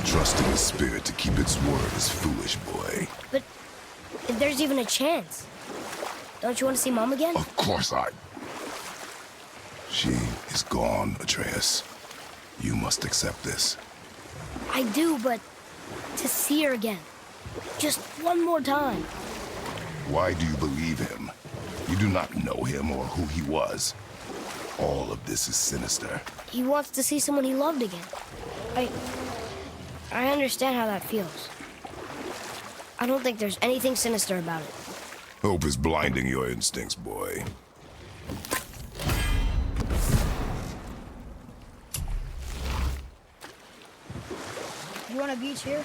Trusting the spirit to keep its word is foolish, boy. But if there's even a chance, don't you want to see Mom again? Of course I... She is gone, Atreus. You must accept this. I do, but to see her again. Just one more time. Why do you believe him? You do not know him or who he was. All of this is sinister. He wants to see someone he loved again. I understand how that feels. I don't think there's anything sinister about it. Hope is blinding your instincts, boy. You want a beach here?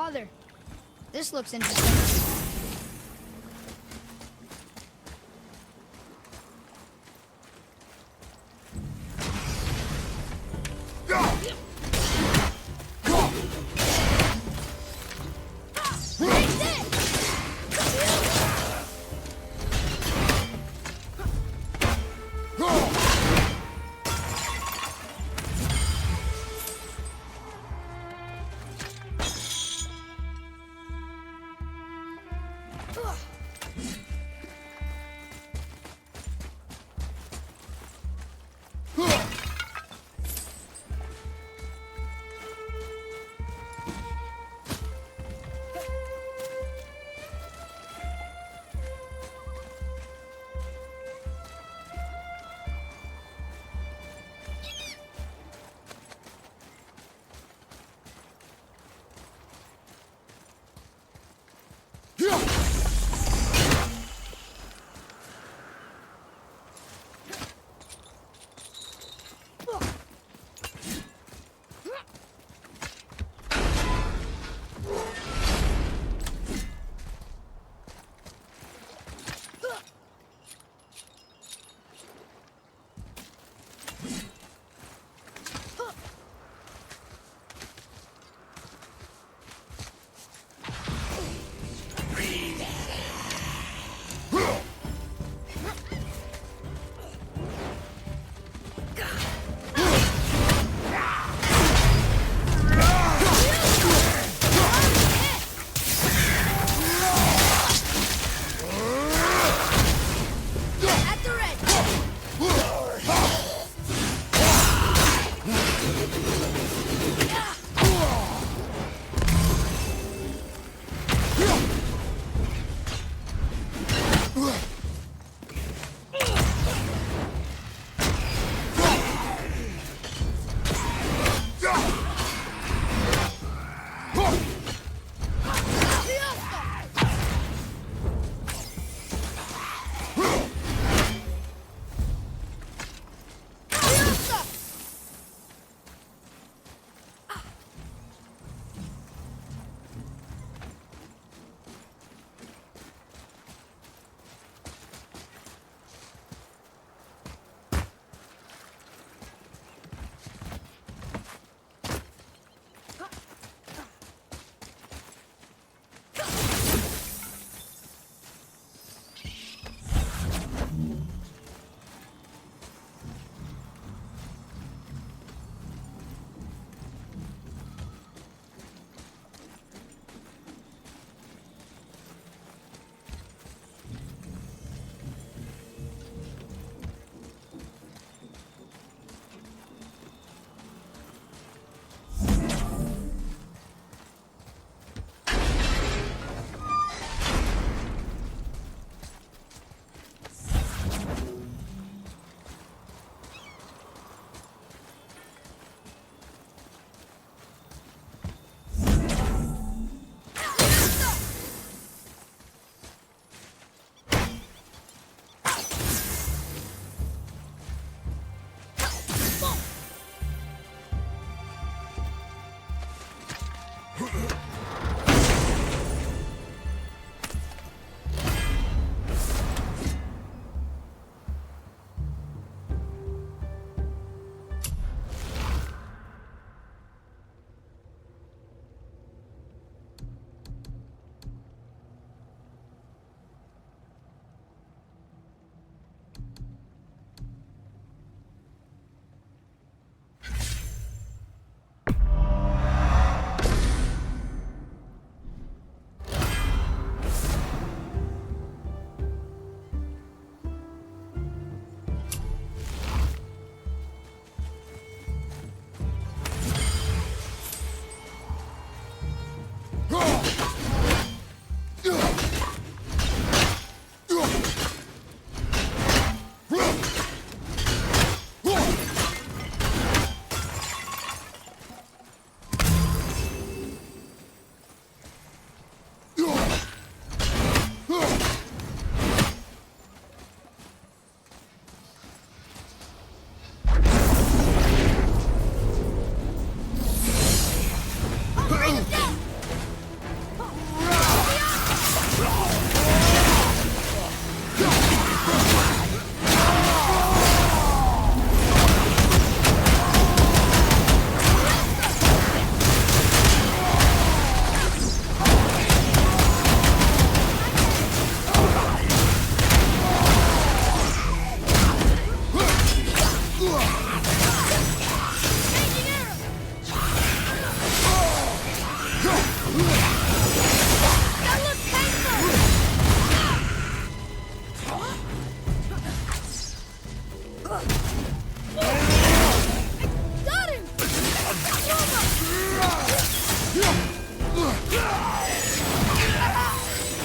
Father, this looks interesting.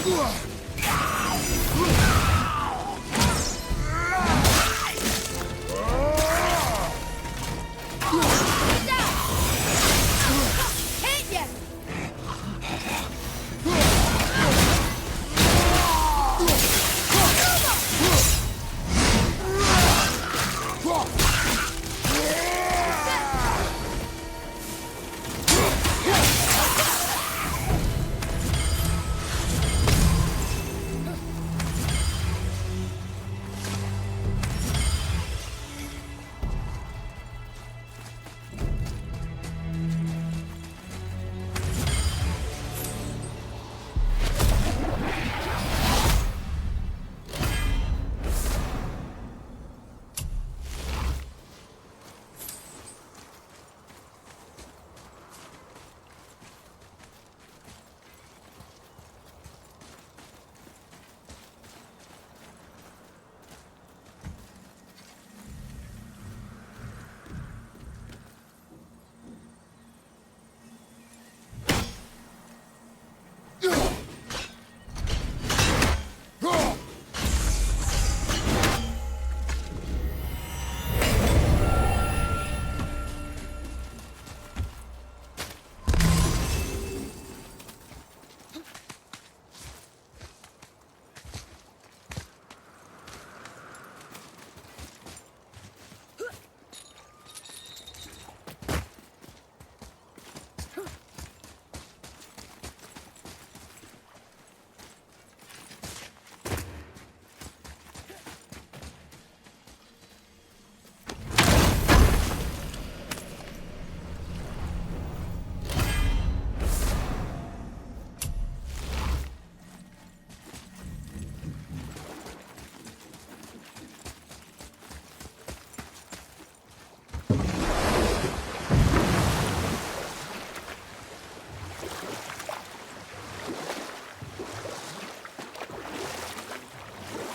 Hit ya!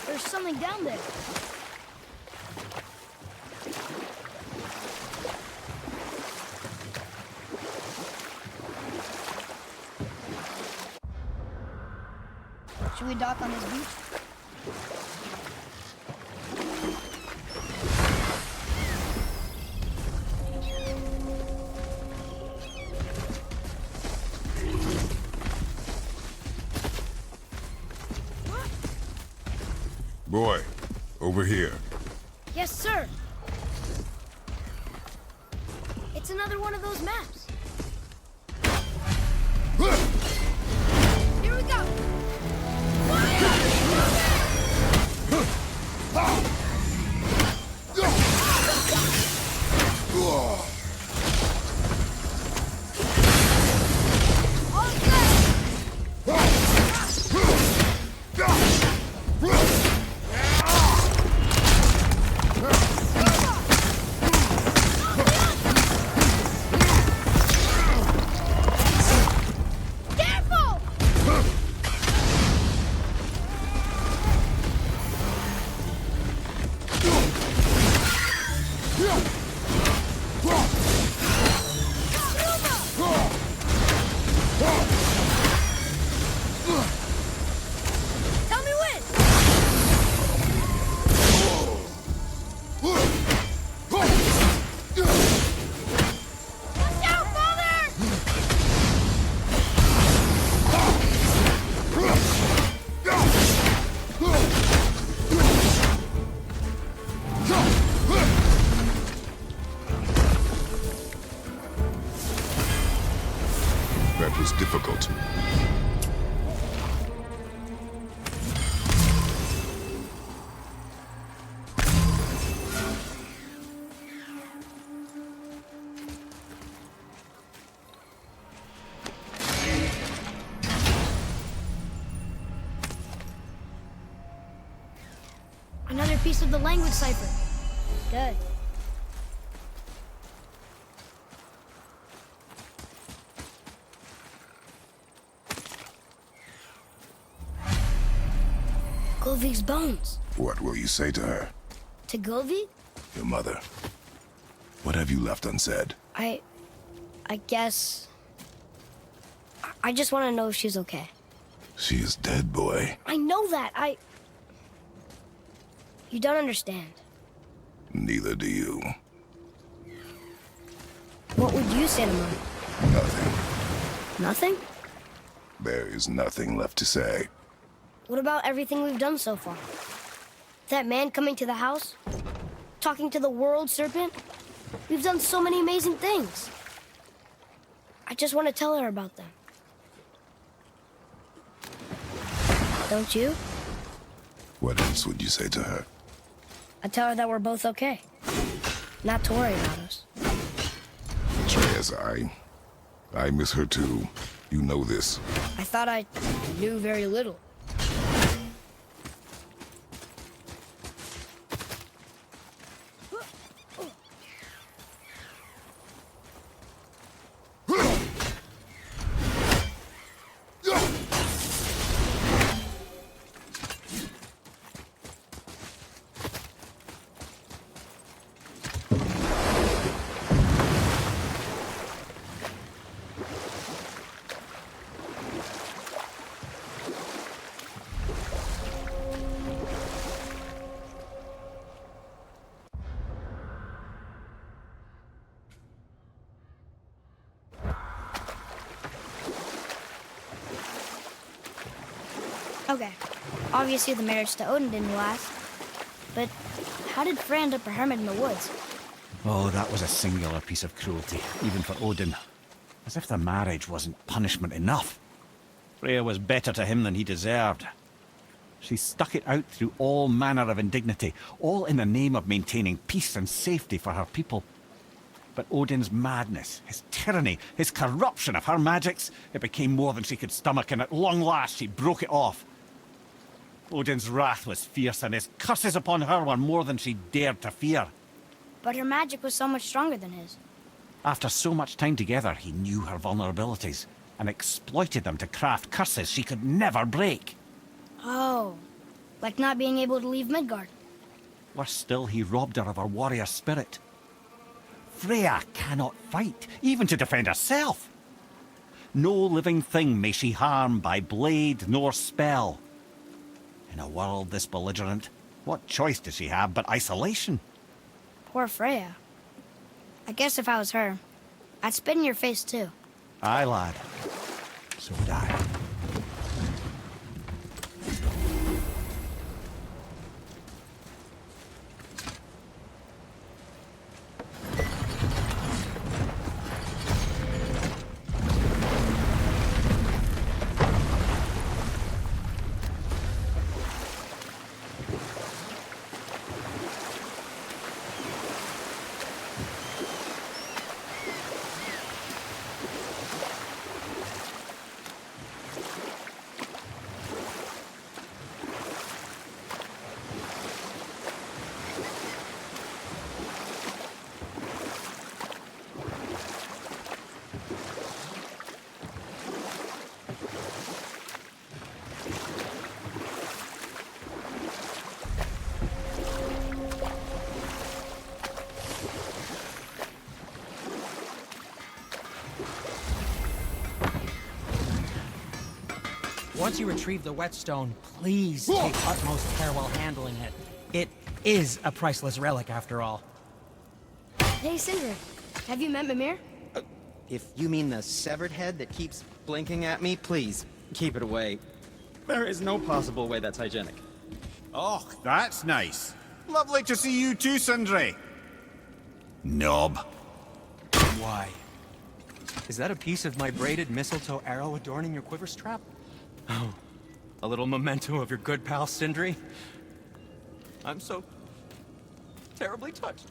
There's something down there. Should we dock on this beach? Boy, over here. Yes, sir. It's another one of those maps. Here we go! All set! Careful! Tell me when! Watch out, father! That was difficult. Another piece of the language cipher. Good. Govig's bones. What will you say to her? To Govig? Your mother. What have you left unsaid? I guess... I just want to know if she's okay. She is dead, boy. I know that. You don't understand. Neither do you. What would you say to Mom? Nothing. Nothing? There is nothing left to say. What about everything we've done so far? That man coming to the house? Talking to the world serpent? We've done so many amazing things. I just want to tell her about them. Don't you? What else would you say to her? I tell her that we're both okay. Not to worry about us. Yes, I miss her too. You know this. I thought I knew very little. Okay, obviously the marriage to Odin didn't last. But how did Frey end up a hermit in the woods? Oh, that was a singular piece of cruelty, even for Odin. As if the marriage wasn't punishment enough. Freya was better to him than he deserved. She stuck it out through all manner of indignity, all in the name of maintaining peace and safety for her people. But Odin's madness, his tyranny, his corruption of her magics, it became more than she could stomach, and at long last she broke it off. Odin's wrath was fierce, and his curses upon her were more than she dared to fear. But her magic was so much stronger than his. After so much time together, he knew her vulnerabilities, and exploited them to craft curses she could never break. Oh, like not being able to leave Midgard. Worse still, he robbed her of her warrior spirit. Freya cannot fight, even to defend herself. No living thing may she harm by blade nor spell. In a world this belligerent, what choice does she have but isolation? Poor Freya. I guess if I was her, I'd spit in your face too. Aye, lad. So would I. Once you retrieve the whetstone, please take utmost care while handling it. It is a priceless relic, after all. Hey, Sindri, have you met Mimir? If you mean the severed head that keeps blinking at me, please, keep it away. There is no possible way that's hygienic. Oh, that's nice. Lovely to see you too, Sindri. Knob. Why? Is that a piece of my braided mistletoe arrow adorning your quiver strap? Oh, a little memento of your good pal, Sindri? I'm so terribly touched.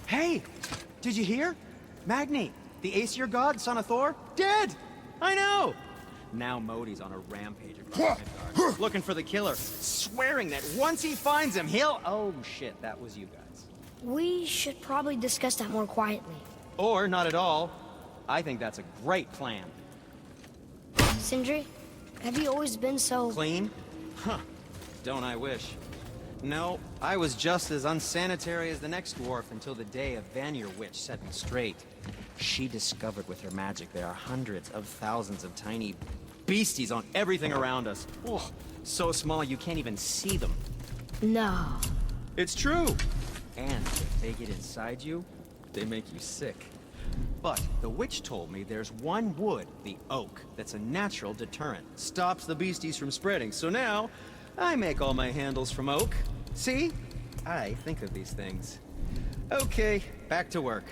Hey! Did you hear? Magni, the Aesir god, son of Thor, dead! I know! Now Modi's on a rampage across Midgard, looking for the killer, swearing that once he finds him, he'll... Oh shit, that was you guys. We should probably discuss that more quietly. Or not at all. I think that's a great plan. Sindri, have you always been so... Clean? Huh. Don't I wish. No, I was just as unsanitary as the next dwarf until the day a Vanir witch set me straight. She discovered with her magic there are hundreds of thousands of tiny beasties on everything around us. Oh, so small you can't even see them. No. It's true. And if they get inside you, they make you sick. But the witch told me there's one wood, the oak, that's a natural deterrent. Stops the beasties from spreading. So now, I make all my handles from oak. See? I think of these things. Okay, back to work.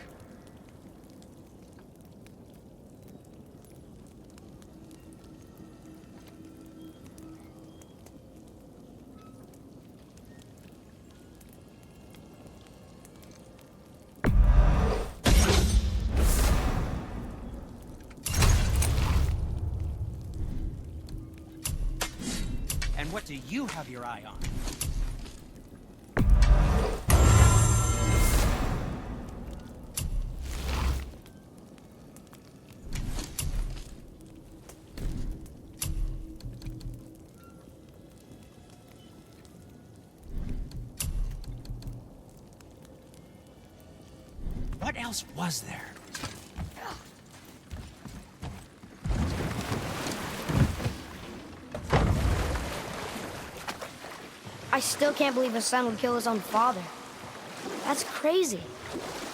And what do you have your eye on? What else was there? I still can't believe his son would kill his own father. That's crazy,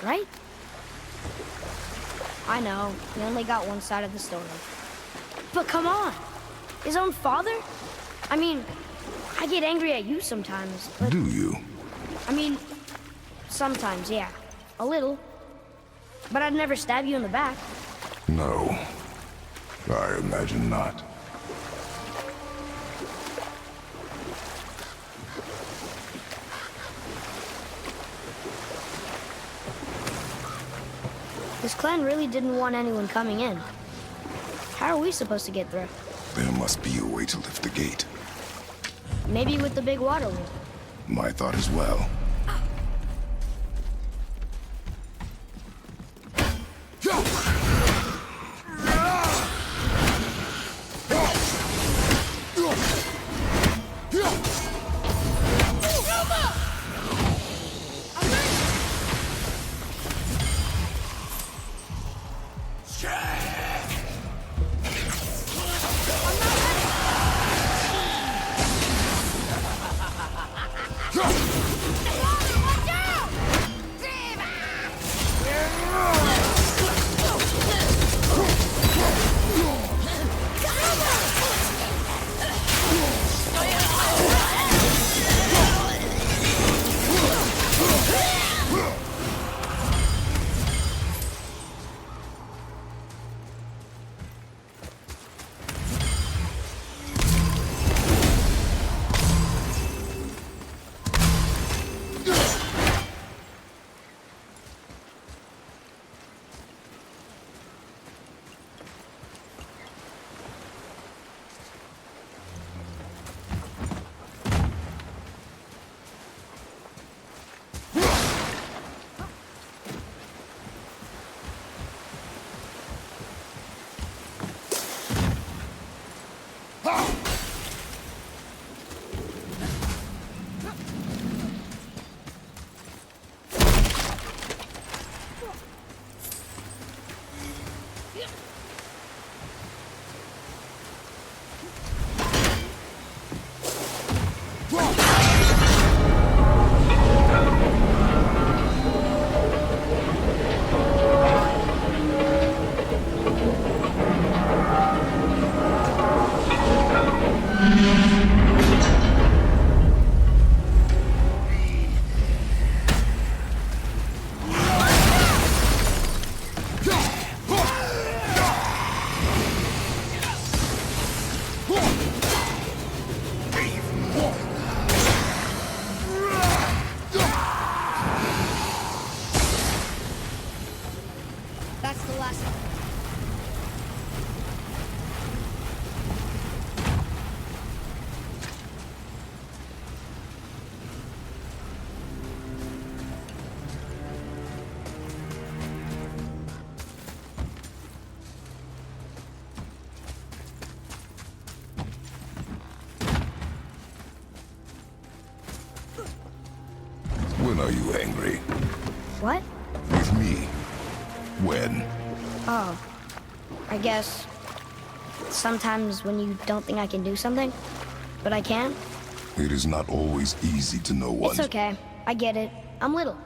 right? I know, he only got one side of the story. But come on, his own father? I mean, I get angry at you sometimes, but... Do you? I mean, sometimes, yeah. A little. But I'd never stab you in the back. No. I imagine not. This clan really didn't want anyone coming in. How are we supposed to get through? There must be a way to lift the gate. Maybe with the big water wheel. My thought as well. That's the last one. When are you angry? What? With me. When? Oh. I guess... sometimes when you don't think I can do something, but I can? It is not always easy to know one. It's okay. I get it. I'm little.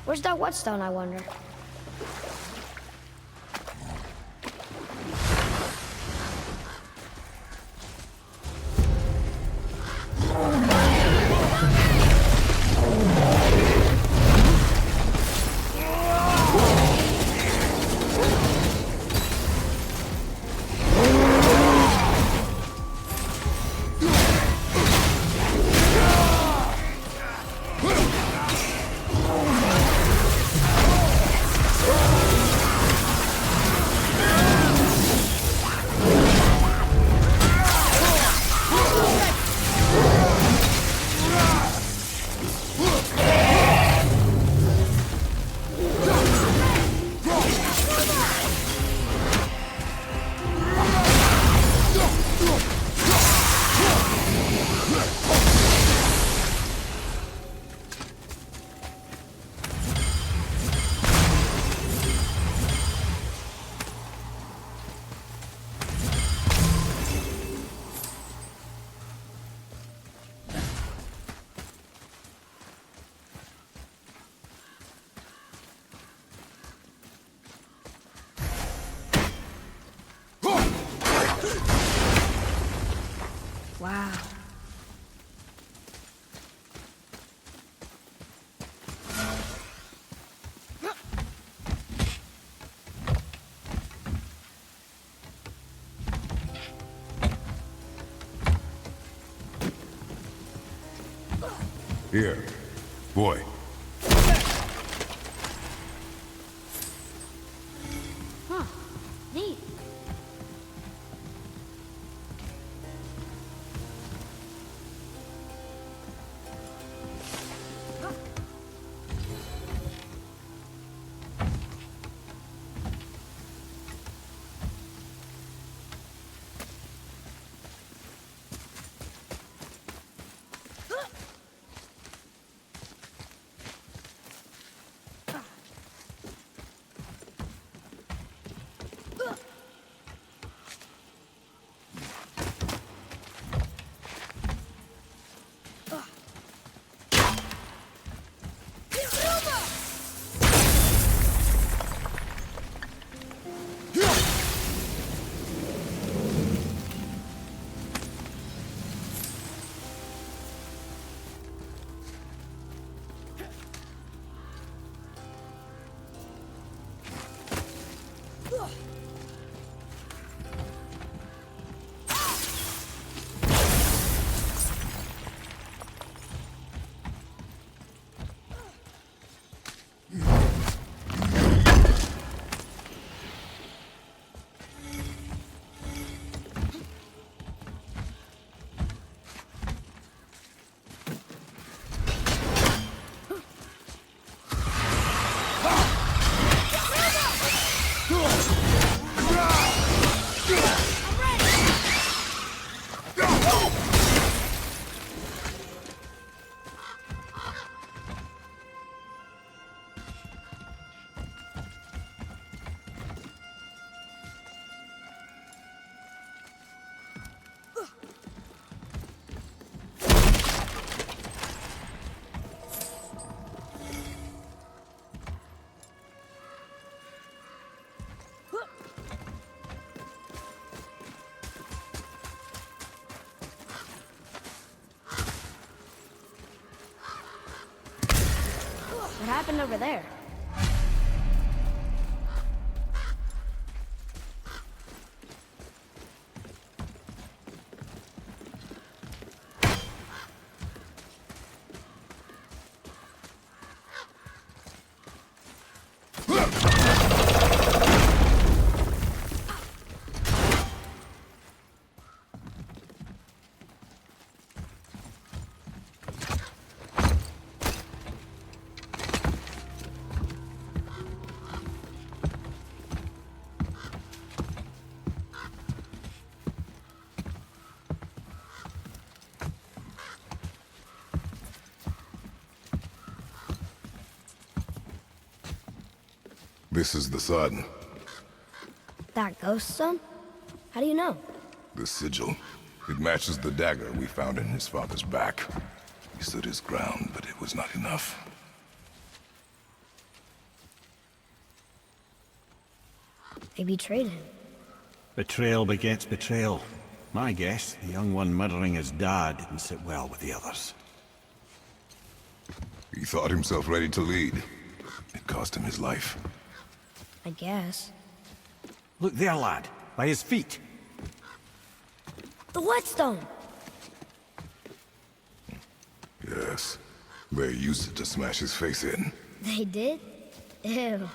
Where's that whetstone, I wonder? Wow. Here, boy. Huh. Neat. What happened over there? This is the sun. That ghost son? How do you know? The sigil. It matches the dagger we found in his father's back. He stood his ground, but it was not enough. They betrayed him. Betrayal begets betrayal. My guess, the young one murdering his dad didn't sit well with the others. He thought himself ready to lead. It cost him his life. I guess. Look there, lad. By his feet. The whetstone! Yes. They used it to smash his face in. They did? Ew.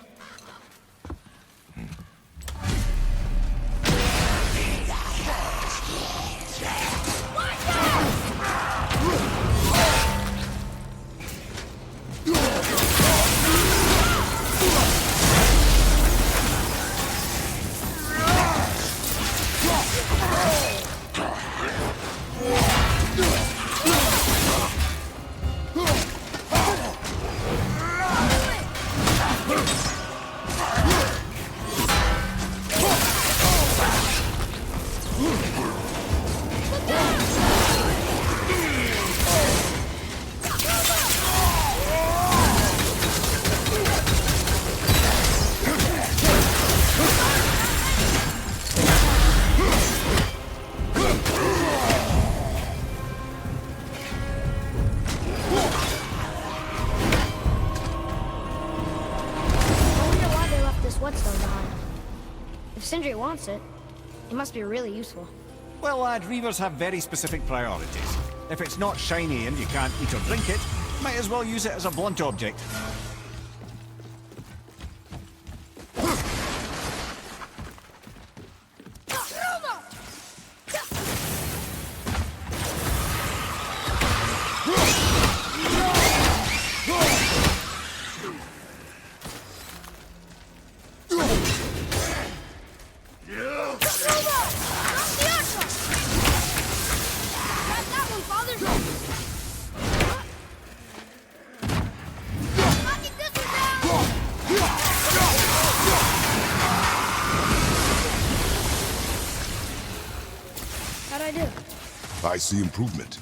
Whetstone behind. If Sindri wants it, it must be really useful. Well, lad, reavers have very specific priorities. If it's not shiny and you can't eat or drink it, might as well use it as a blunt object. How'd I do? I see improvement.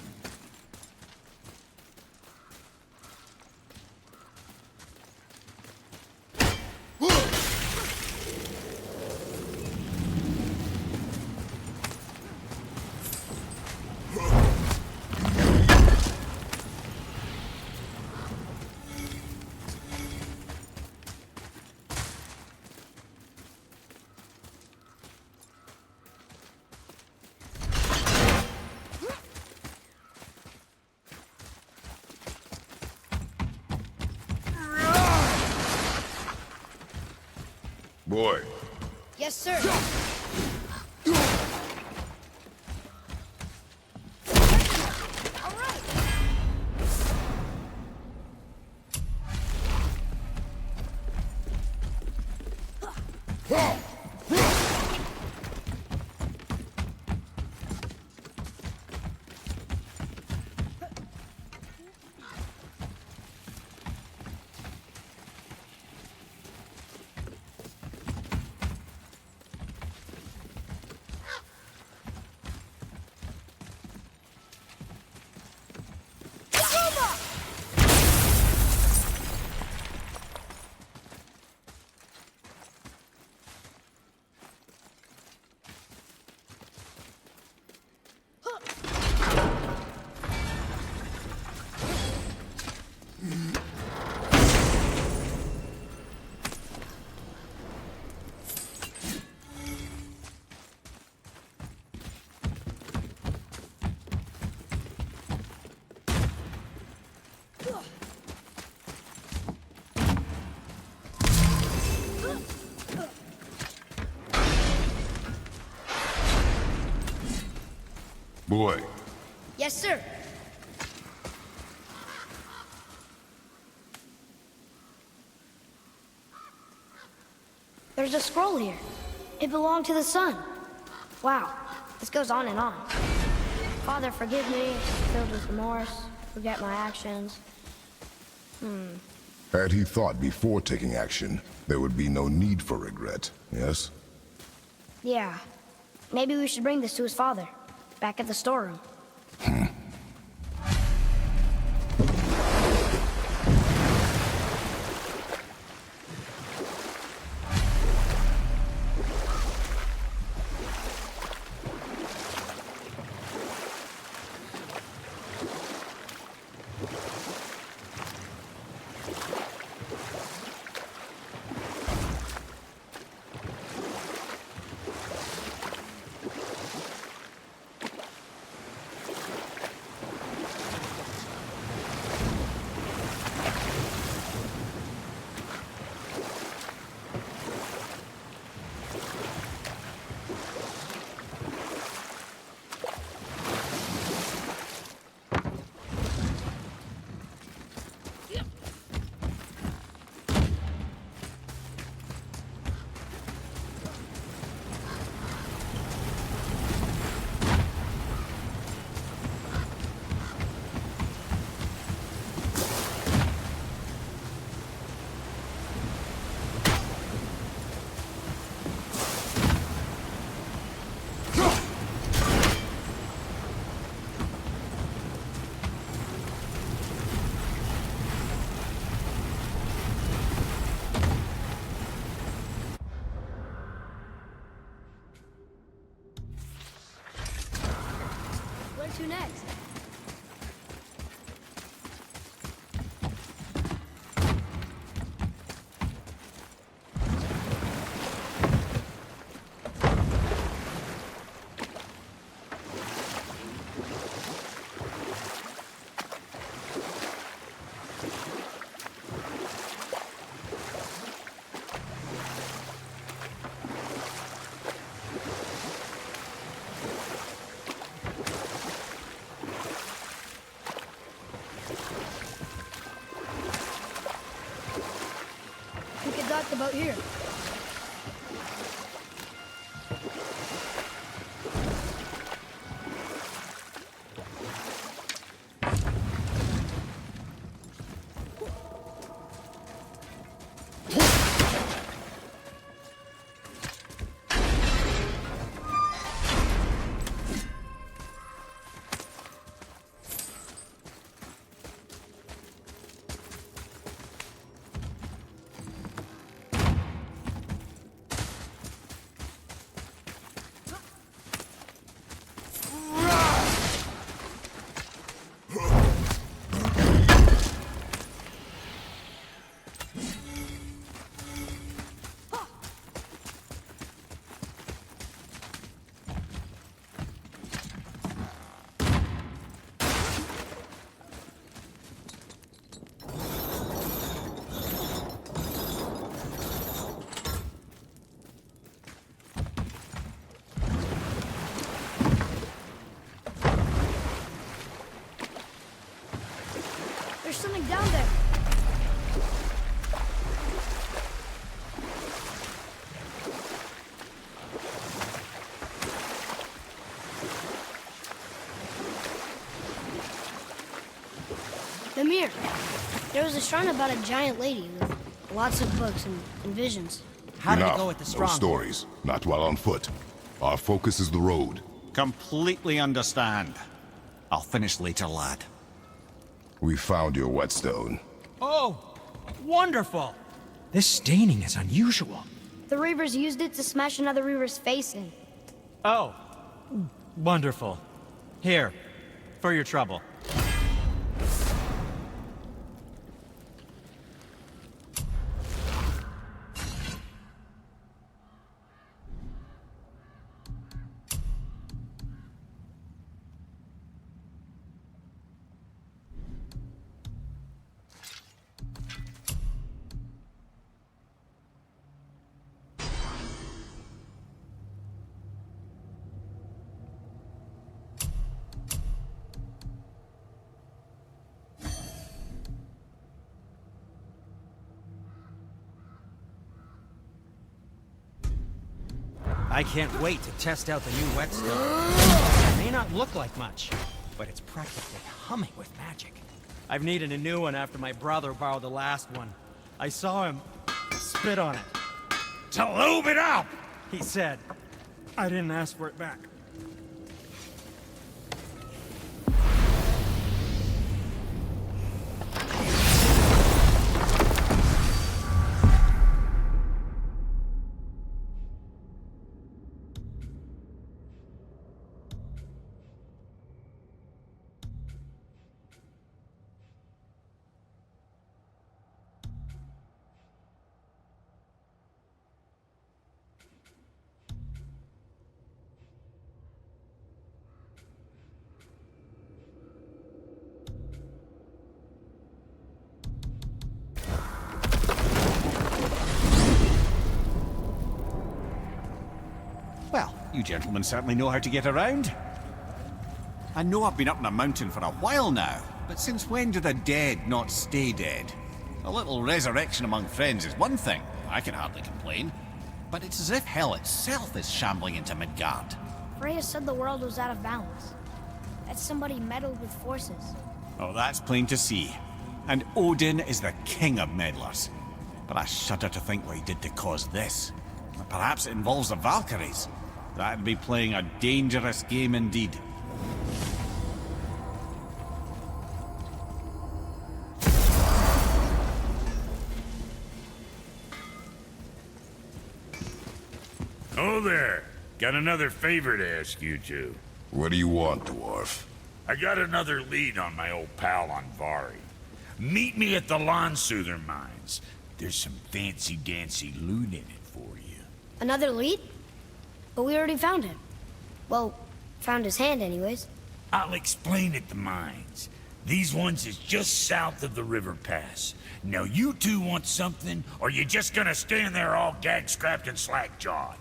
Boy. Yes, sir. All right. Boy. Yes, sir. There's a scroll here. It belonged to the sun. Wow, this goes on and on. Father, forgive me, filled with remorse, forget my actions. Had he thought before taking action, there would be no need for regret, yes? Yeah, Maybe we should bring this to his father, back at the storeroom. Where to next? We could dock about here. There's something down there. Mimir, there was a shrine about a giant lady with lots of books and visions. How did it Enough. go with the No stronghold? stories. Not while on foot. Our focus is the road. Completely understand. I'll finish later, lad. We found your whetstone. Oh, wonderful! This staining is unusual. The Reavers used it to smash another Reaver's face in. Oh, wonderful. Here, for your trouble. I can't wait to test out the new whetstone. It may not look like much, but it's practically humming with magic. I've needed a new one after my brother borrowed the last one. I saw him spit on it. "To lube it up," he said. I didn't ask for it back. Well, you gentlemen certainly know how to get around. I know I've been up in a mountain for a while now, but since when do the dead not stay dead? A little resurrection among friends is one thing, I can hardly complain. But it's as if hell itself is shambling into Midgard. Freya said the world was out of balance. That somebody meddled with forces. Oh, that's plain to see. And Odin is the king of meddlers. But I shudder to think what he did to cause this. Perhaps it involves the Valkyries. That'd be playing a dangerous game indeed. Oh there! Got another favor to ask you two. What do you want, dwarf? I got another lead on my old pal Andvari. Meet me at the Landsuther mines. There's some fancy-dancy loot in it for you. Another lead? But we already found him. Well, found his hand anyways. I'll explain at the mines. These ones is just south of the river pass. Now you two want something, or you just gonna stand there all gag-scrapped and slack-jawed?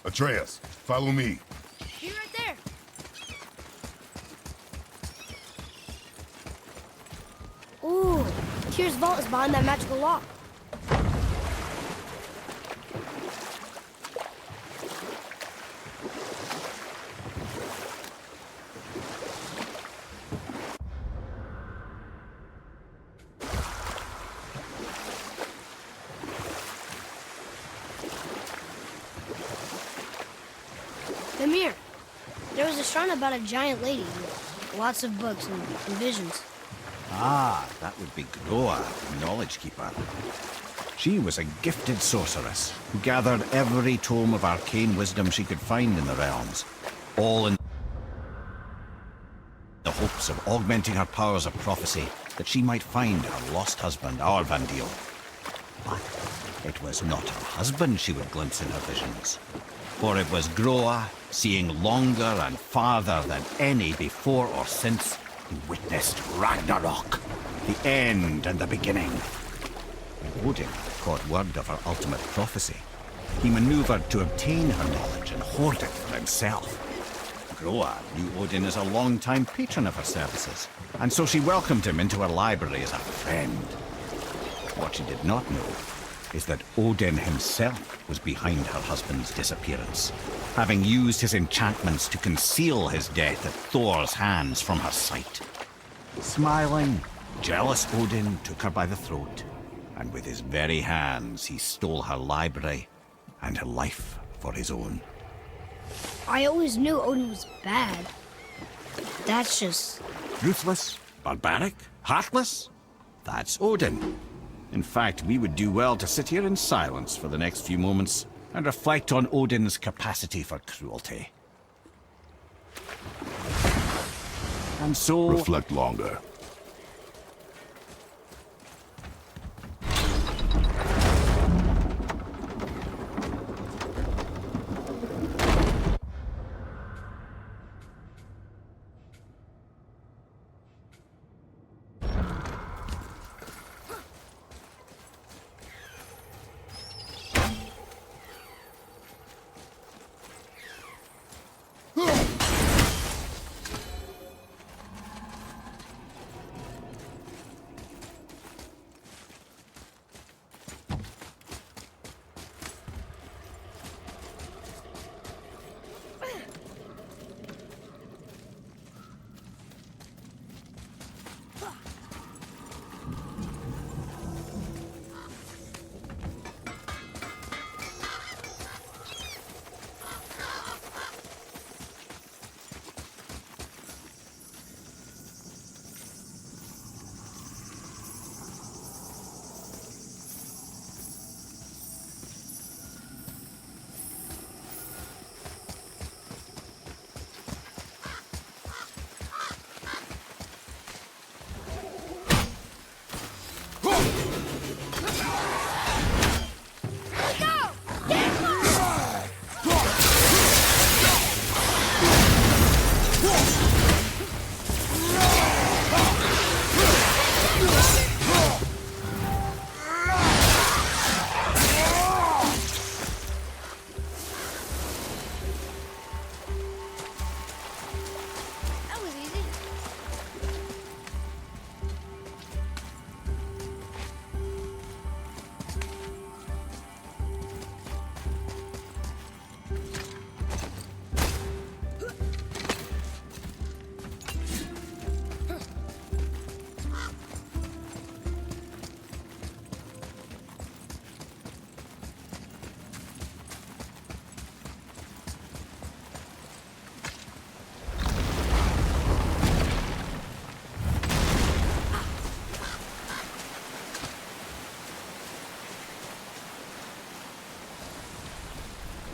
Atreus, follow me. Be right there. Ooh, Tyr's vault is behind that magical lock. Mimir, there was a shrine about a giant lady with lots of books and visions. Ah, that would be Groa, the Knowledge Keeper. She was a gifted sorceress who gathered every tome of arcane wisdom she could find in the realms, all in the hopes of augmenting her powers of prophecy that she might find her lost husband, Arvandil. But it was not her husband she would glimpse in her visions, for it was Groa, seeing longer and farther than any before or since, who witnessed Ragnarok, the end and the beginning. When Odin caught word of her ultimate prophecy, he maneuvered to obtain her knowledge and hoard it for himself. Groa knew Odin as a long-time patron of her services, and so she welcomed him into her library as a friend. What she did not know is that Odin himself was behind her husband's disappearance, having used his enchantments to conceal his death at Thor's hands from her sight. Smiling, jealous Odin took her by the throat, and with his very hands he stole her library and her life for his own. I always knew Odin was bad. That's just... Ruthless, barbaric, heartless? That's Odin. In fact, we would do well to sit here in silence for the next few moments and reflect on Odin's capacity for cruelty. And so... Reflect longer.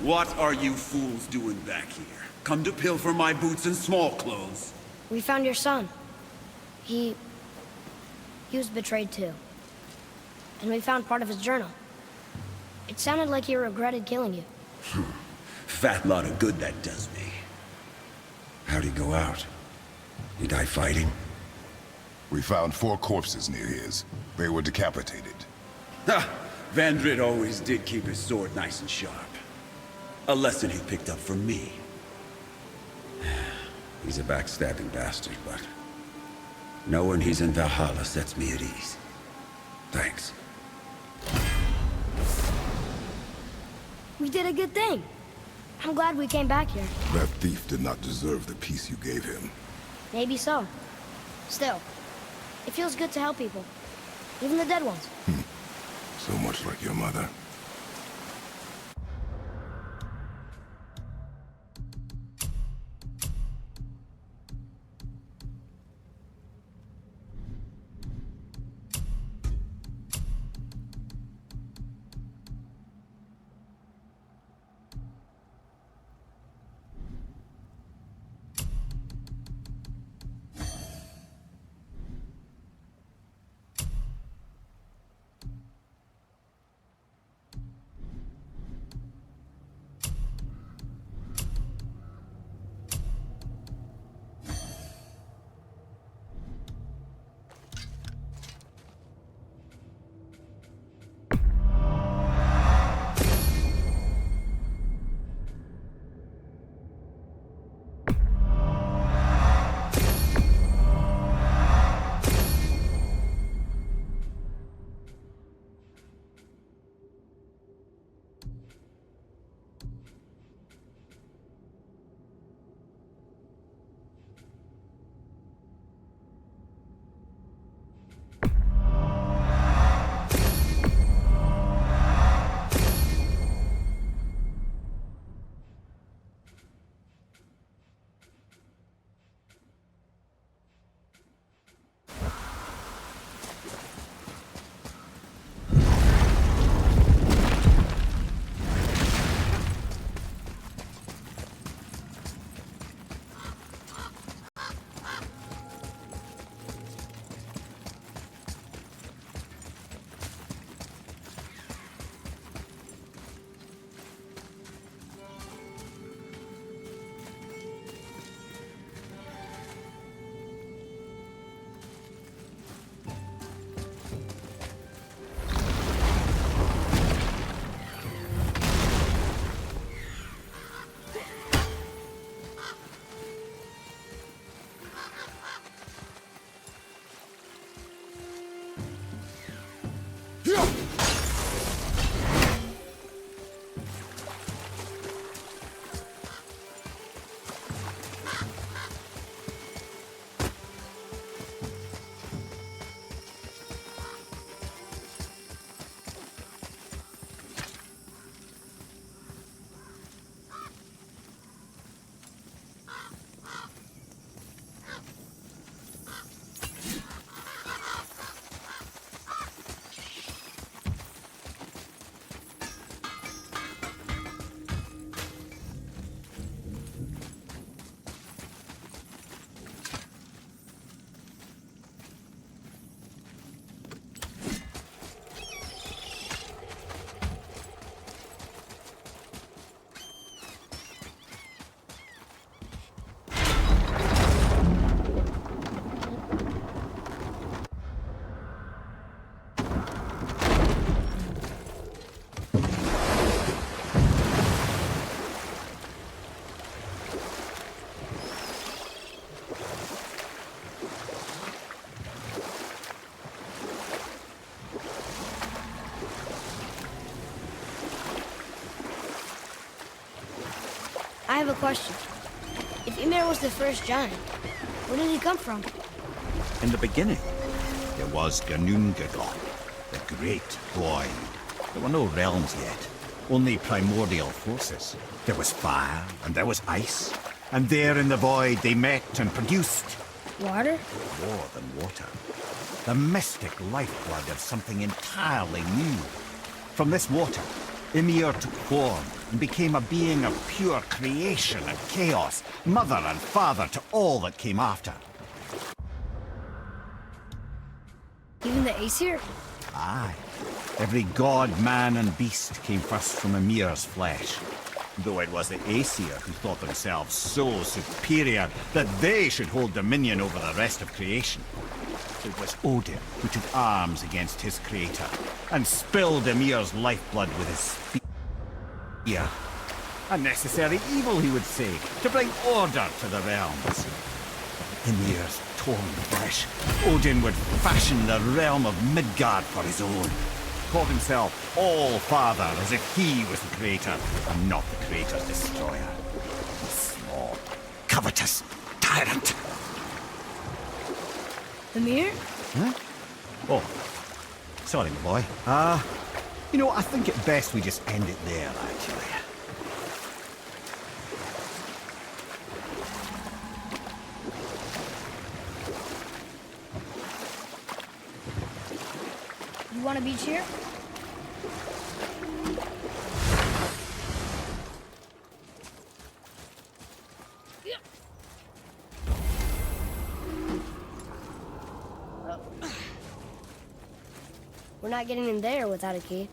What are you fools doing back here? Come to pilfer my boots and small clothes? We found your son. He was betrayed too. And we found part of his journal. It sounded like he regretted killing you. Fat lot of good that does me. How'd he go out? He die fighting? We found 4 corpses near his. They were decapitated. Ha! Vandrid always did keep his sword nice and sharp. A lesson he picked up from me. He's a backstabbing bastard, but knowing he's in Valhalla sets me at ease. Thanks. We did a good thing. I'm glad we came back here. That thief did not deserve the peace you gave him. Maybe so. Still, it feels good to help people. Even the dead ones. So much like your mother. I have a question. If Ymir was the first giant, where did he come from? In the beginning, there was Ginnungagap, the Great Void. There were no realms yet, only primordial forces. There was fire, and there was ice. And there in the void they met and produced Water? more than water. The mystic lifeblood of something entirely new. From this water, Ymir took form and became a being of pure creation and chaos, mother and father to all that came after. Even the Aesir? Aye. Every god, man, and beast came first from Ymir's flesh. Though it was the Aesir who thought themselves so superior that they should hold dominion over the rest of creation. It was Odin who took arms against his creator and spilled Ymir's lifeblood with his spear. A necessary evil, he would say, to bring order to the realms. Ymir's torn flesh, Odin would fashion the realm of Midgard for his own. Called himself All-Father as if he was the creator and not the creator's destroyer. A small, covetous tyrant. Ymir? Huh? Oh, sorry, my boy. You know, I think it best we just end it there, actually. You want a beach here? We're not getting in there without a key.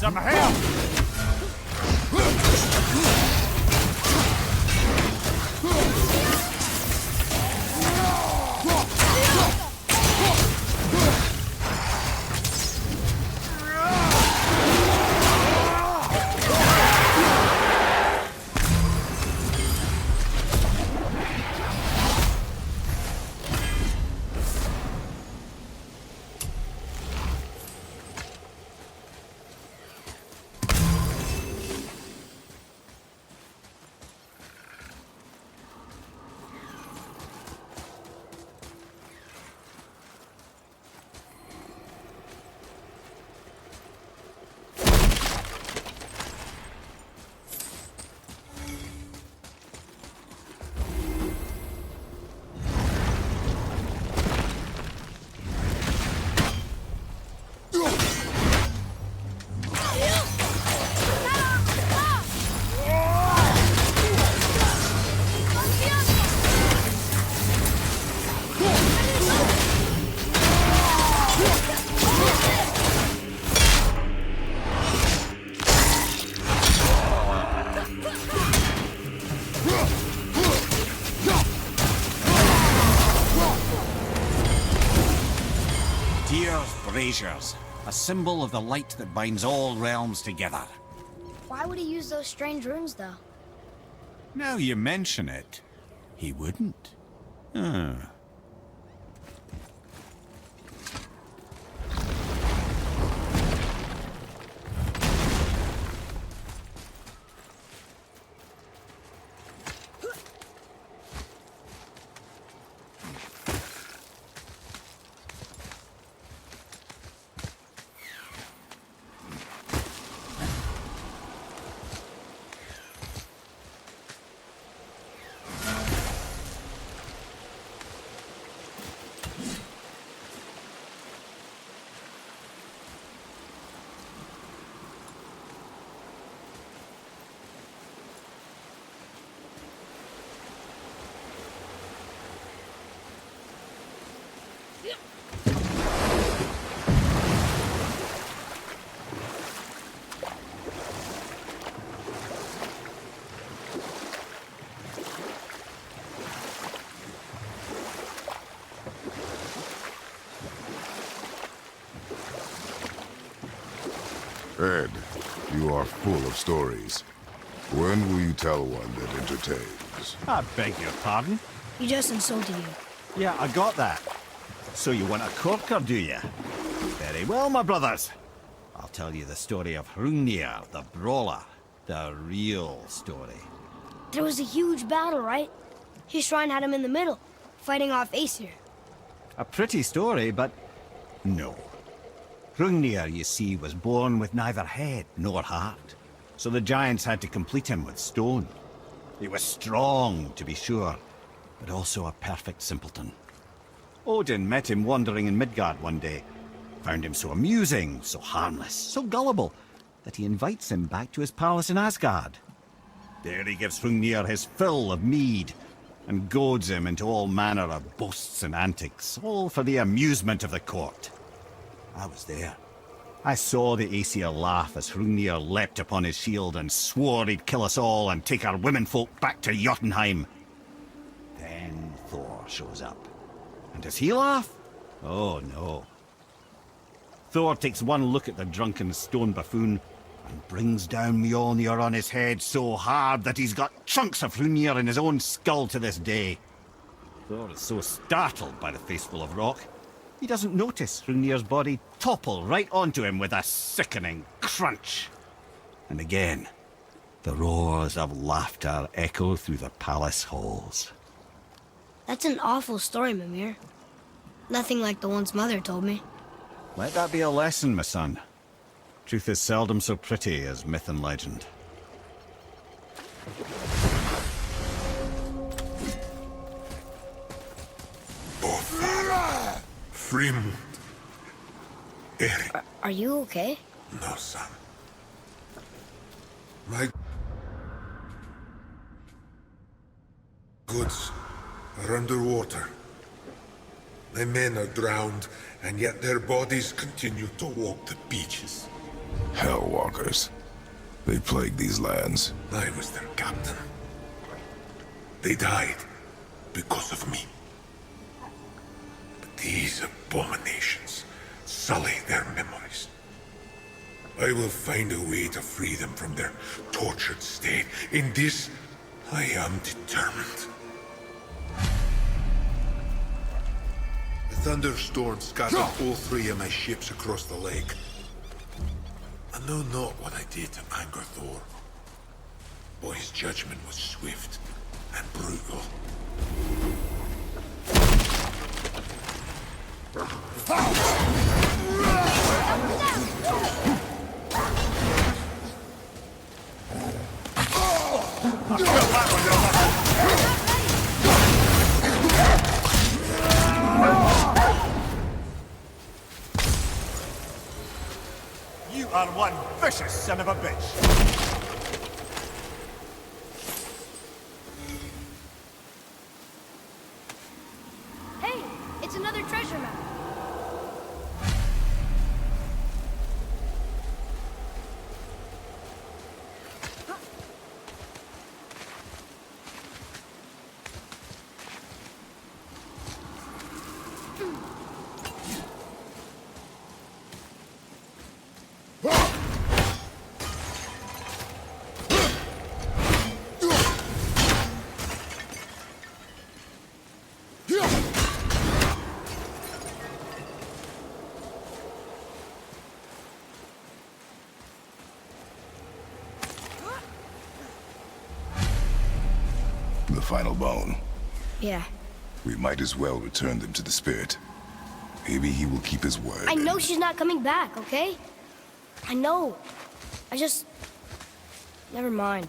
some help! braziers, a symbol of the light that binds all realms together. Why would he use those strange runes, though? Now you mention it, he wouldn't. Ah. Ed, you are full of stories. When will you tell one that entertains? I beg your pardon? He just insulted you. Yeah, I got that. So you want a corker, do you? Very well, my brothers. I'll tell you the story of Hrungnir, the brawler. The real story. There was a huge battle, right? His shrine had him in the middle, fighting off Aesir. A pretty story, but no. Hrungnir, you see, was born with neither head nor heart. So the giants had to complete him with stone. He was strong, to be sure, but also a perfect simpleton. Odin met him wandering in Midgard one day. Found him so amusing, so harmless, so gullible, that he invites him back to his palace in Asgard. There he gives Hrungnir his fill of mead, and goads him into all manner of boasts and antics, all for the amusement of the court. I was there. I saw the Aesir laugh as Hrungnir leapt upon his shield and swore he'd kill us all and take our womenfolk back to Jotunheim. Then Thor shows up. And does he laugh? Oh, no. Thor takes one look at the drunken stone buffoon and brings down Mjolnir on his head so hard that he's got chunks of Hrungnir in his own skull to this day. Thor is so startled by the face full of rock, he doesn't notice Hrungnir's body topple right onto him with a sickening crunch. And again, the roars of laughter echo through the palace halls. That's an awful story, Mimir. Nothing like the ones Mother told me. Let that be a lesson, my son. Truth is seldom so pretty as myth and legend. Frimund. Eric. Are you okay? No, son. My goods are underwater. My men are drowned, and yet their bodies continue to walk the beaches. Hellwalkers. They plague these lands. I was their captain. They died because of me. But these abominations sully their memories. I will find a way to free them from their tortured state. In this, I am determined. The thunderstorm scattered all three of my ships across the lake. I know not what I did to anger Thor, but his judgment was swift and brutal. You are one vicious son of a bitch! Hey, it's another treasure map. the final bone. Yeah. We might as well return them to the spirit. Maybe he will keep his word. I know she's not coming back, okay? I know. Never mind.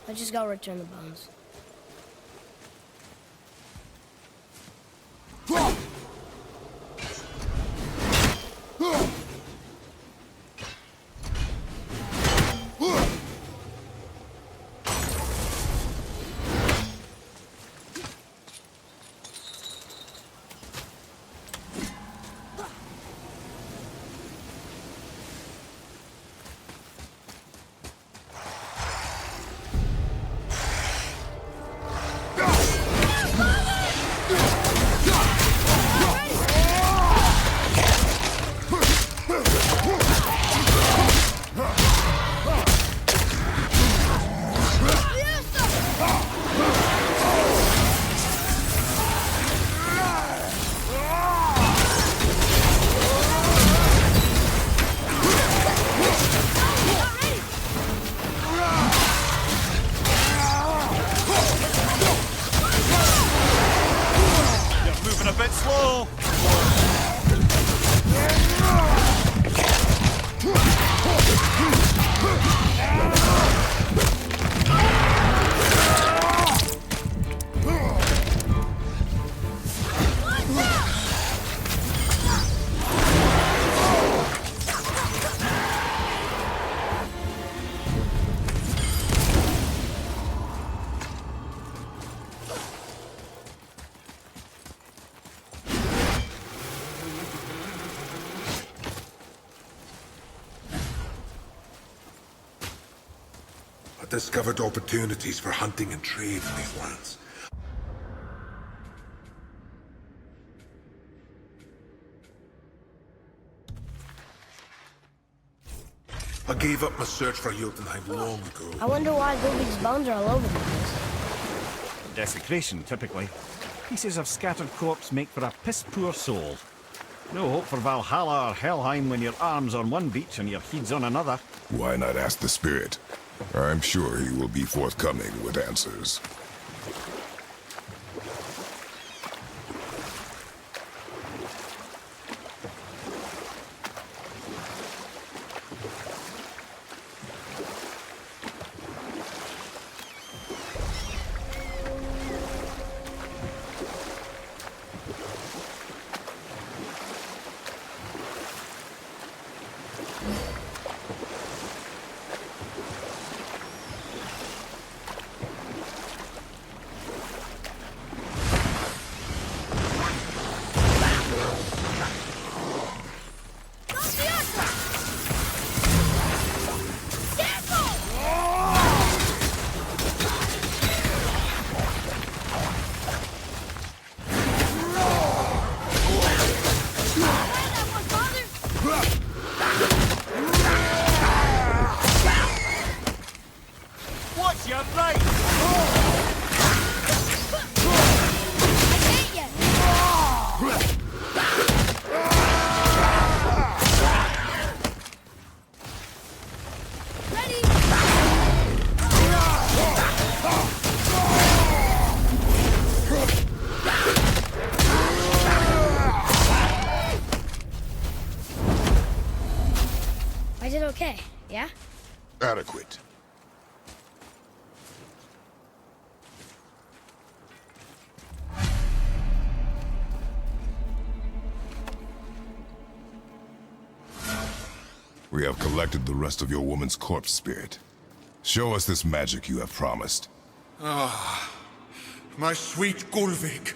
Let's just go return the bones. A bit slow. I discovered opportunities for hunting and trade in these lands. I gave up my search for Jotunheim long ago. I wonder why Gulvig's bones are all over the place. Desecration, typically. Pieces of scattered corpse make for a piss-poor soul. No hope for Valhalla or Helheim when your arm's on one beach and your head's on another. Why not ask the spirit? I'm sure he will be forthcoming with answers. What's your right? I did okay, yeah? Adequate. We have collected the rest of your woman's corpse spirit. Show us this magic you have promised. My sweet Gulvig,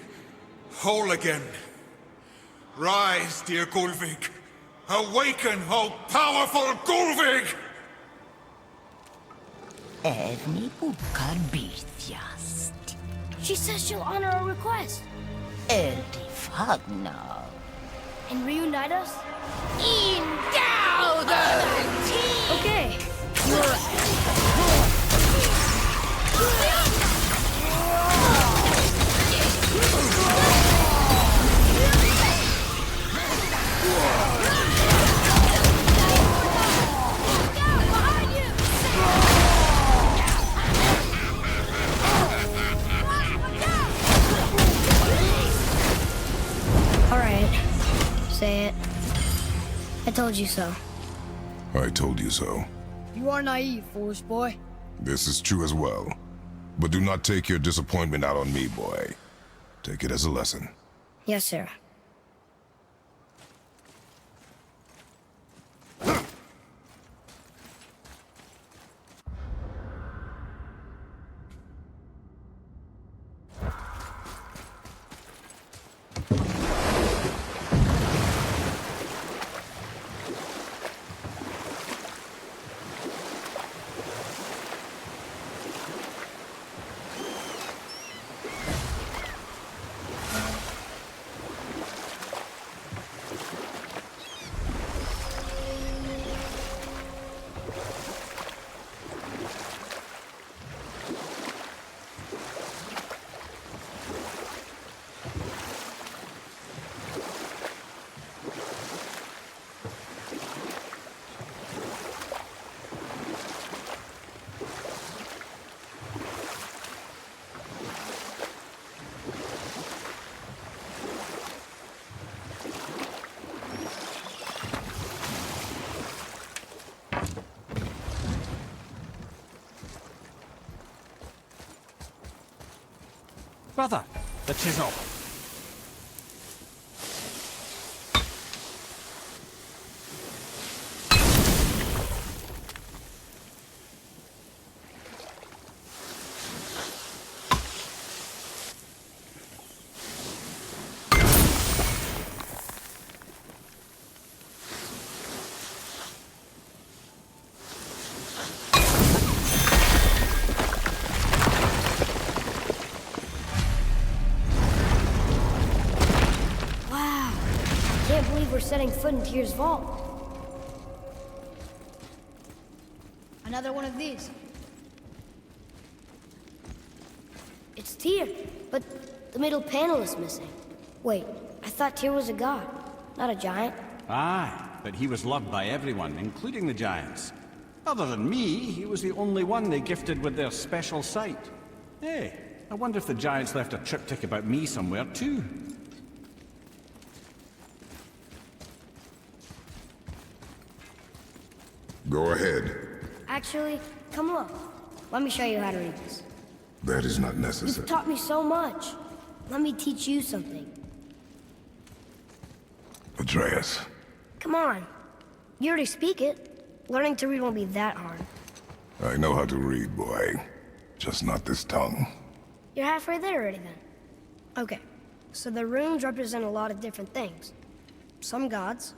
whole again. Rise, dear Gulvig. Awaken, O powerful Gulvig! Erni bukar birthjast. She says she'll honor our request. Erdi fagnar. And reunite us? Okay. Say it. I told you so. I told you so. You are naive, foolish boy. This is true as well. But do not take your disappointment out on me, boy. Take it as a lesson. Yes, sir. Brother, the chisel. We're setting foot in Tyr's vault. Another one of these. It's Tyr, but the middle panel is missing. Wait, I thought Tyr was a god, not a giant. Aye, but he was loved by everyone, including the giants. Other than me, he was the only one they gifted with their special sight. Hey, I wonder if the giants left a triptych about me somewhere too. Go ahead. Actually, come look. Let me show you how to read this. That is not necessary. You've taught me so much. Let me teach you something. Atreus. Come on. You already speak it. Learning to read won't be that hard. I know how to read, boy. Just not this tongue. You're halfway there already then. Okay, so the runes represent a lot of different things. Some gods,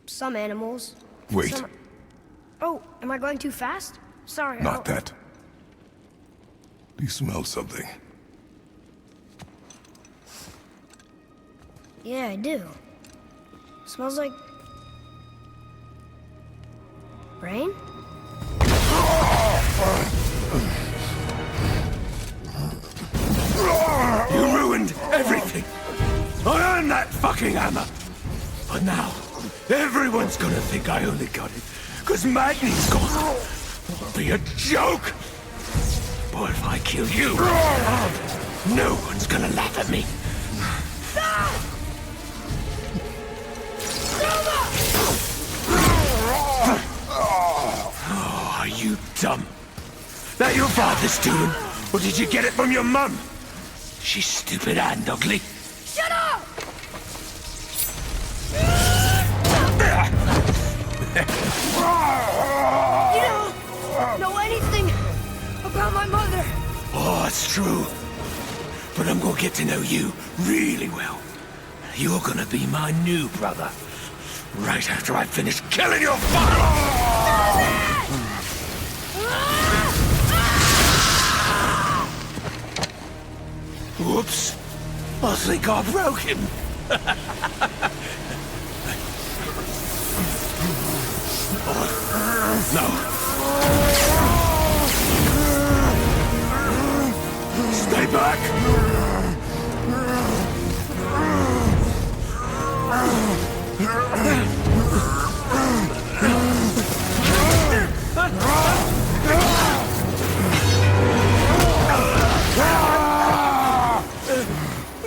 some animals. Wait. Some... Oh, am I going too fast? Sorry. Not that. Do you smell something? Yeah, I do. Smells like... rain? You ruined everything! I earned that fucking hammer! But now, everyone's gonna think I only got it because Magni's gone. It'll be a joke! But if I kill you, no one's gonna laugh at me. Oh, are you dumb? That your father's doing? Or did you get it from your mum? She's stupid and ugly. Shut up! You don't know anything about my mother. Oh, it's true. But I'm gonna get to know you really well. You're gonna be my new brother. Right after I finish killing your father! Whoops. I think I broke him. No. Stay back.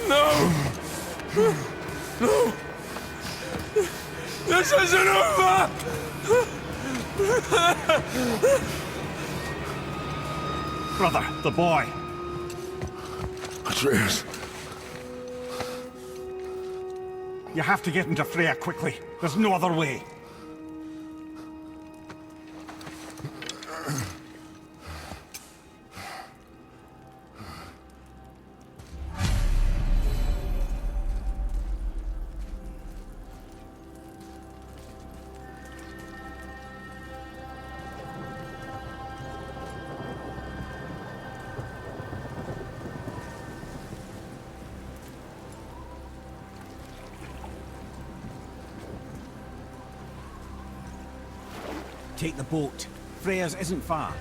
No! This isn't over! Brother, the boy. Atreus. You have to get into Freya quickly. There's no other way. Take the boat. Freya's isn't far.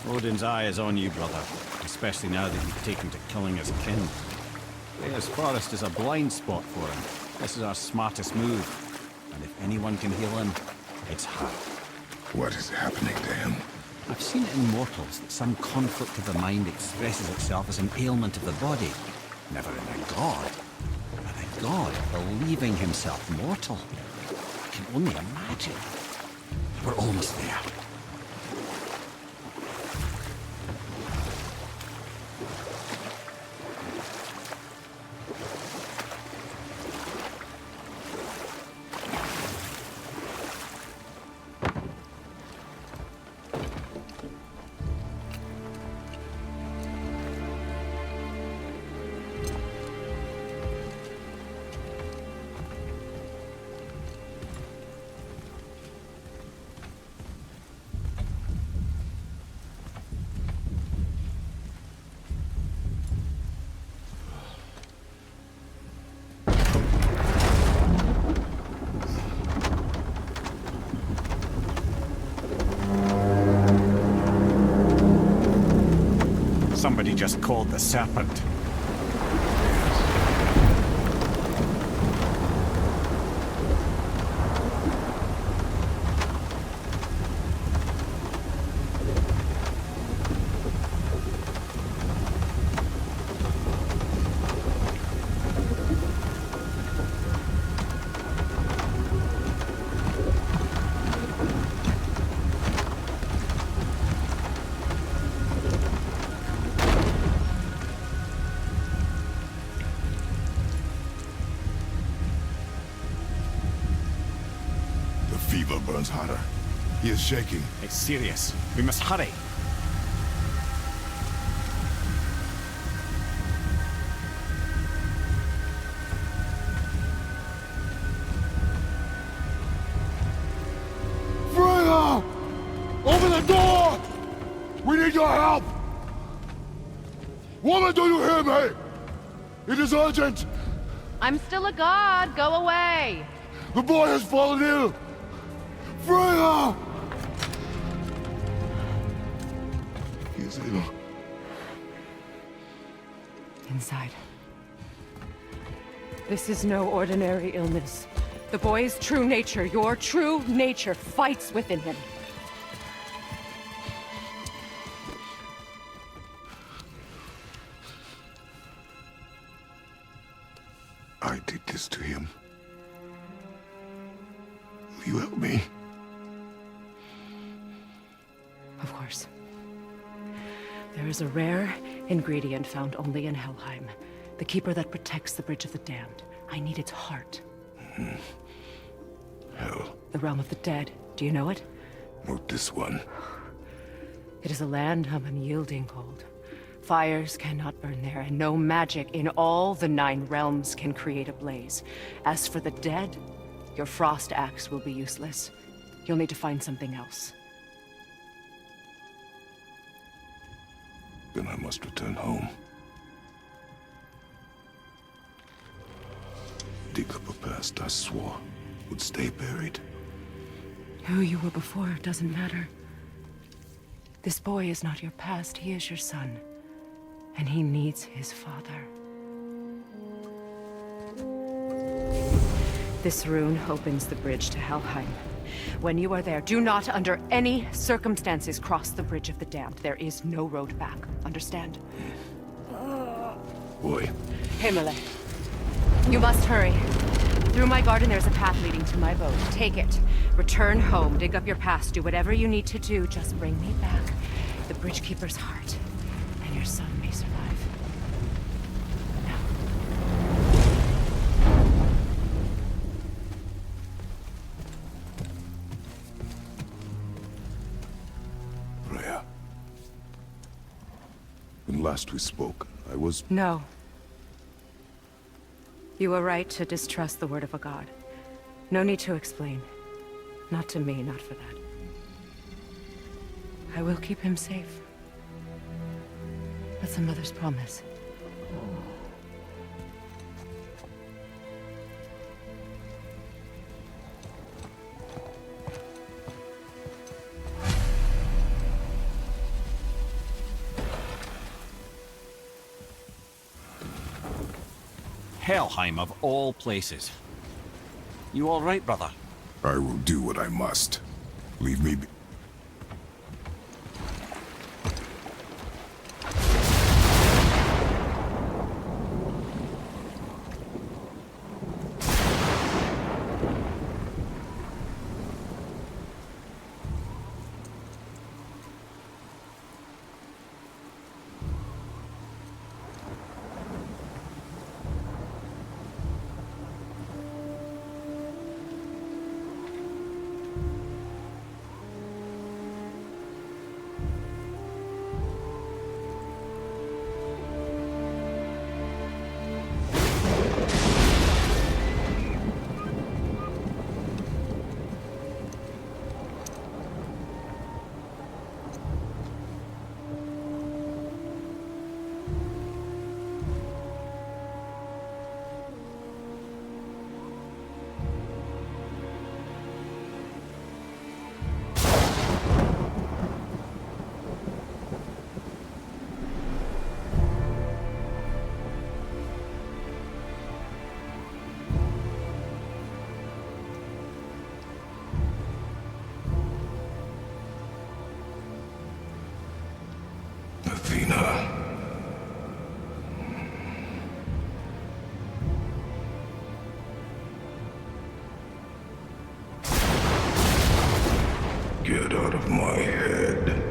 Odin's eye is on you, brother. Especially now that you've taken to killing his kin. Freya's forest is a blind spot for him. This is our smartest move. And if anyone can heal him, it's her. What is happening to him? I've seen it in mortals that some conflict of the mind expresses itself as an ailment of the body. Never in a god. But a god believing himself mortal. I can only imagine. We're almost there. Somebody just called the Serpent. Fever burns hotter. He is shaking. It's serious. We must hurry. Freya! Open the door! We need your help! Woman, do you hear me? It is urgent! I'm still a god. Go away. The boy has fallen ill! Freya! He is ill. Inside. This is no ordinary illness. The boy's true nature, your true nature, fights within him. I did this to him. Will you help me? Of course. There is a rare ingredient found only in Helheim. The keeper that protects the Bridge of the Damned. I need its heart. Hell. The realm of the dead. Do you know it? Not this one. It is a land of unyielding cold. Fires cannot burn there, and no magic in all the 9 realms can create a blaze. As for the dead, your frost axe will be useless. You'll need to find something else. Then I must return home. Dig up a past I swore would stay buried. Who you were before doesn't matter. This boy is not your past, he is your son. And he needs his father. This rune opens the bridge to Helheim. When you are there, do not under any circumstances cross the Bridge of the Damned. There is no road back. Understand? Boy. Himmele. You must hurry. Through my garden there's a path leading to my boat. Take it. Return home. Dig up your past. Do whatever you need to do. Just bring me back the Bridgekeeper's heart. And your son may survive. Freya. When last we spoke, I was... No. You were right to distrust the word of a god. No need to explain. Not to me, not for that. I will keep him safe. That's a mother's promise. Helheim of all places. You all right, brother? I will do what I must. Leave me be... Athena. Get out of my head.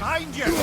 Behind you!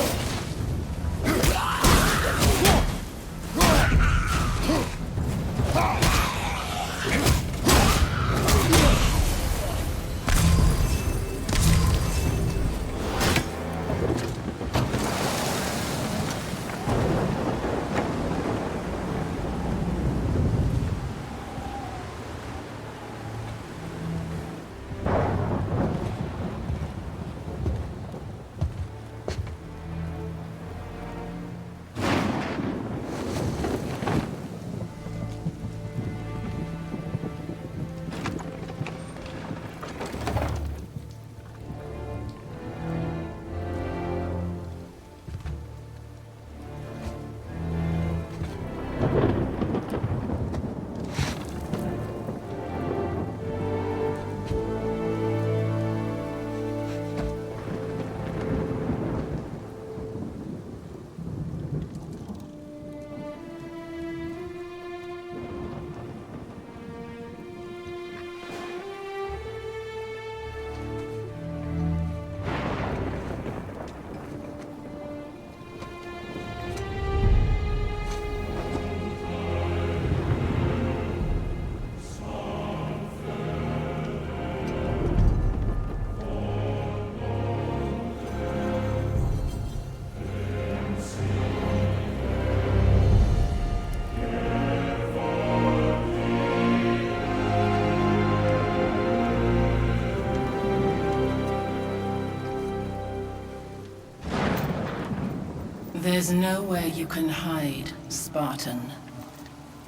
There's nowhere you can hide, Spartan.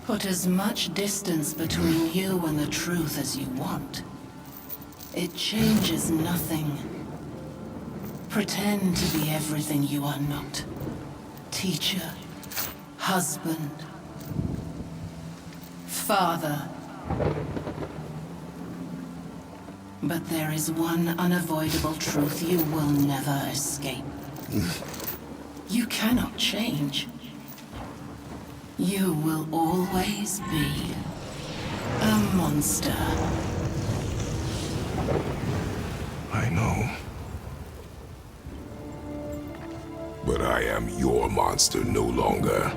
Put as much distance between you and the truth as you want. It changes nothing. Pretend to be everything you are not. Teacher, husband, father. But there is one unavoidable truth you will never escape. You cannot change. You will always be a monster. I know. But I am your monster no longer.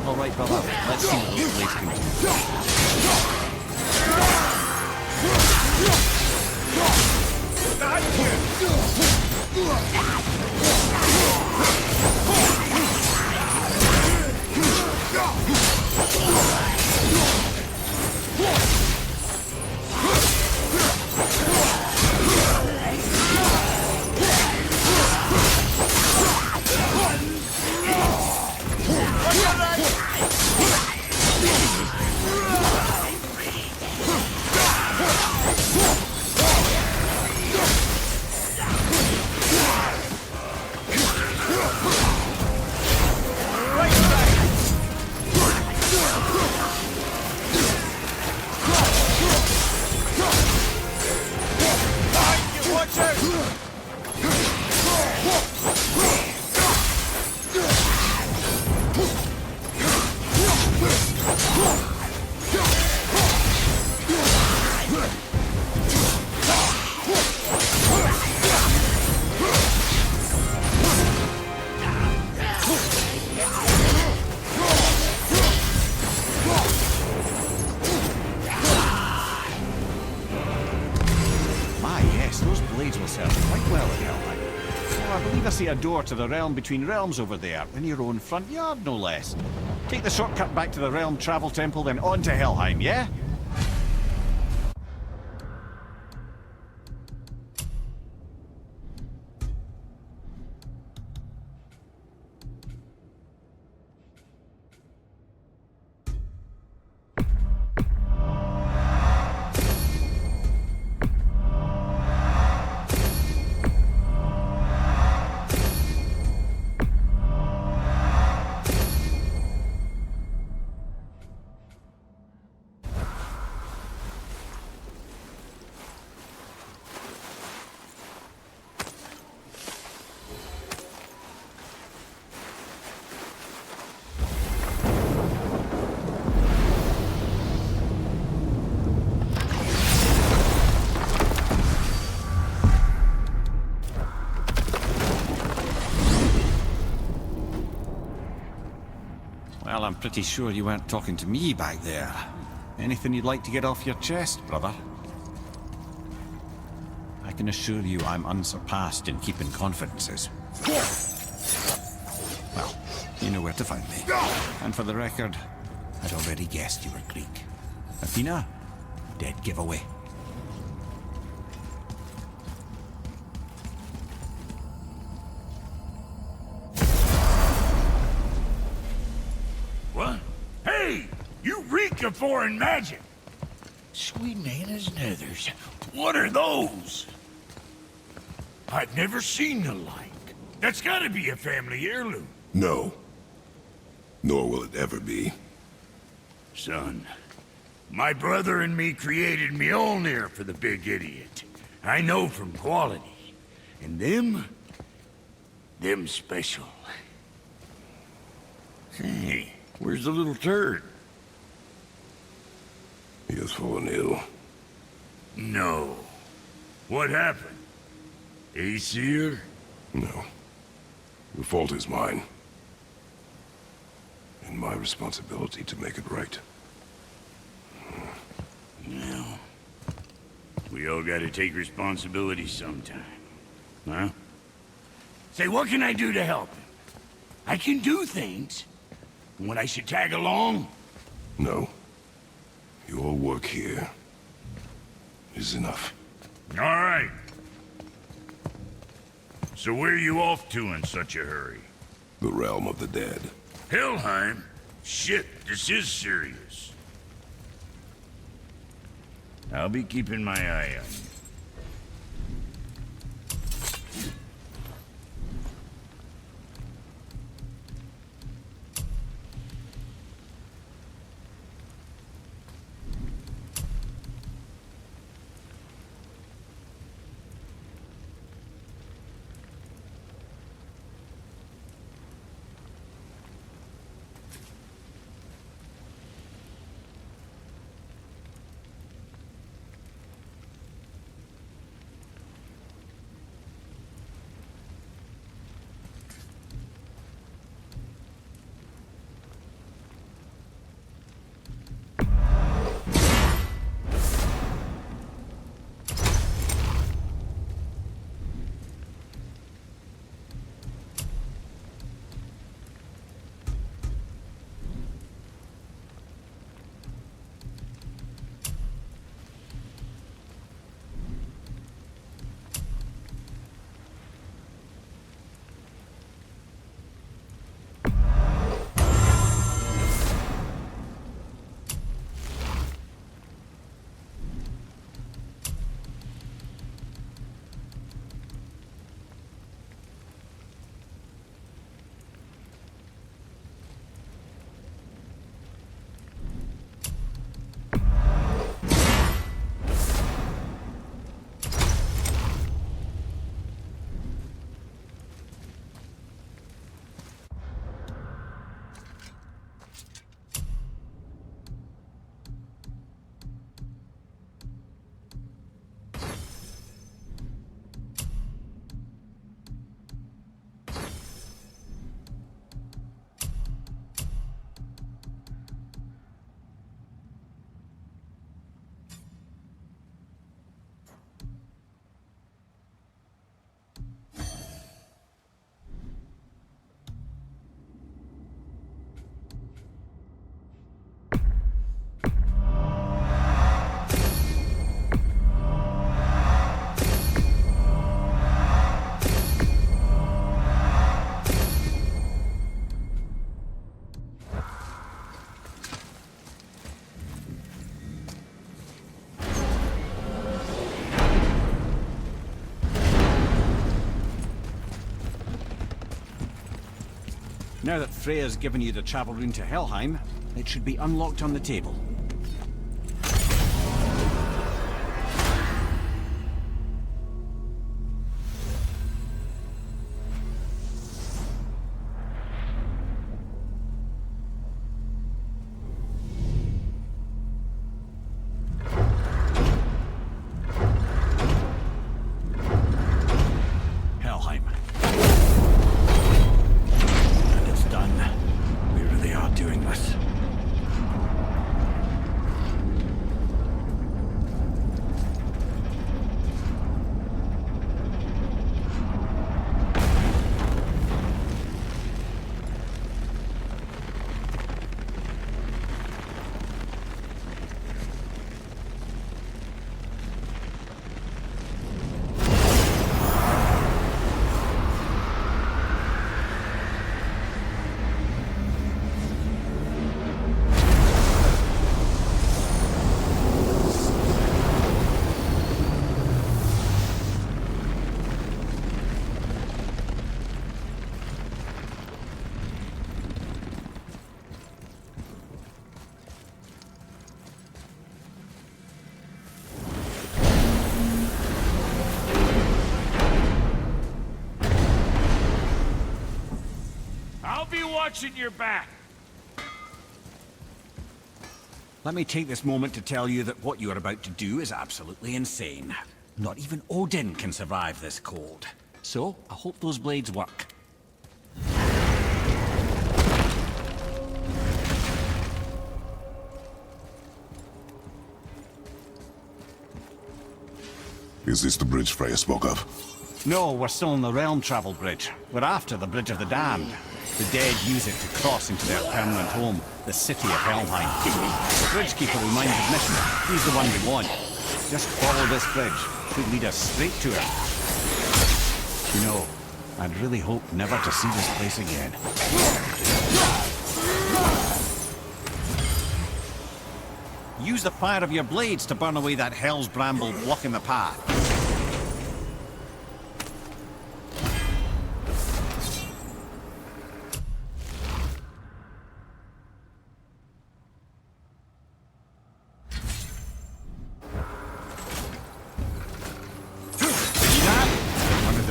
All right, brother. Let's see what this place can do. I see a door to the realm between realms over there, in your own front yard, no less. Take the shortcut back to the Realm Travel Temple, then on to Helheim, yeah? pretty sure you weren't talking to me back there. Anything you'd like to get off your chest, brother? I can assure you I'm unsurpassed in keeping confidences. Well, you know where to find me. And for the record, I'd already guessed you were Greek. Athena? Dead giveaway. What? Hey! You reek of foreign magic! Sweet Nana's nethers. What are those? I've never seen the like. That's gotta be a family heirloom. No. Nor will it ever be. Son, my brother and me created Mjolnir for the big idiot. I know from quality. And them special. Hey, where's the little turd? He has fallen ill. No. What happened? Aesir? No. The fault is mine. And my responsibility to make it right. Well, we all gotta take responsibility sometime. Huh? Say, what can I do to help him? I can do things. When I should tag along? No. Your work here is enough. All right. So where are you off to in such a hurry? The realm of the dead. Helheim? Shit, this is serious. I'll be keeping my eye on you. Now that Freya's given you the travel rune to Helheim, it should be unlocked on the table. Helheim. And it's done. We really are doing this. watching your back. Let me take this moment to tell you that what you are about to do is absolutely insane. Not even Odin can survive this cold. So, I hope those blades work. Is this the bridge Freya spoke of? No, we're still on the Realm Travel Bridge. We're after the Bridge of the Damned. The dead use it to cross into their permanent home, the city of Helheim. The Bridgekeeper reminds admission. He's the one we want. Just follow this bridge. Should lead us straight to it. You know, I'd really hope never to see this place again. Use the fire of your blades to burn away that hell's bramble blocking the path.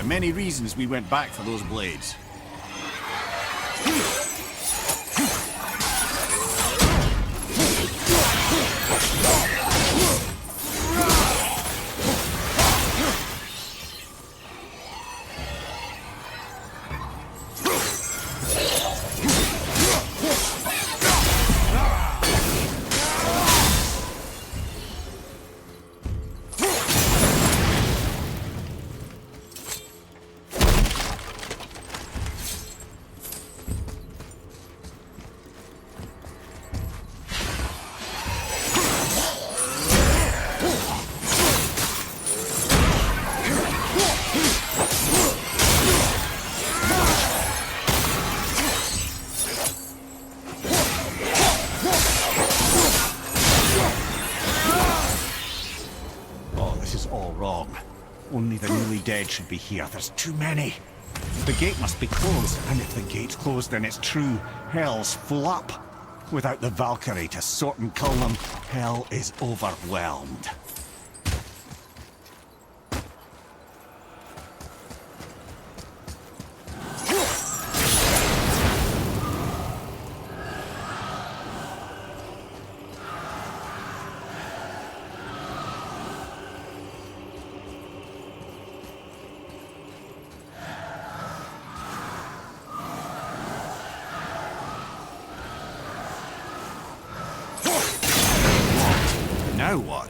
Many reasons we went back for those blades. Only the newly dead should be here. There's too many. The gate must be closed, and if the gate's closed, then it's true. Hell's full up. Without the Valkyrie to sort and cull them, hell is overwhelmed. Now what?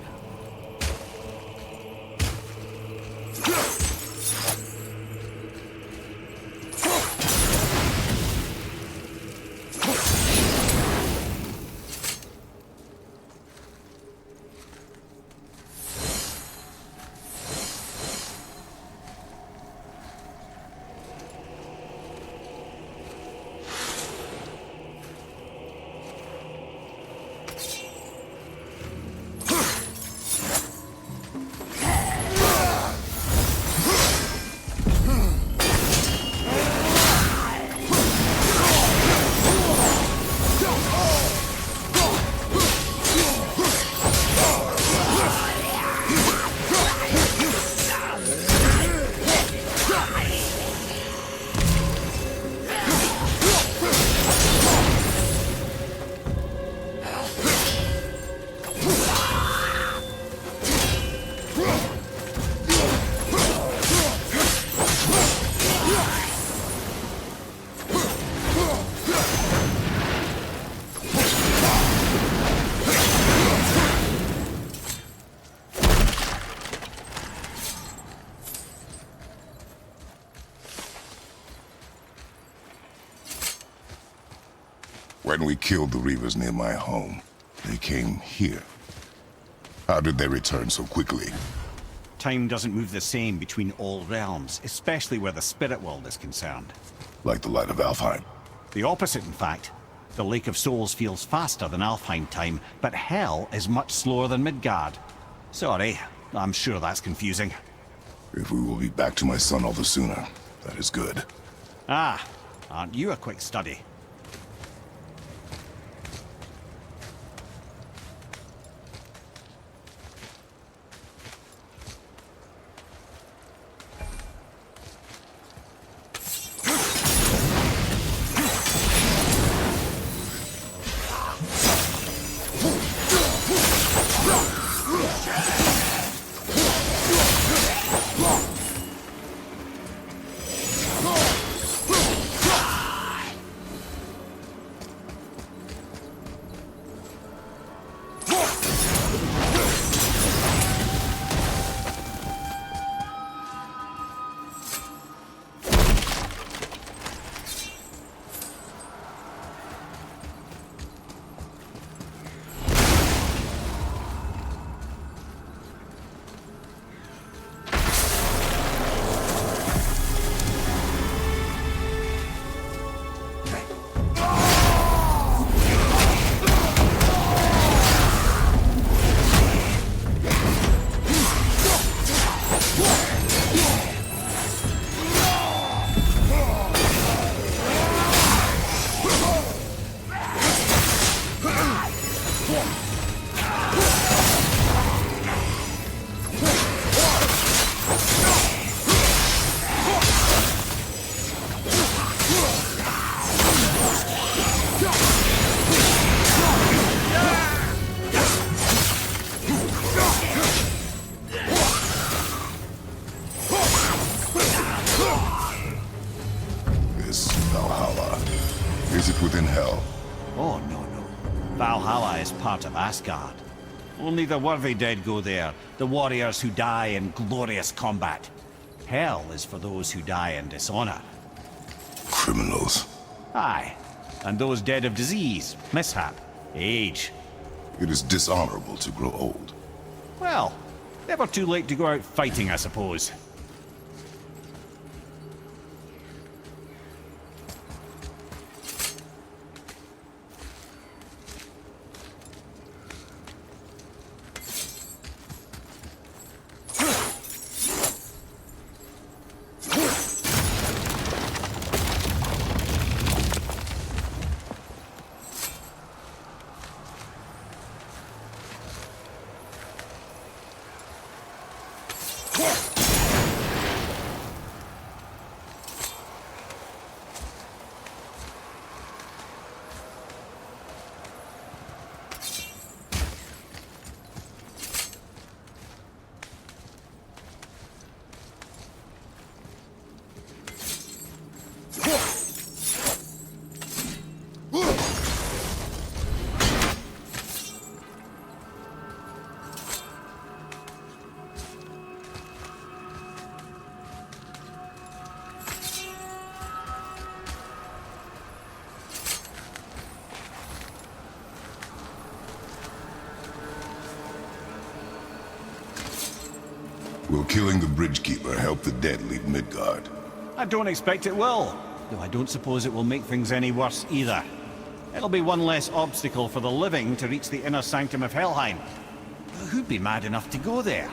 When we killed the Reavers near my home, they came here. How did they return so quickly? Time doesn't move the same between all realms, especially where the spirit world is concerned. Like the light of Alfheim? The opposite, in fact. The Lake of Souls feels faster than Alfheim time, but Hell is much slower than Midgard. Sorry, I'm sure that's confusing. If we will be back to my son all the sooner, that is good. Ah, aren't you a quick study? This Valhalla, is it within Hell? Oh, no, no. Valhalla is part of Asgard. Only the worthy dead go there, the warriors who die in glorious combat. Hell is for those who die in dishonor. Criminals. Aye, and those dead of disease, mishap, age. It is dishonorable to grow old. Well, never too late to go out fighting, I suppose. Will killing the Bridgekeeper help the dead leave Midgard? I don't expect it will, though I don't suppose it will make things any worse either. It'll be one less obstacle for the living to reach the inner sanctum of Helheim. But who'd be mad enough to go there?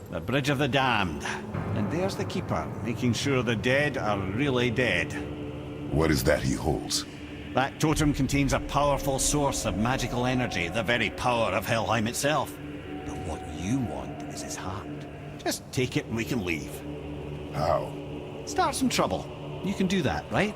The Bridge of the Damned. And there's the Keeper, making sure the dead are really dead. What is that he holds? That totem contains a powerful source of magical energy, the very power of Helheim itself. But what you want is his heart. Just take it and we can leave. How? Start some trouble. You can do that, right?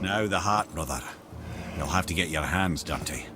Now the heart, brother. You'll have to get your hands dirty.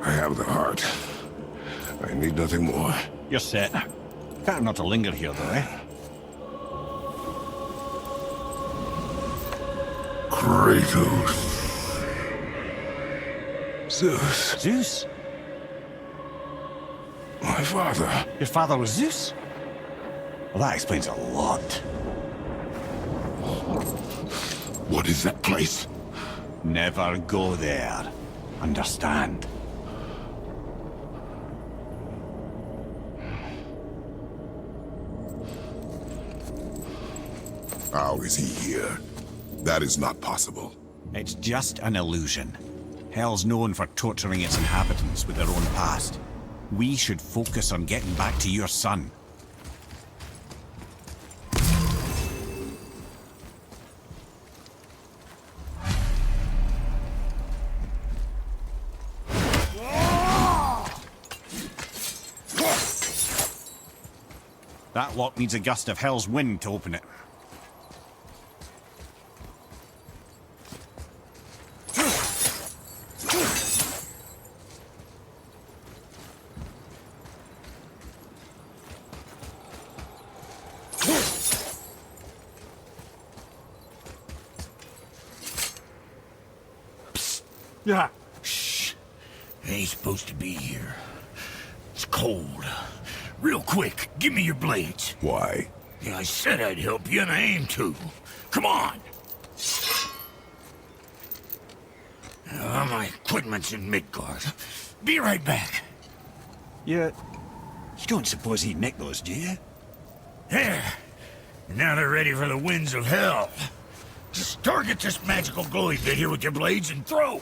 I have the heart. I need nothing more. You're set. Better not to linger here, though, eh? Kratos. Zeus. Zeus? My father. Your father was Zeus? Well, that explains a lot. What is that place? Never go there. Understand? How is he here? That is not possible. It's just an illusion. Hell's known for torturing its inhabitants with their own past. We should focus on getting back to your son. That lock needs a gust of Hell's wind to open it. Yeah. Shh. Ain't supposed to be here. It's cold. Real quick, give me your blades. Why? Yeah, I said I'd help you, and I aim to. Come on! My equipment's in Midgard. Be right back. You don't suppose he'd nick those, do you? There. Now they're ready for the winds of hell. Just target this magical glowy bit here with your blades and throw.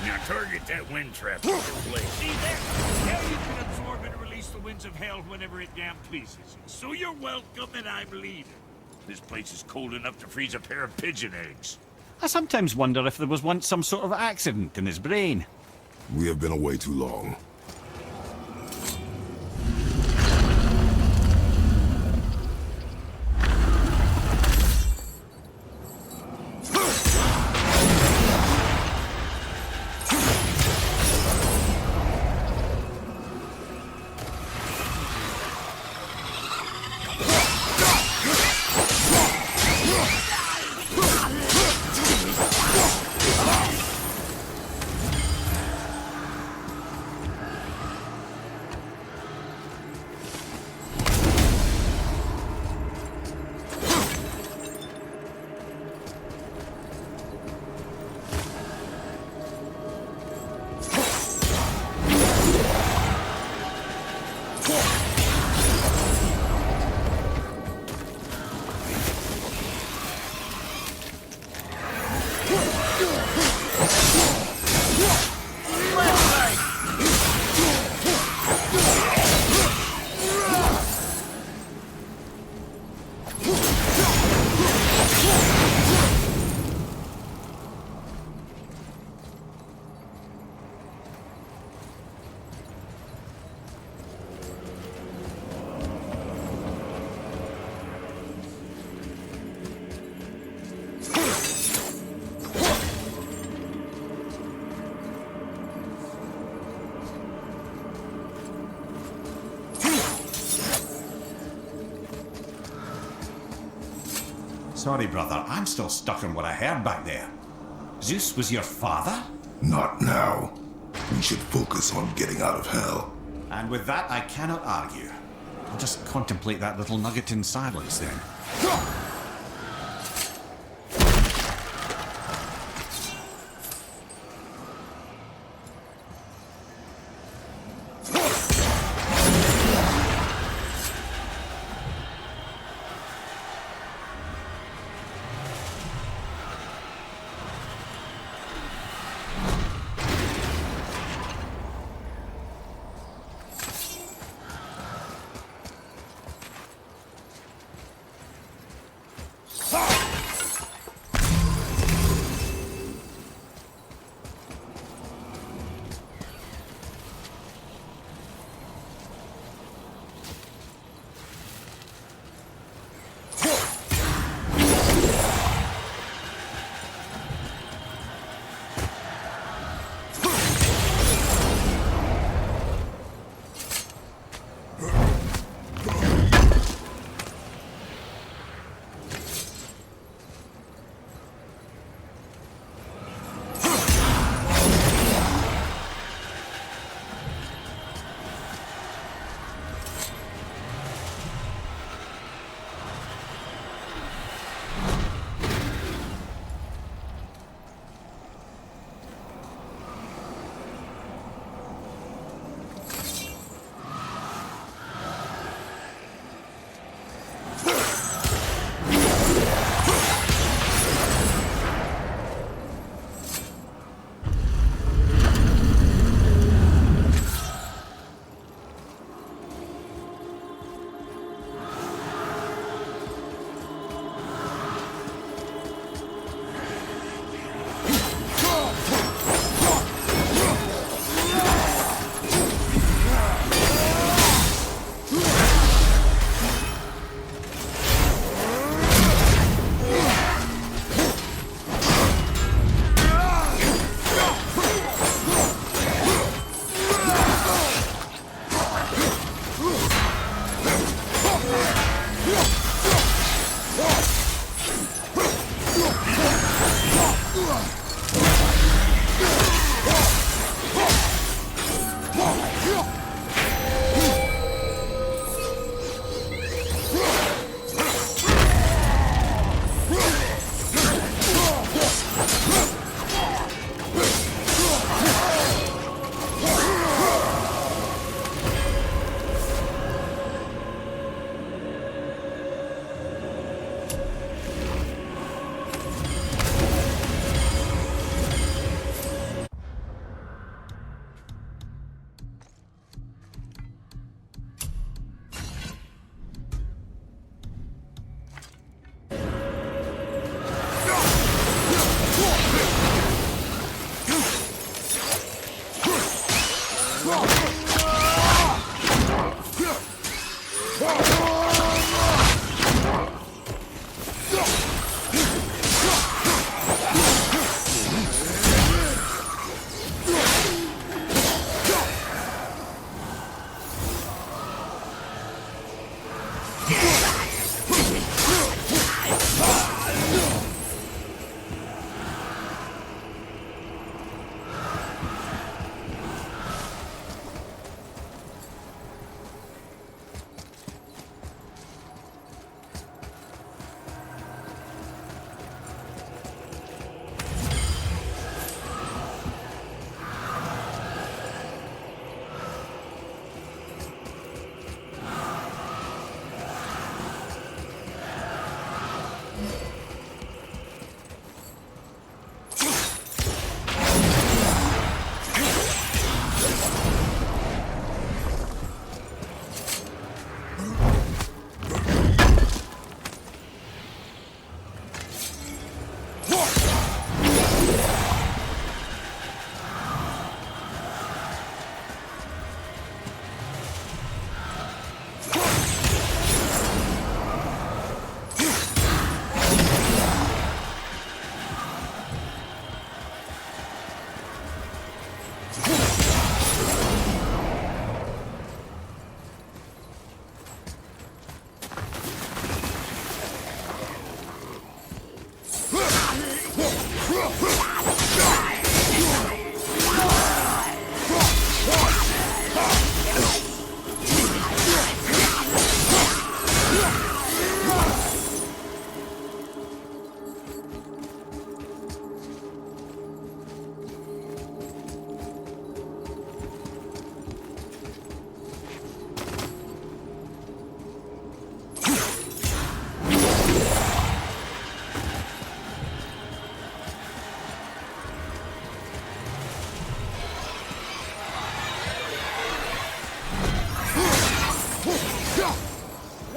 Now target that wind trap with your blade. See there? Now you can absorb and release the winds of hell whenever it damn pleases you. So you're welcome and I'm leaving. This place is cold enough to freeze a pair of pigeon eggs. I sometimes wonder if there was once some sort of accident in his brain. We have been away too long. Sorry, brother. I'm still stuck on what I heard back there. Zeus was your father? Not now. We should focus on getting out of hell. And with that, I cannot argue. I'll just contemplate that little nugget in silence then.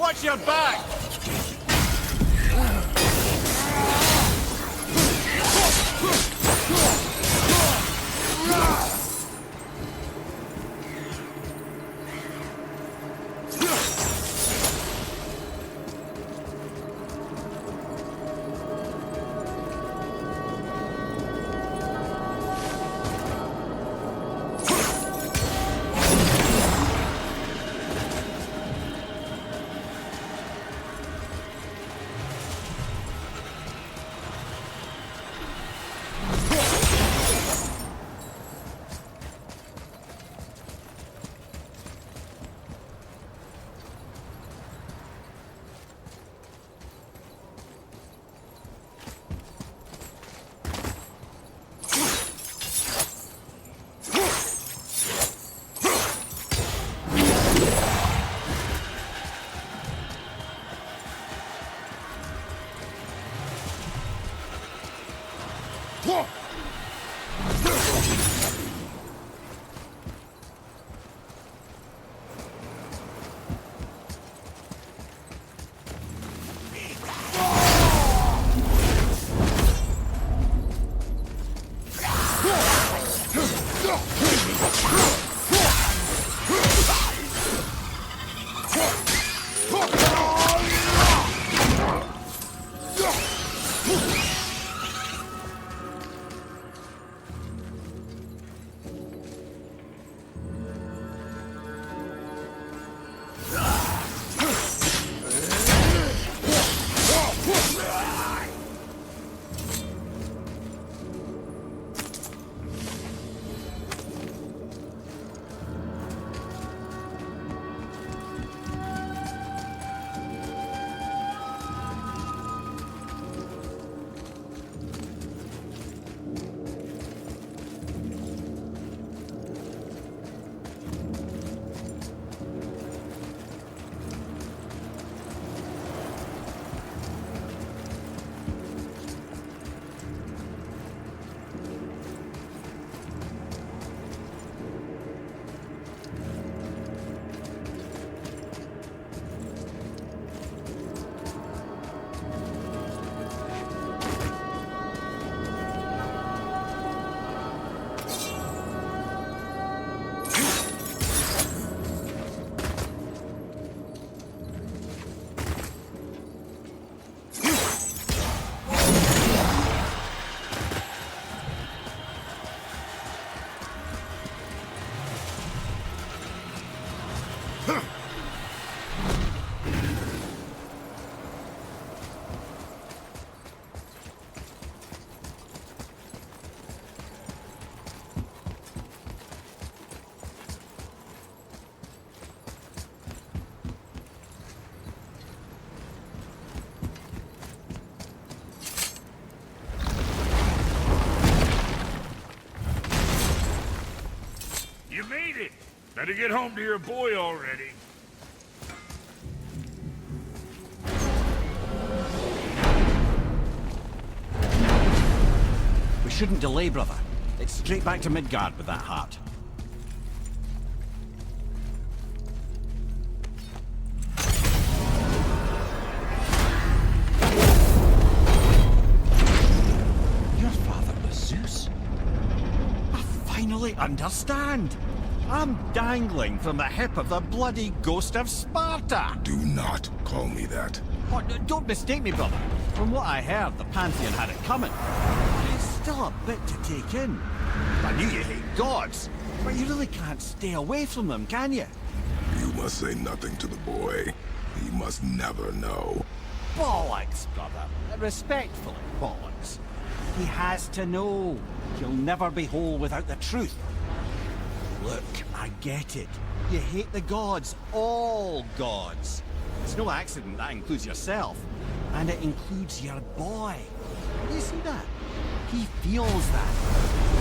Watch your back! You made it! Better get home to your boy already. We shouldn't delay, brother. It's straight back to Midgard with that heart. Your father was Zeus? I finally understand. I'm dangling from the hip of the bloody ghost of Sparta. Do not call me that. Oh, don't mistake me, brother. From what I heard, the Pantheon had it coming. But it's still a bit to take in. I knew you hate gods, but you really can't stay away from them, can you? You must say nothing to the boy. He must never know. Bollocks, brother. Respectfully, bollocks. He has to know. He'll never be whole without the truth. Look, I get it. You hate the gods. All gods. It's no accident that includes yourself. And it includes your boy. You see that? He feels that.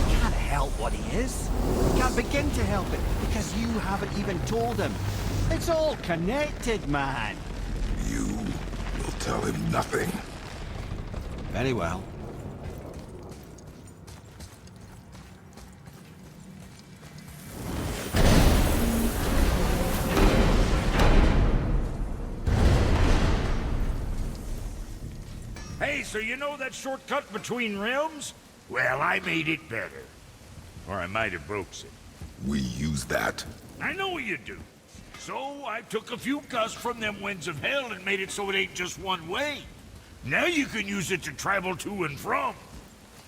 He can't help what he is. He can't begin to help it because you haven't even told him. It's all connected, man. You will tell him nothing. Very well. so you know that shortcut between realms? Well, I made it better. Or I might have broke it. We use that. I know you do. So I took a few gusts from them winds of hell and made it so it ain't just one way. Now you can use it to travel to and from.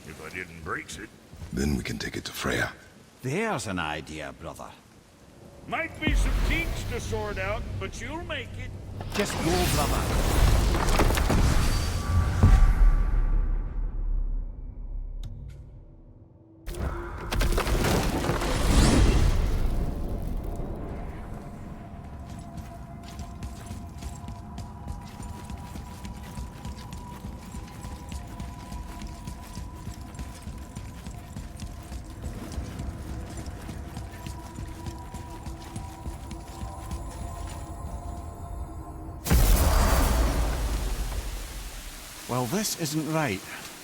If I didn't break it. Then we can take it to Freya. There's an idea, brother. Might be some kinks to sort out, but you'll make it. Just go, brother. Well, this isn't right.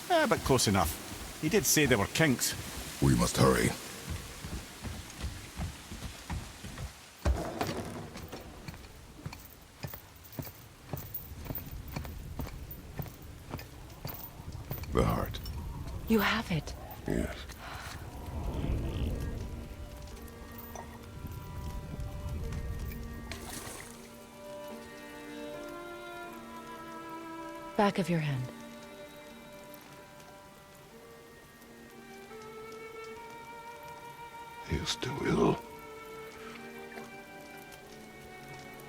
But close enough. He did say there were kinks. We must hurry. The heart. You have it. Yes. Back of your hand. He is still ill.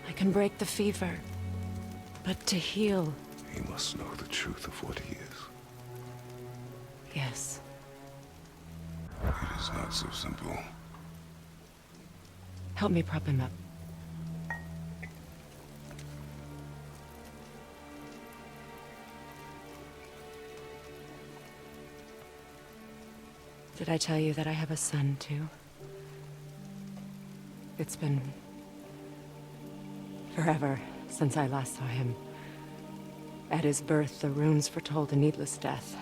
I can break the fever. But to heal... He must know the truth of what he is. Yes. It is not so simple. Help me prop him up. Did I tell you that I have a son, too? It's been... forever since I last saw him. At his birth, the runes foretold a needless death.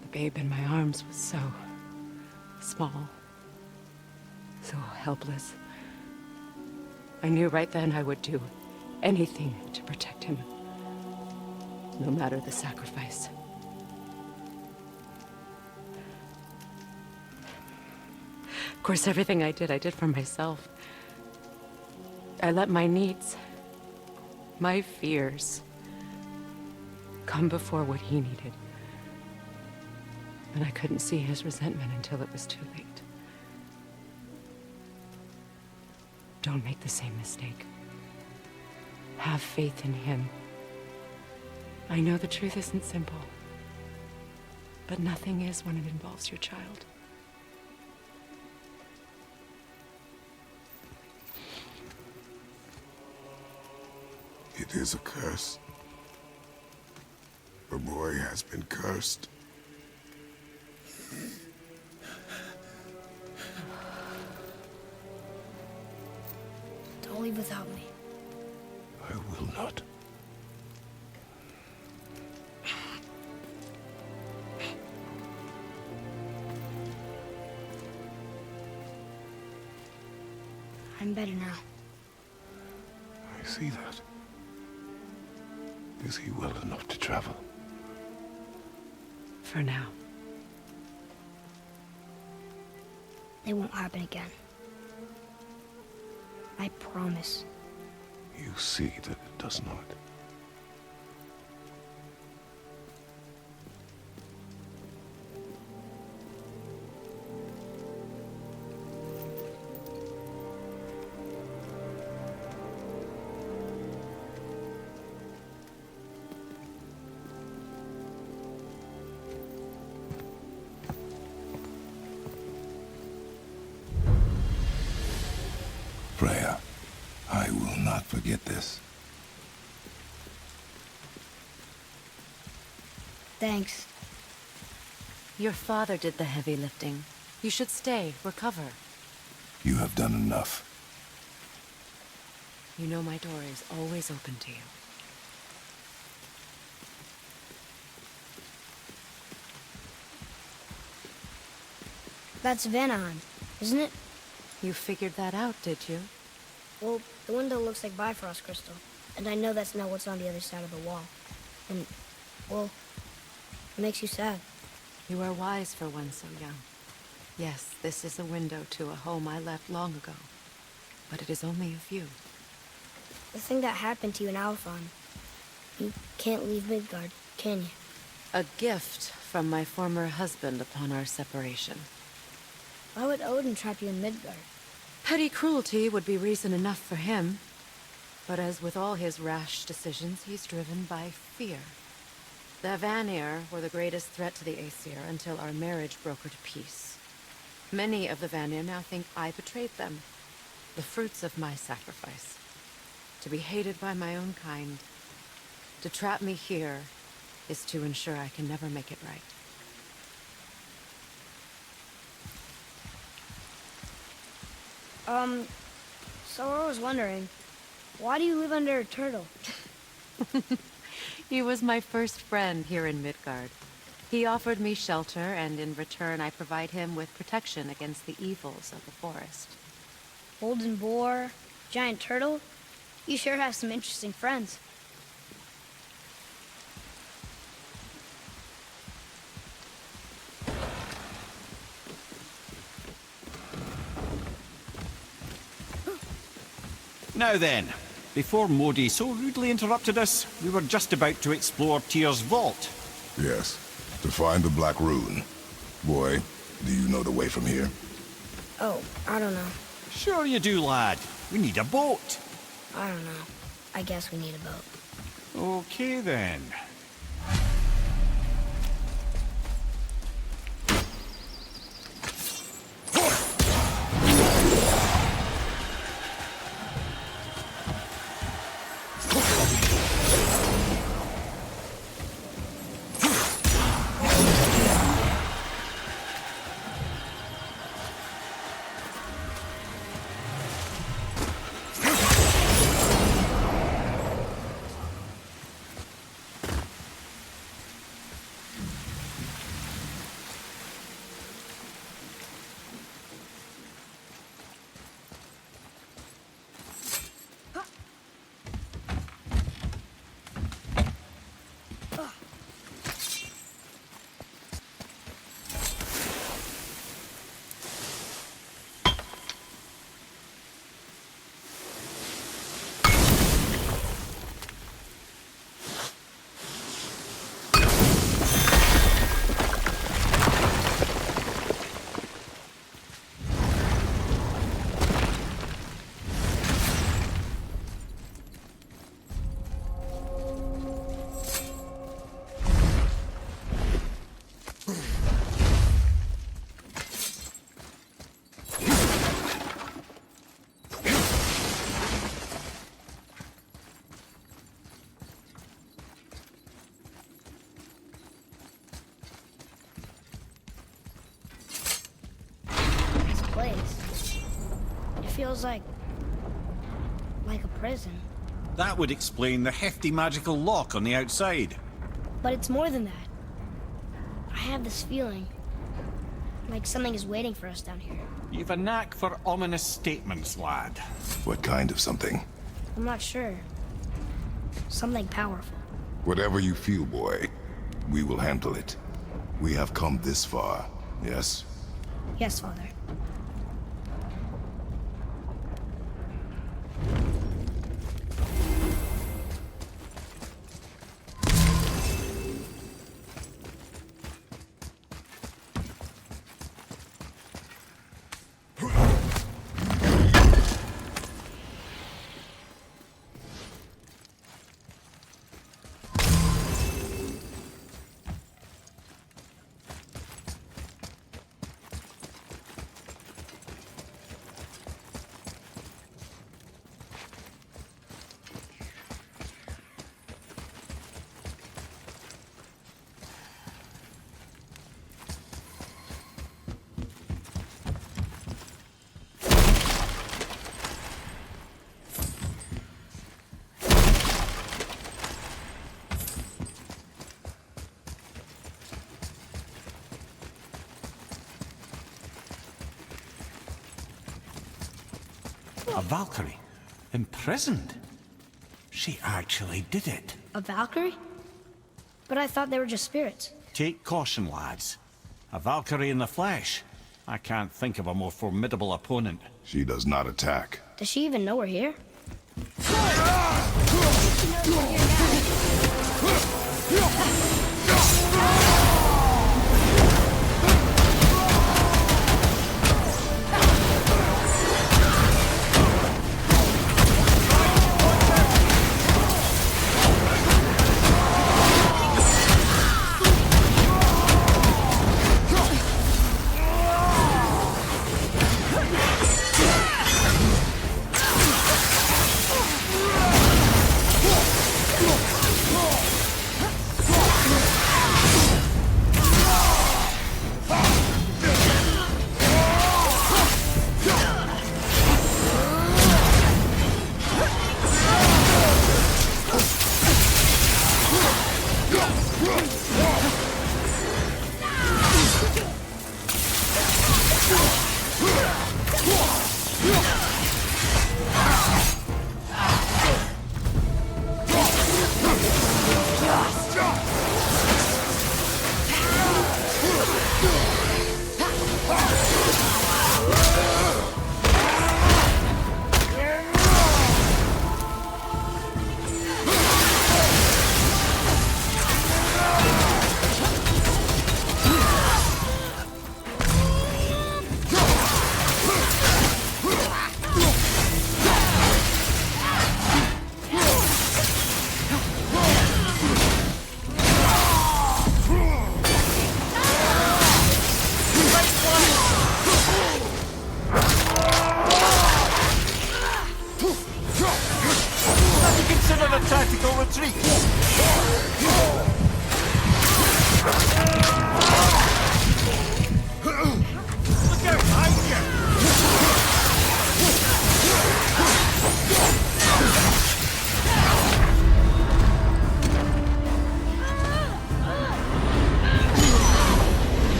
The babe in my arms was so... small. So helpless. I knew right then I would do anything to protect him. No matter the sacrifice. Of course, everything I did for myself. I let my needs, my fears, come before what he needed. And I couldn't see his resentment until it was too late. Don't make the same mistake. Have faith in him. I know the truth isn't simple, but nothing is when it involves your child. It is a curse. The boy has been cursed. Don't leave without me. I will not. I'm better now. I see that. Is he well enough to travel? For now. It won't happen again. I promise. You see that it does not. Freya, I will not forget this. Thanks. Your father did the heavy lifting. You should stay, recover. You have done enough. You know my door is always open to you. That's Vanaheim, isn't it? You figured that out, did you? Well, the window looks like Bifrost crystal, and I know that's not what's on the other side of the wall. And Well, it makes you sad. You are wise for one so young. Yes, this is a window to a home I left long ago. But it is only a view. The thing that happened to you in Alphon. You can't leave Midgard, can you? A gift from my former husband upon our separation. Why would Odin trap you in Midgard? Petty cruelty would be reason enough for him. But as with all his rash decisions, he's driven by fear. The Vanir were the greatest threat to the Aesir until our marriage brokered peace. Many of the Vanir now think I betrayed them. The fruits of my sacrifice. To be hated by my own kind. To trap me here is to ensure I can never make it right. So I was wondering, why do you live under a turtle? He was my first friend here in Midgard. He offered me shelter, and in return I provide him with protection against the evils of the forest. Golden boar, giant turtle? You sure have some interesting friends. Now then, before Modi so rudely interrupted us, we were just about to explore Tyr's vault. Yes, to find the Black Rune. Boy, do you know the way from here? Oh, I don't know. Sure you do, lad. We need a boat. I don't know. I guess we need a boat. Okay then. Feels like a prison. That would explain the hefty magical lock on the outside. But it's more than that. I have this feeling like something is waiting for us down here. You've a knack for ominous statements, lad. What kind of something? I'm not sure. Something powerful. Whatever you feel, boy, we will handle it. We have come this far, yes? Yes, Father. A Valkyrie? Imprisoned? She actually did it. A Valkyrie? But I thought they were just spirits. Take caution, lads. A Valkyrie in the flesh. I can't think of a more formidable opponent. She does not attack. Does she even know we're here?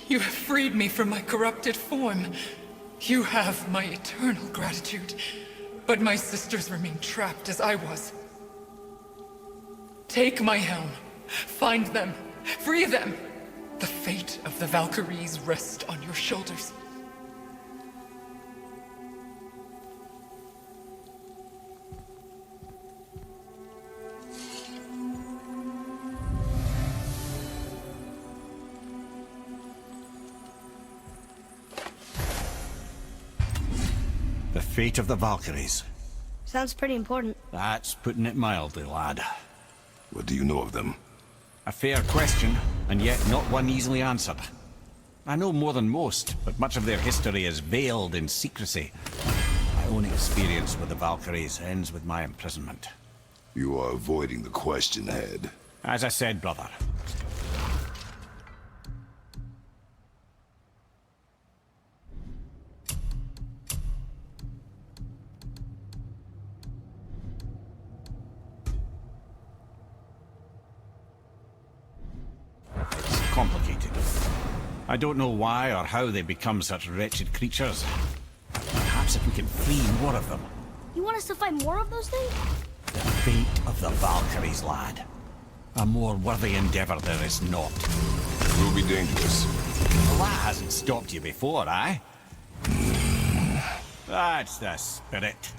You have freed me from my corrupted form. You have my eternal gratitude. But my sisters remain trapped as I was. Take my helm. Find them. Free them. The fate of the Valkyries rests on your shoulders. The fate of the Valkyries. Sounds pretty important. That's putting it mildly, lad. What do you know of them? A fair question, and yet not one easily answered. I know more than most, but much of their history is veiled in secrecy. My own experience with the Valkyries ends with my imprisonment. You are avoiding the question, Head. As I said, brother. Complicated. I don't know why or how they become such wretched creatures. Perhaps if we can free more of them. You want us to fight more of those things? The fate of the Valkyries, lad. A more worthy endeavor there is not. It will be dangerous. Well, that hasn't stopped you before, eh? That's the spirit.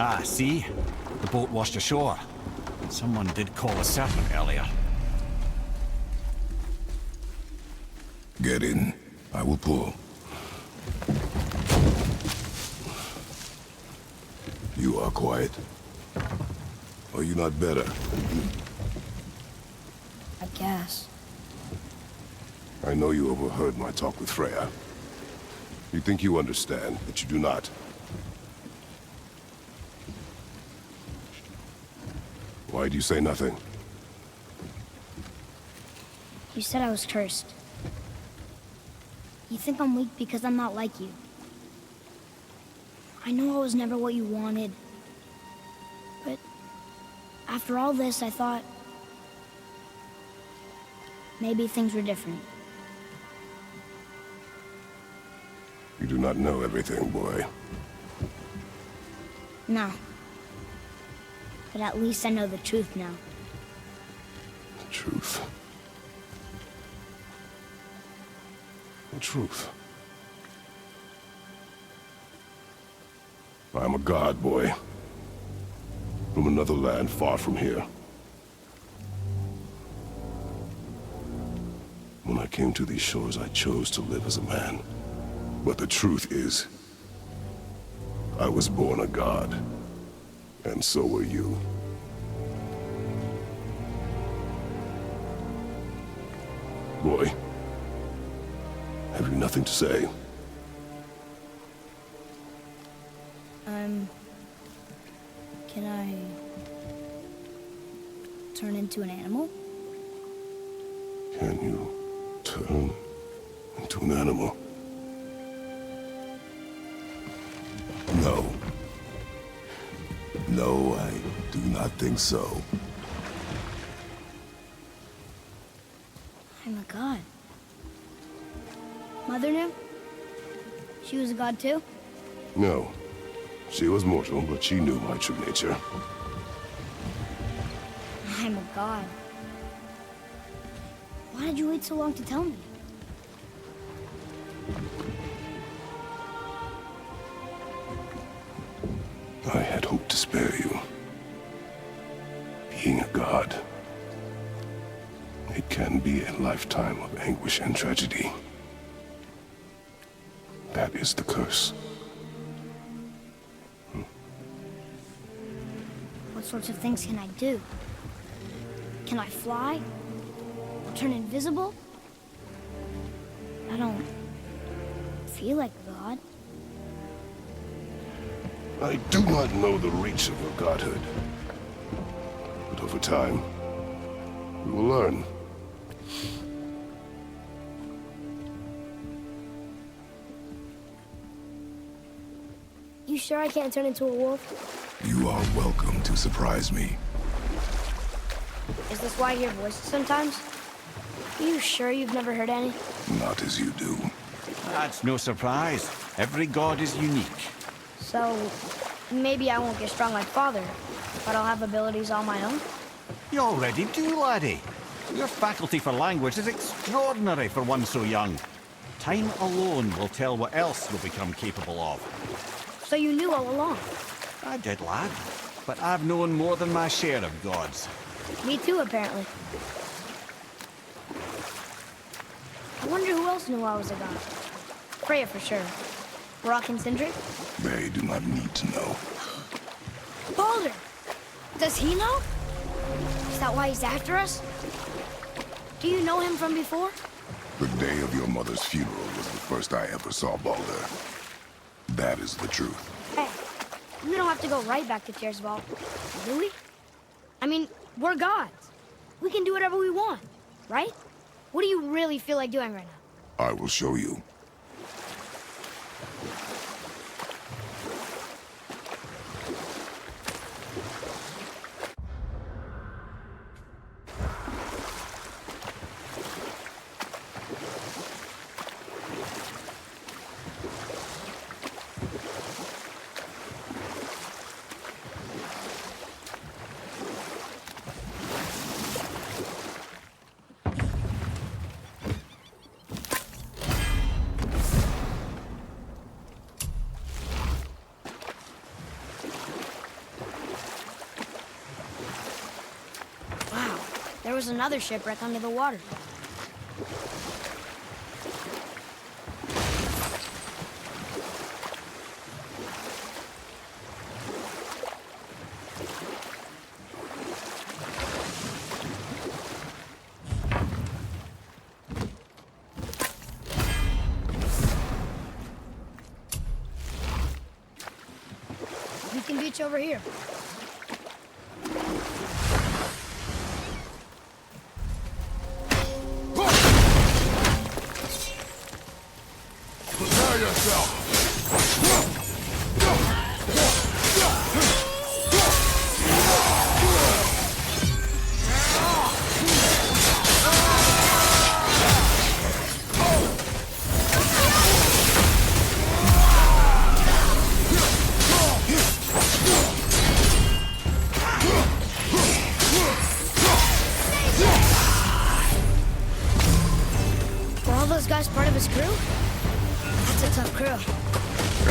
Ah, see? The boat washed ashore. Someone did call a serpent earlier. Get in. I will pull. You are quiet. Are you not better? I guess. I know you overheard my talk with Freya. You think you understand, but you do not. Why do you say nothing? You said I was cursed. You think I'm weak because I'm not like you. I know I was never what you wanted. But after all this, I thought maybe things were different. You do not know everything, boy. No. But at least I know the truth now. The truth. The truth. I am a god, boy. From another land far from here. When I came to these shores, I chose to live as a man. But the truth is, I was born a god. And so were you. Boy, have you nothing to say? Can I turn into an animal? Can you turn into an animal? No. No, I do not think so. I'm a god. Mother knew? She was a god too? No. She was mortal, but she knew my true nature. I'm a god. Why did you wait so long to tell me? I had hoped to spare you. Being a god, it can be a lifetime of anguish and tragedy. That is the curse. What sorts of things can I do? Can I fly? Or turn invisible? I don't feel like a god. I do not know the reach of your godhood. But over time, we will learn. You sure I can't turn into a wolf? You are welcome to surprise me. Is this why I hear voices sometimes? Are you sure you've never heard any? Not as you do. That's no surprise. Every god is unique. So, maybe I won't get strong like Father, but I'll have abilities all my own? You already do, laddie. Your faculty for language is extraordinary for one so young. Time alone will tell what else you'll become capable of. So you knew all along? I did, lad. But I've known more than my share of gods. Me too, apparently. I wonder who else knew I was a god. Freya for sure. Rock and Sindri? They do not need to know. Baldur! Does he know? Is that why he's after us? Do you know him from before? The day of your mother's funeral was the first I ever saw Baldur. That is the truth. Hey, we don't have to go right back to Tiersvald, do we? I mean, we're gods. We can do whatever we want, right? What do you really feel like doing right now? I will show you. was another shipwreck under the water. Beacon Beach over here. Prepare yourself! Were all those guys part of his crew? That's a tough crew.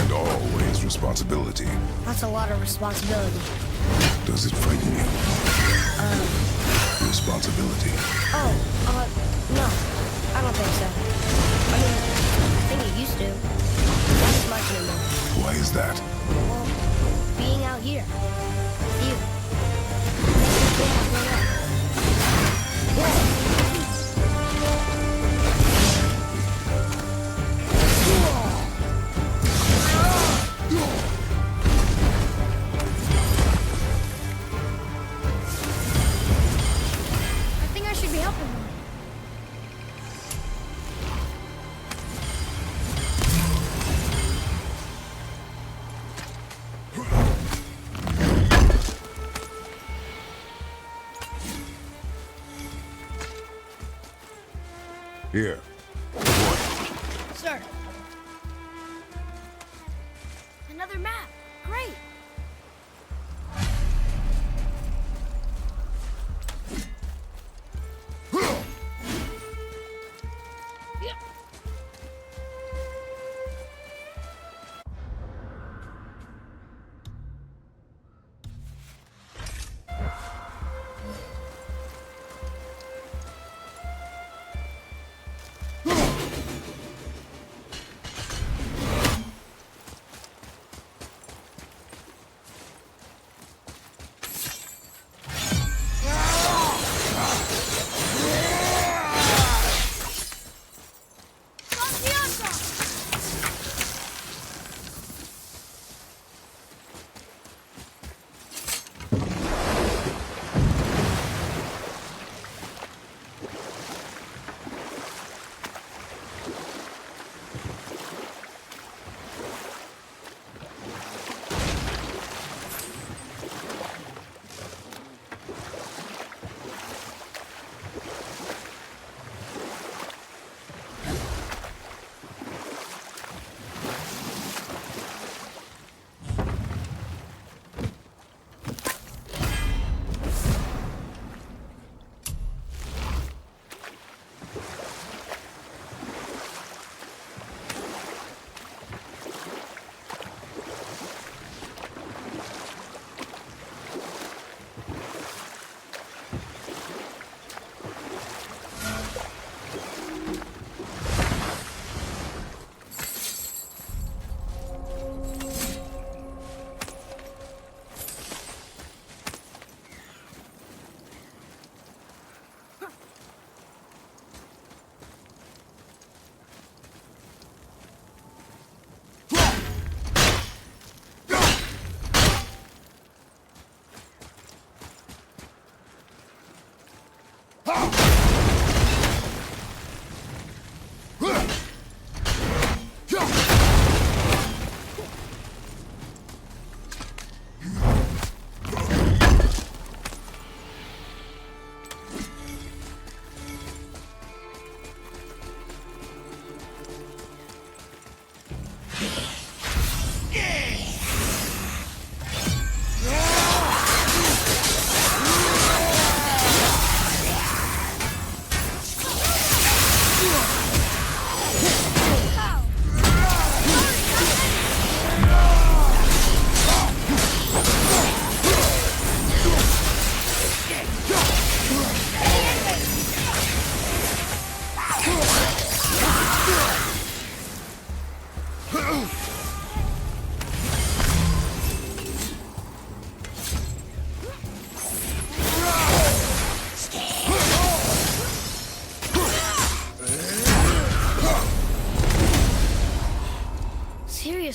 And always responsibility. That's a lot of responsibility. Does it frighten you? Responsibility. No. I don't think so. I mean, I think it used to. Not as much anymore. Why is that? Well, being out here. With you. Makes me feel like grown up. I think I should be helping them. Here. Sir. Another map. Great.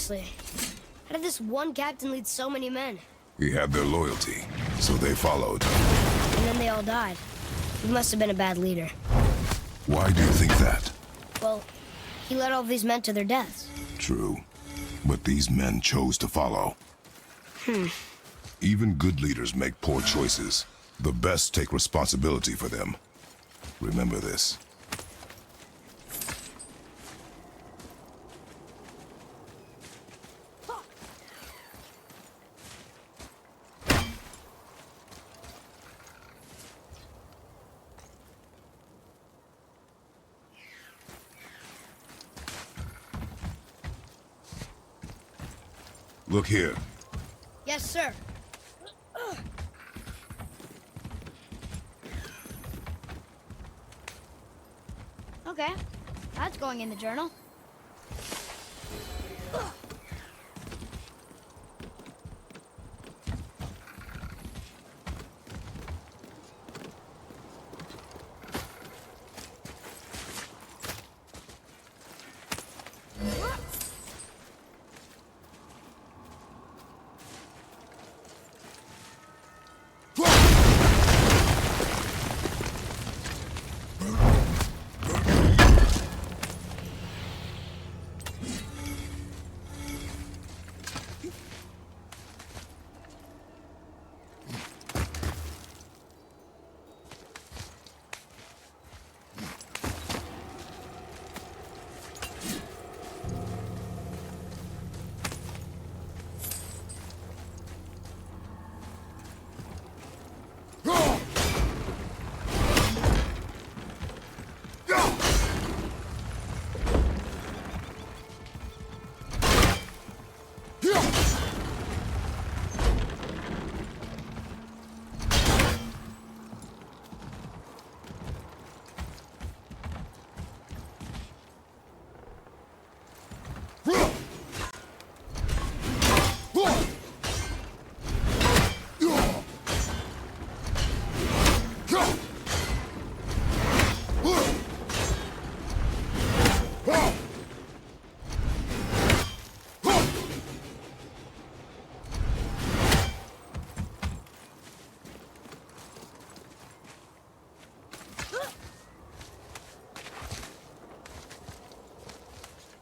Seriously, how did this one captain lead so many men? He had their loyalty, so they followed. And then they all died. He must have been a bad leader. Why do you think that? Well, he led all of these men to their deaths. True. But these men chose to follow. Even good leaders make poor choices. The best take responsibility for them. Remember this. Look here. Yes, sir. Okay, that's going in the journal.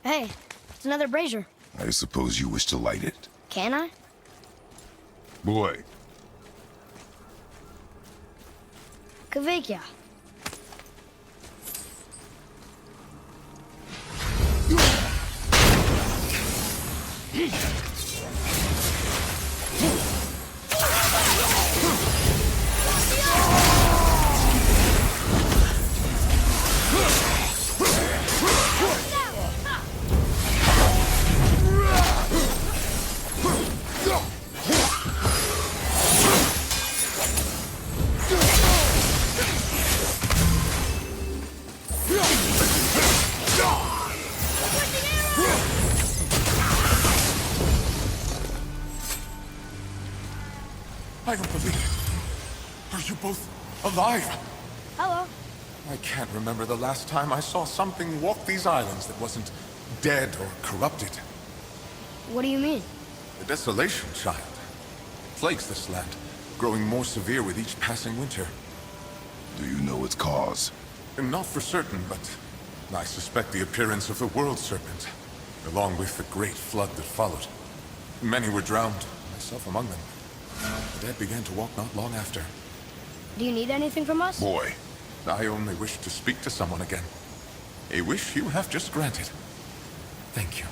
Hey, it's another brazier. I suppose you wish to light it. Can I? Boy. Kvekia. I don't believe it. Are you both alive? Hello. I can't remember the last time I saw something walk these islands that wasn't dead or corrupted. What do you mean? The desolation, child. Plagues this land, growing more severe with each passing winter. Do you know its cause? Not for certain, but I suspect the appearance of the World Serpent, along with the great flood that followed. Many were drowned, myself among them. The dead began to walk not long after. Do you need anything from us? Boy, I only wish to speak to someone again. A wish you have just granted. Thank you.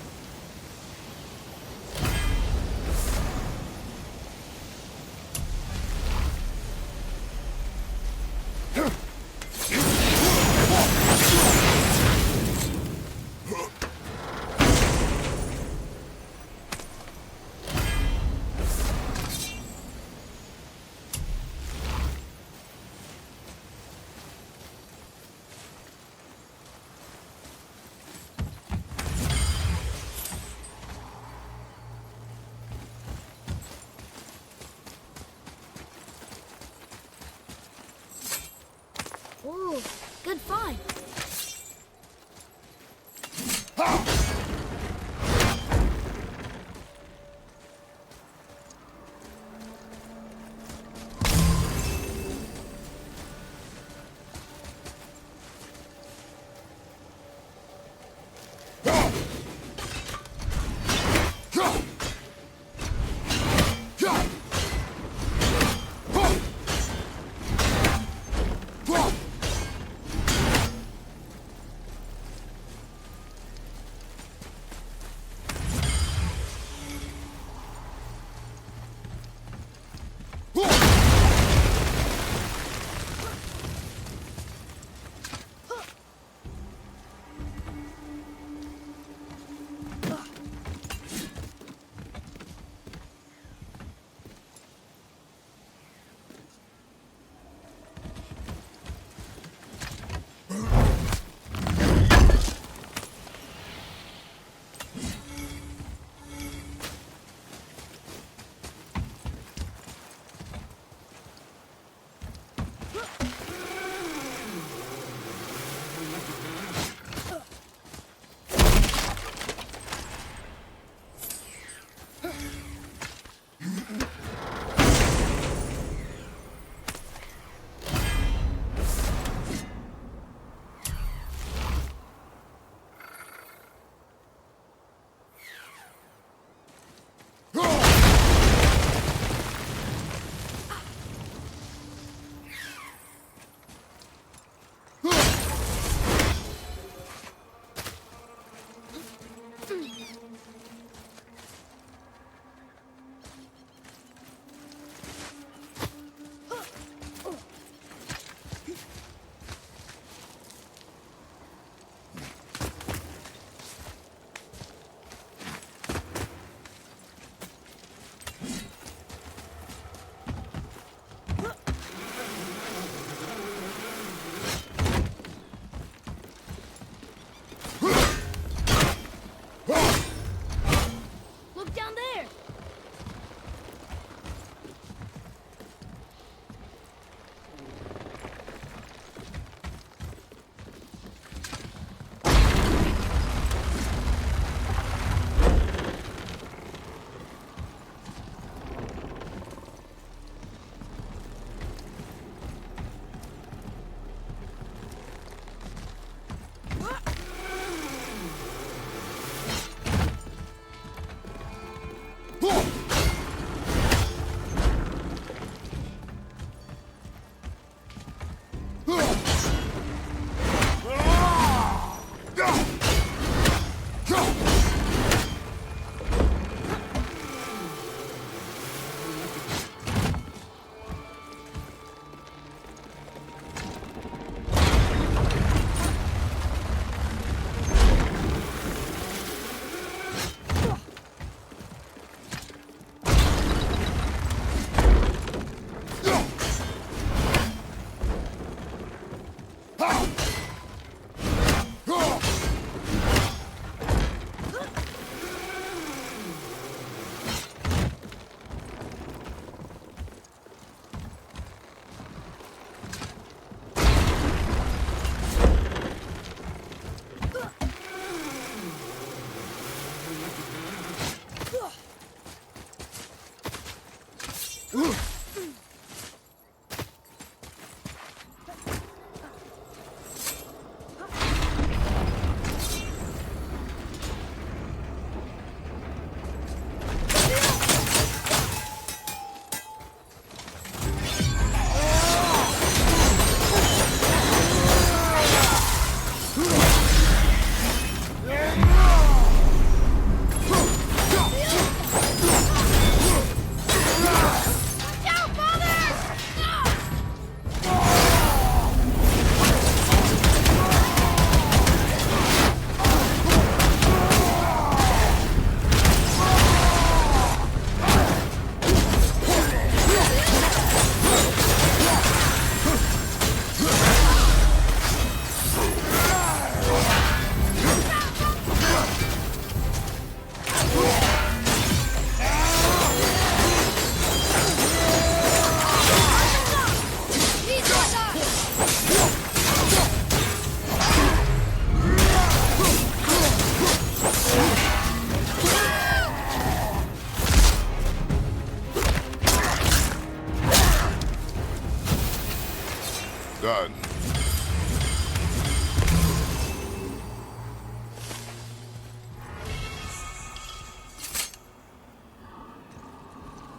Done.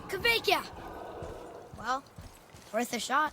Kveikja! Well, worth a shot.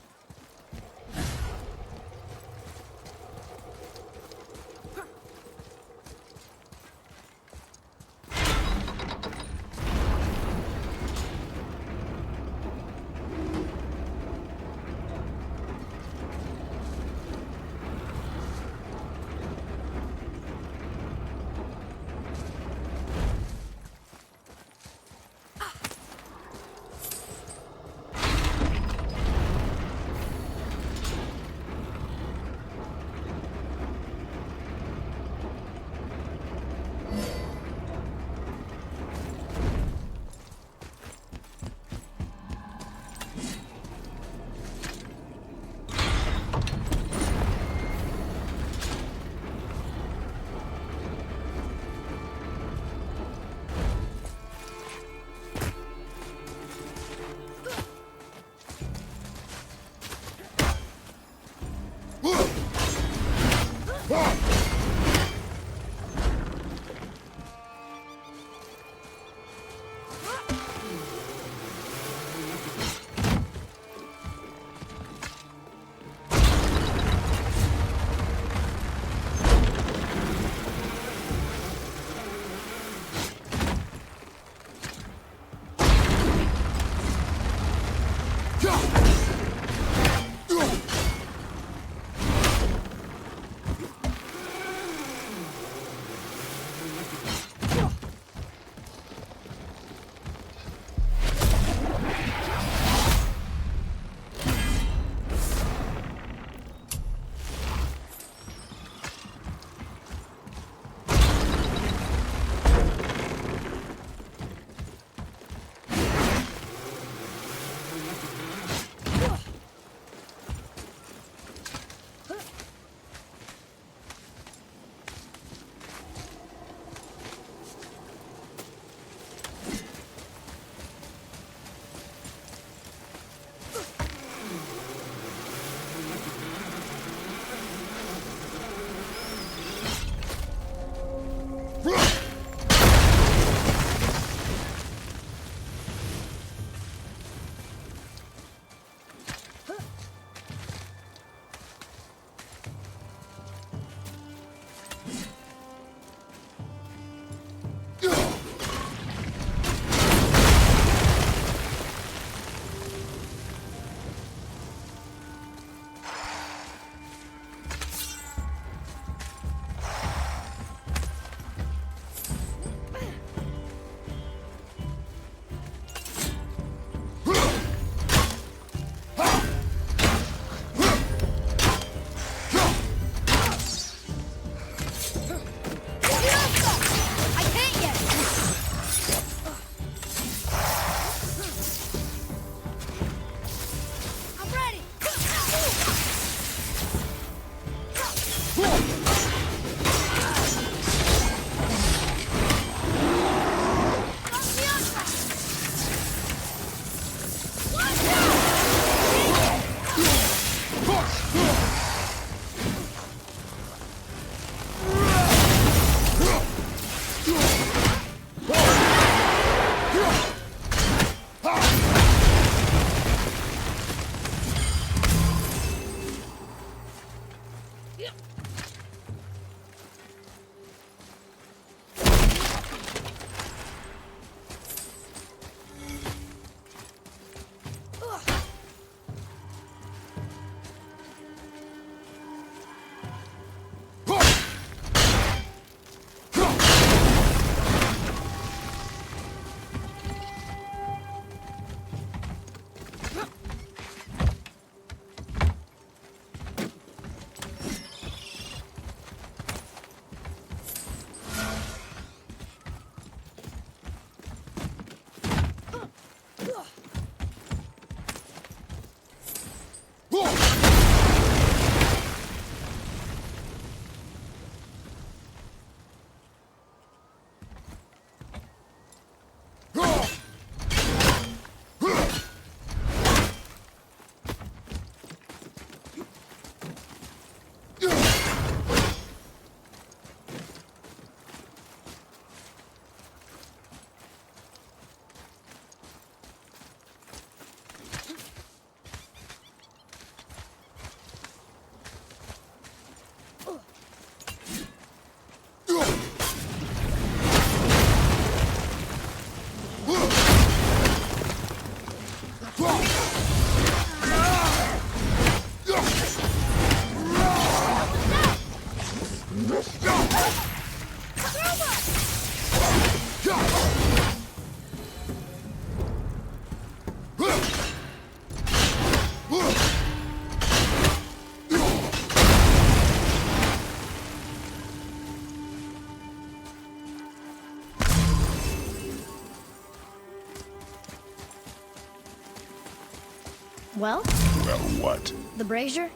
Well? Well, what? The brazier?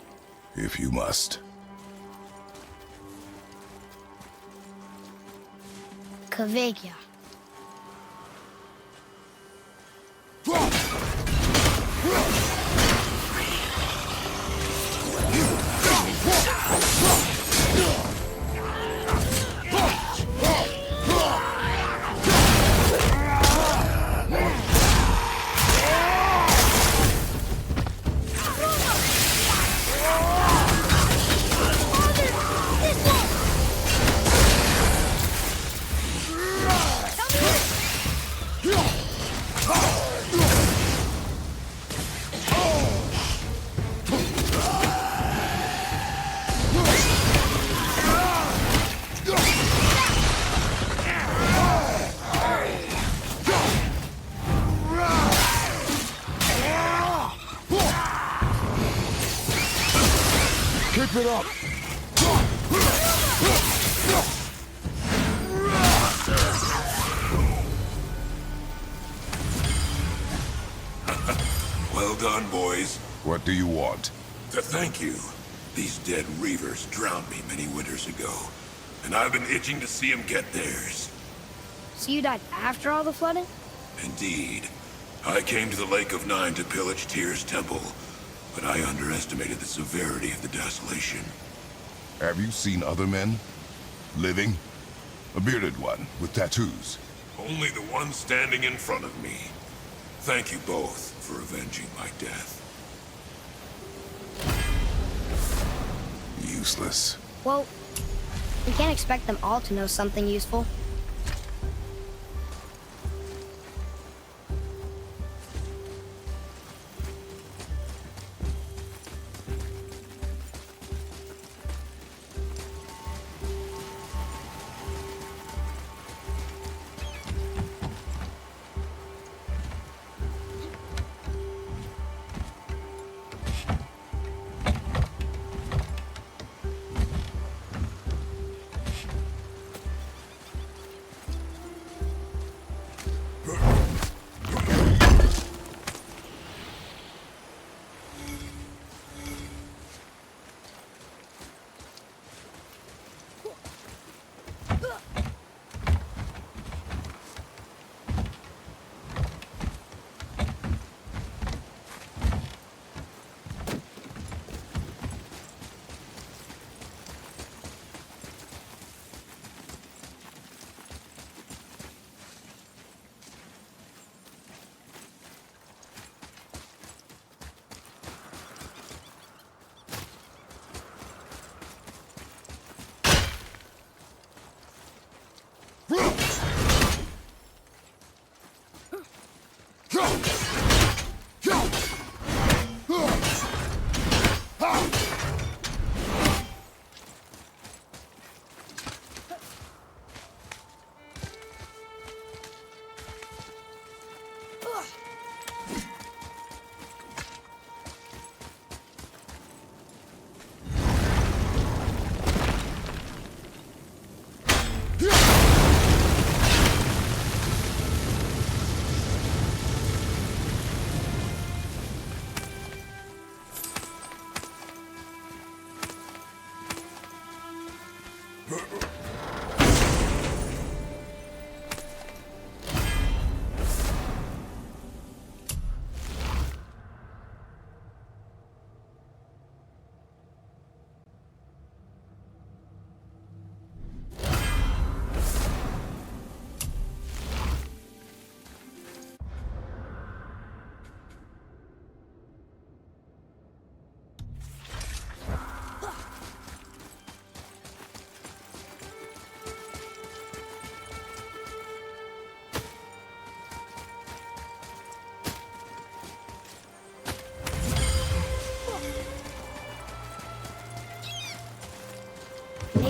If you must. Kvekia. Keep it up! Well done, boys. What do you want? To thank you. These dead Reavers drowned me many winters ago, and I've been itching to see them get theirs. So you died after all the flooding? Indeed. I came to the Lake of Nine to pillage Tyr's temple, but I underestimated the severity of the desolation. Have you seen other men? Living? A bearded one with tattoos? Only the one standing in front of me. Thank you both for avenging my death. Useless. Well, we can't expect them all to know something useful.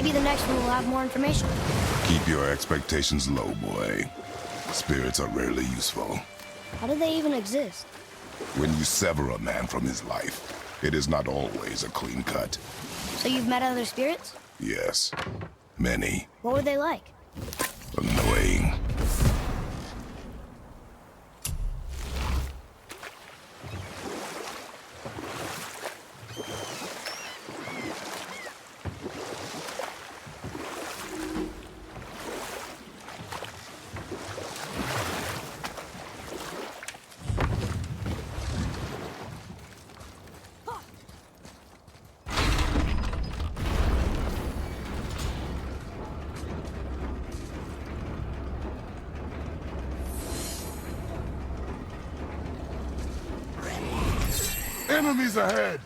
Maybe the next one will have more information. Keep your expectations low, boy. Spirits are rarely useful. How do they even exist? When you sever a man from his life, it is not always a clean cut. So you've met other spirits? Yes. Many. What were they like? Annoying. Enemies ahead!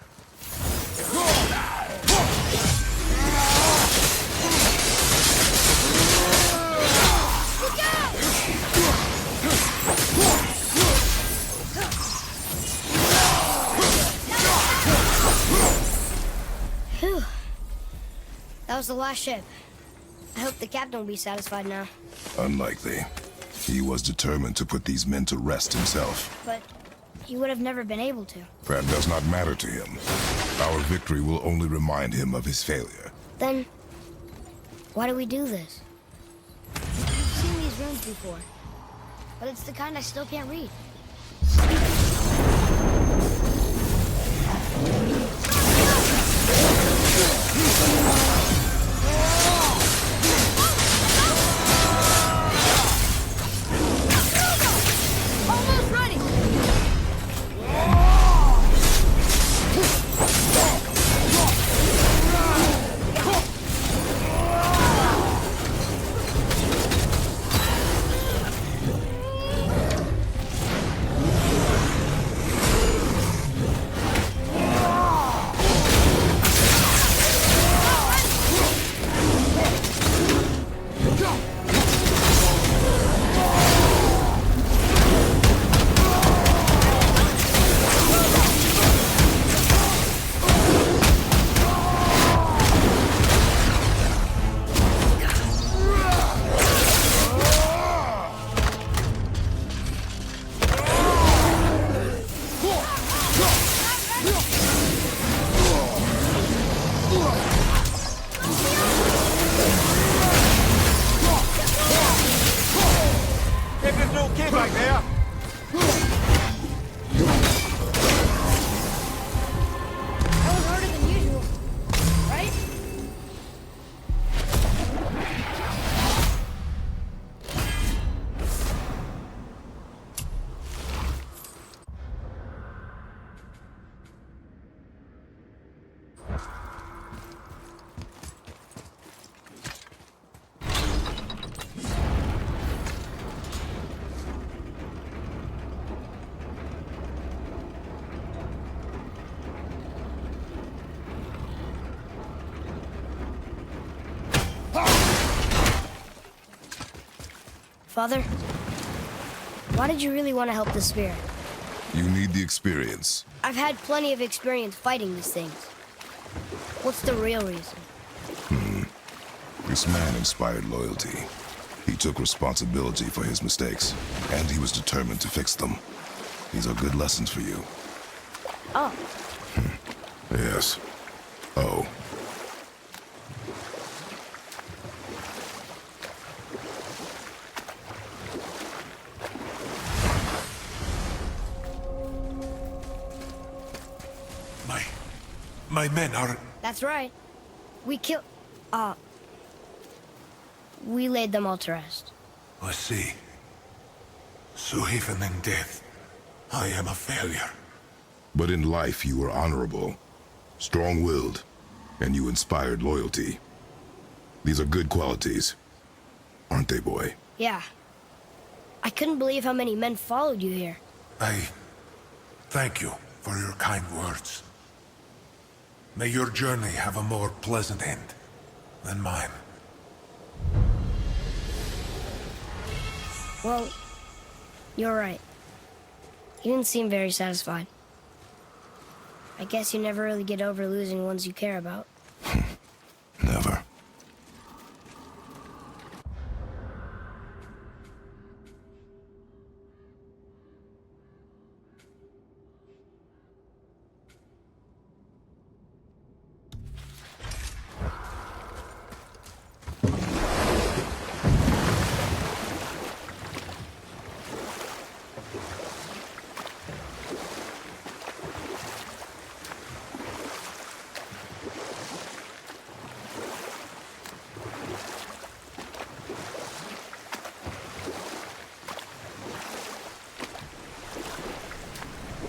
Phew. That was the last ship. I hope the captain will be satisfied now. Unlikely. He was determined to put these men to rest himself. But he would have never been able to. That does not matter to him. Our victory will only remind him of his failure. Then, why do we do this? I've seen these runes before, but it's the kind I still can't read. Almost ready! Everything okay back there? That was harder than usual, right? Father, why did you really want to help the spirit? You need the experience. I've had plenty of experience fighting these things. What's the real reason? This man inspired loyalty. He took responsibility for his mistakes, and he was determined to fix them. These are good lessons for you. Oh, Yes. Oh. My men are... that's right. We we laid them all to rest. I see. So even in death, I am a failure. But in life you were honorable, strong-willed, and you inspired loyalty. These are good qualities, aren't they, boy? Yeah. I couldn't believe how many men followed you here. I thank you for your kind words. May your journey have a more pleasant end than mine. Well, you're right. You didn't seem very satisfied. I guess you never really get over losing ones you care about. Never.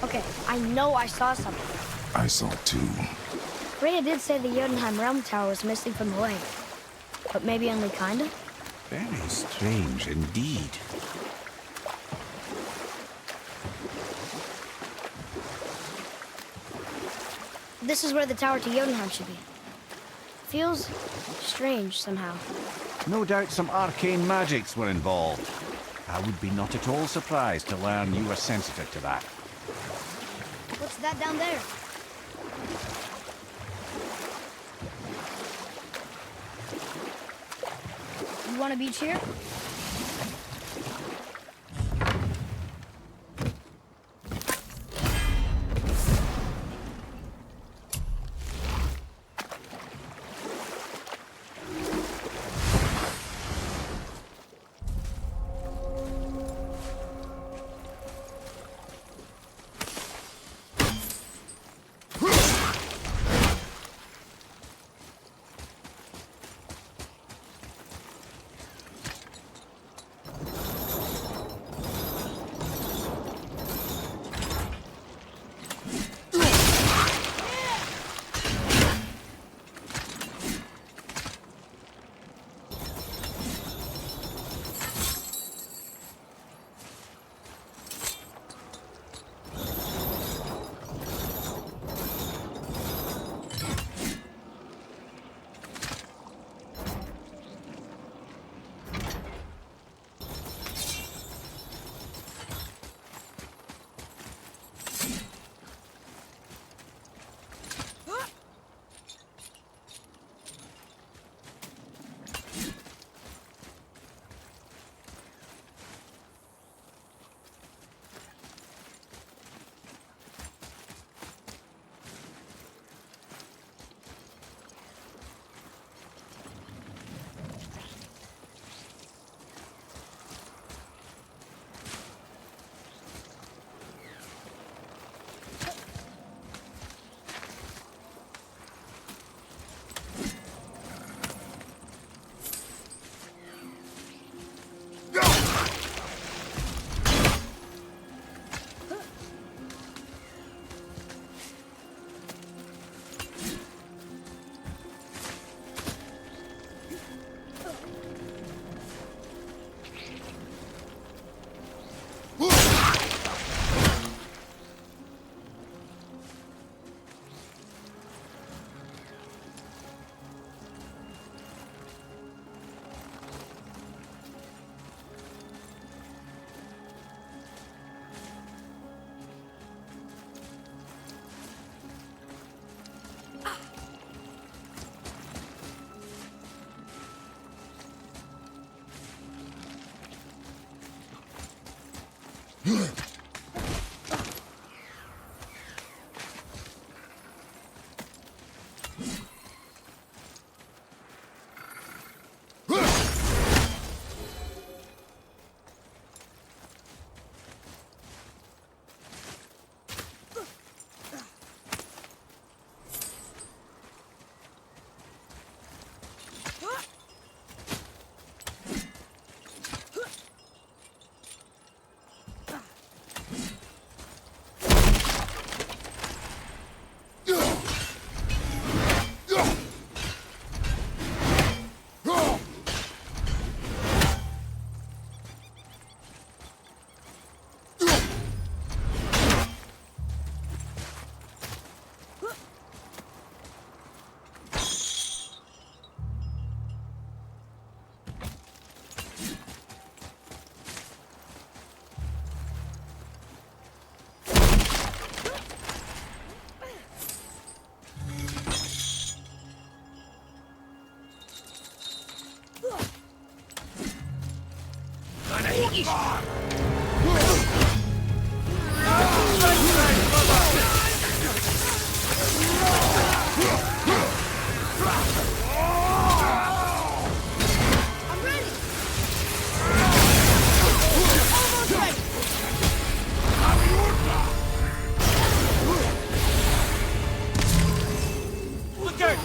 Okay, I know I saw something. I saw too. Freya did say the Jotunheim Realm Tower was missing from the lake. But maybe only kinda? Very strange indeed. This is where the tower to Jotunheim should be. Feels strange somehow. No doubt some arcane magics were involved. I would be not at all surprised to learn you were sensitive to that. What's that down there? You want a beach here?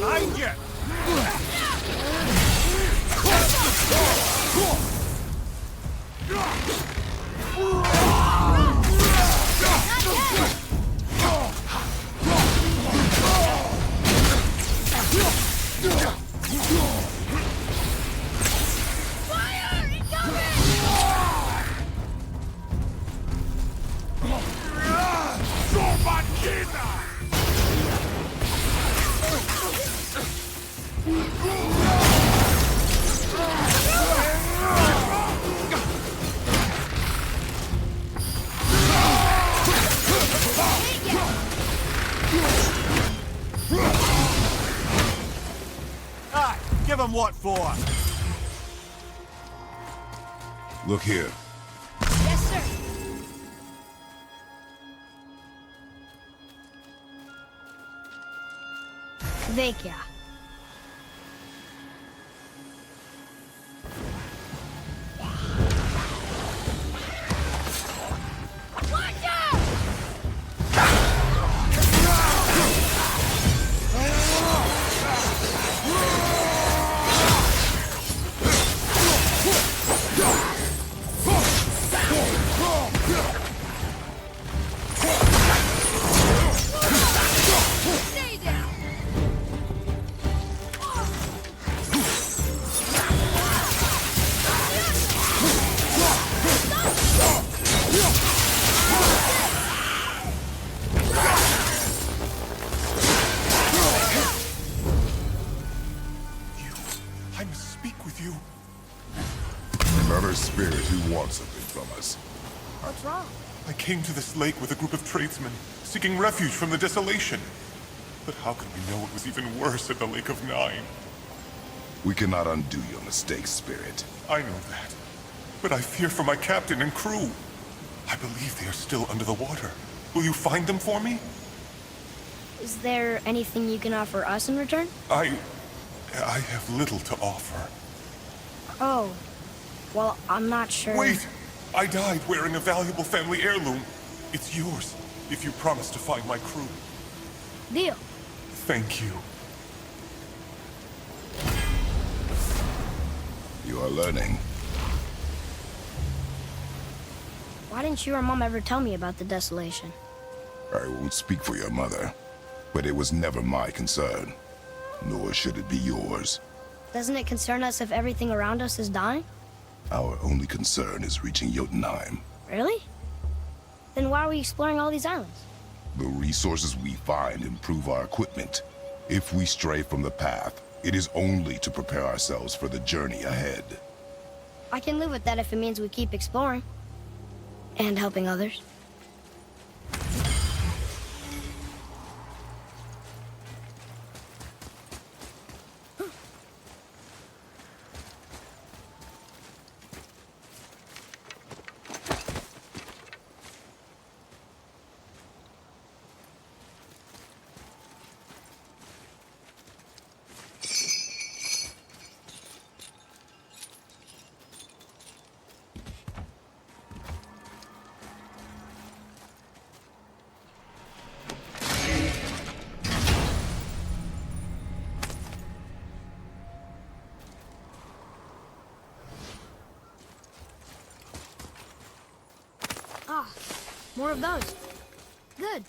Not yet! And what for? Look here. Yes, sir. Kvekia. Watch out! Stay down! I must speak with you. Another spirit who wants something from us. What's wrong? I came to this lake with a group of tradesmen, seeking refuge from the desolation. But how could we know it was even worse at the Lake of Nine? We cannot undo your mistakes, Spirit. I know that. But I fear for my captain and crew. I believe they are still under the water. Will you find them for me? Is there anything you can offer us in return? I have little to offer. Oh. Well, I'm not sure. Wait! I died wearing a valuable family heirloom. It's yours, if you promise to find my crew. Deal. Thank you. You are learning. Why didn't you or Mom ever tell me about the desolation? I won't speak for your mother, but it was never my concern. Nor should it be yours. Doesn't it concern us if everything around us is dying? Our only concern is reaching Jotunheim. Really? Then why are we exploring all these islands? The resources we find improve our equipment. If we stray from the path, it is only to prepare ourselves for the journey ahead. I can live with that if it means we keep exploring. And helping others. Ah, more of those. Good.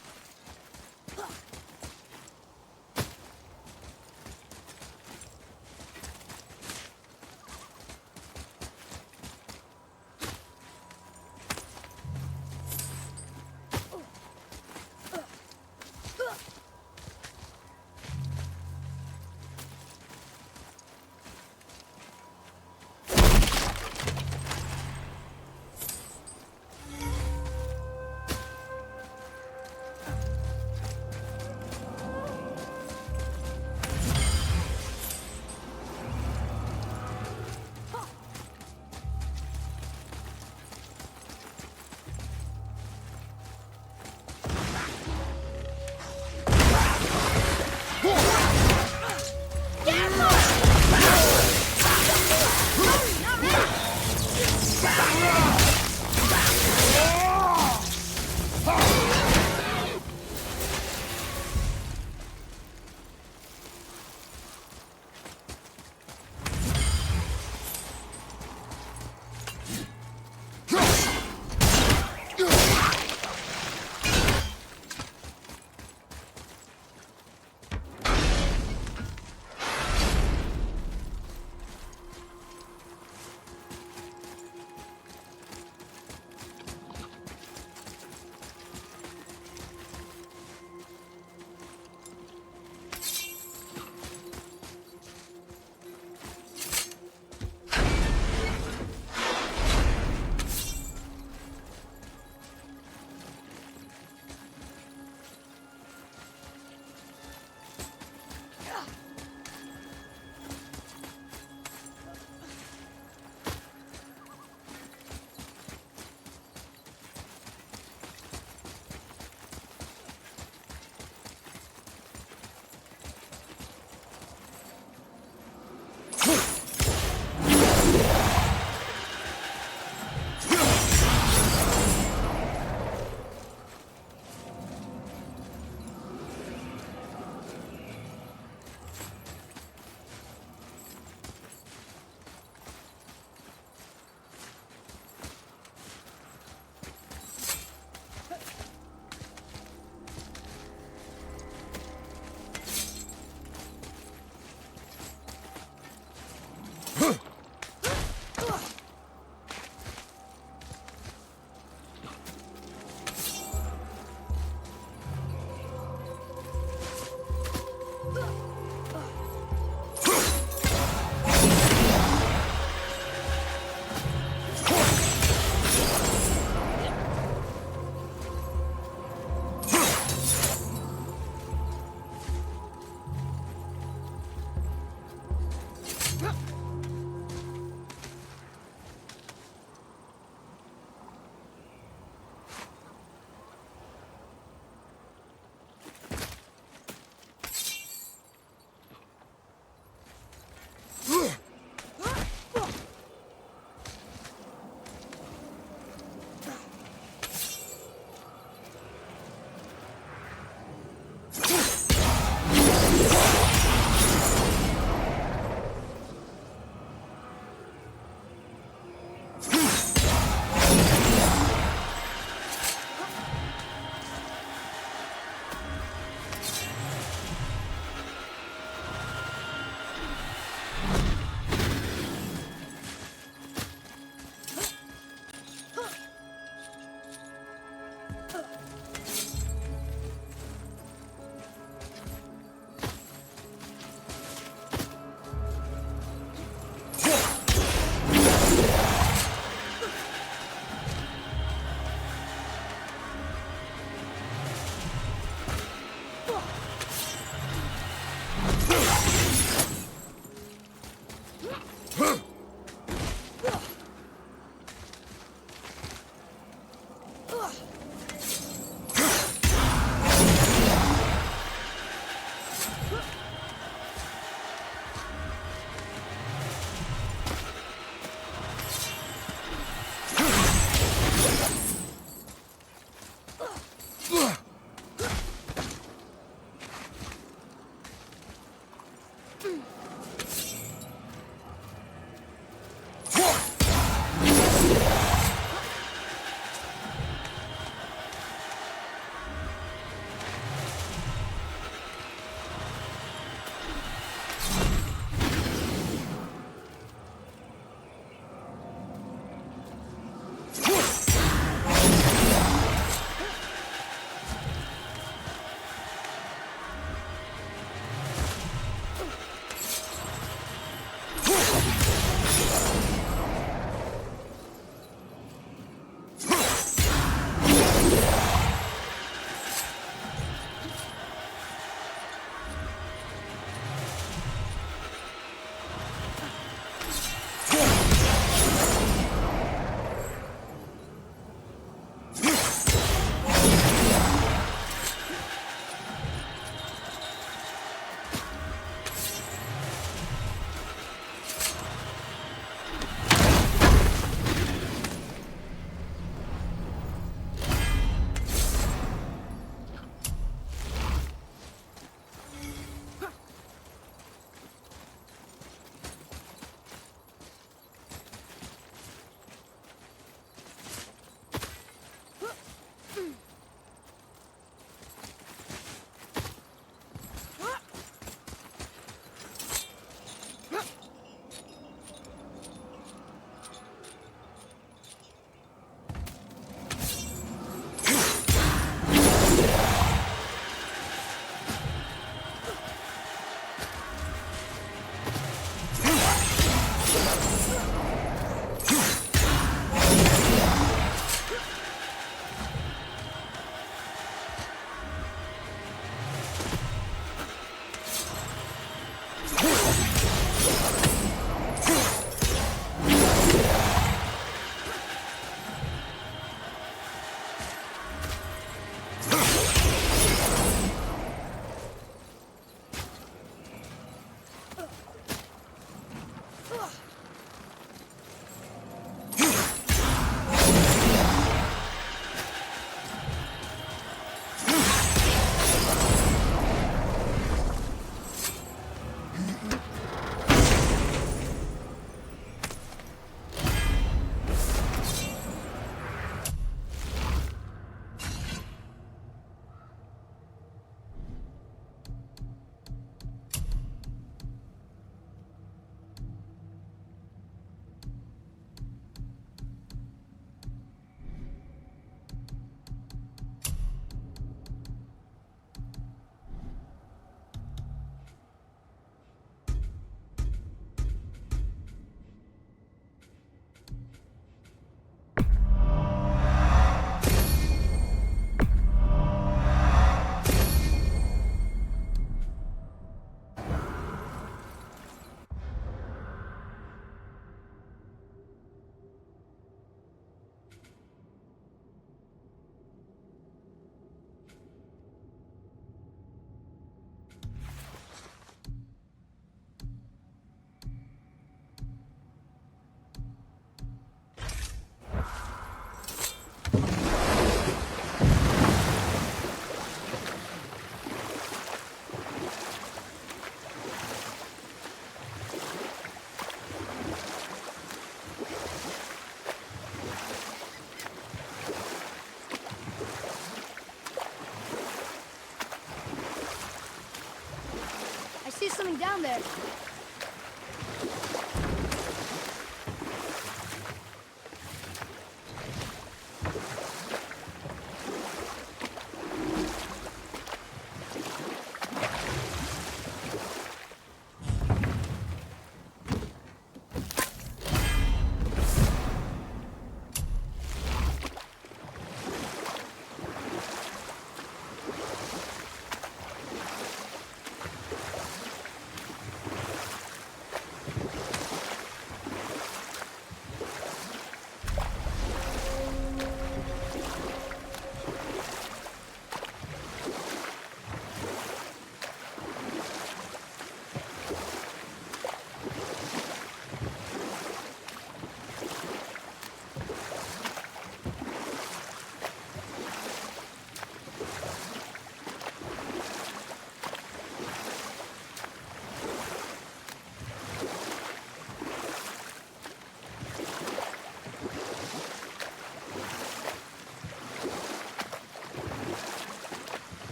something down there.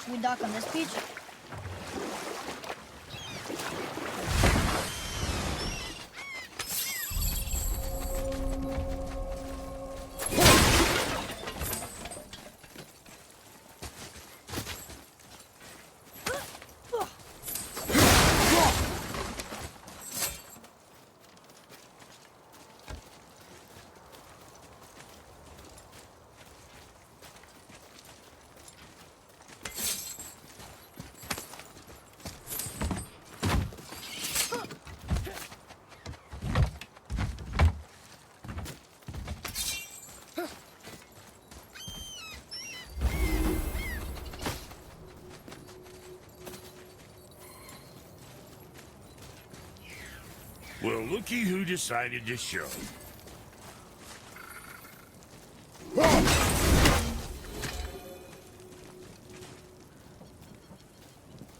Should we dock on this beach? Well, looky who decided to show.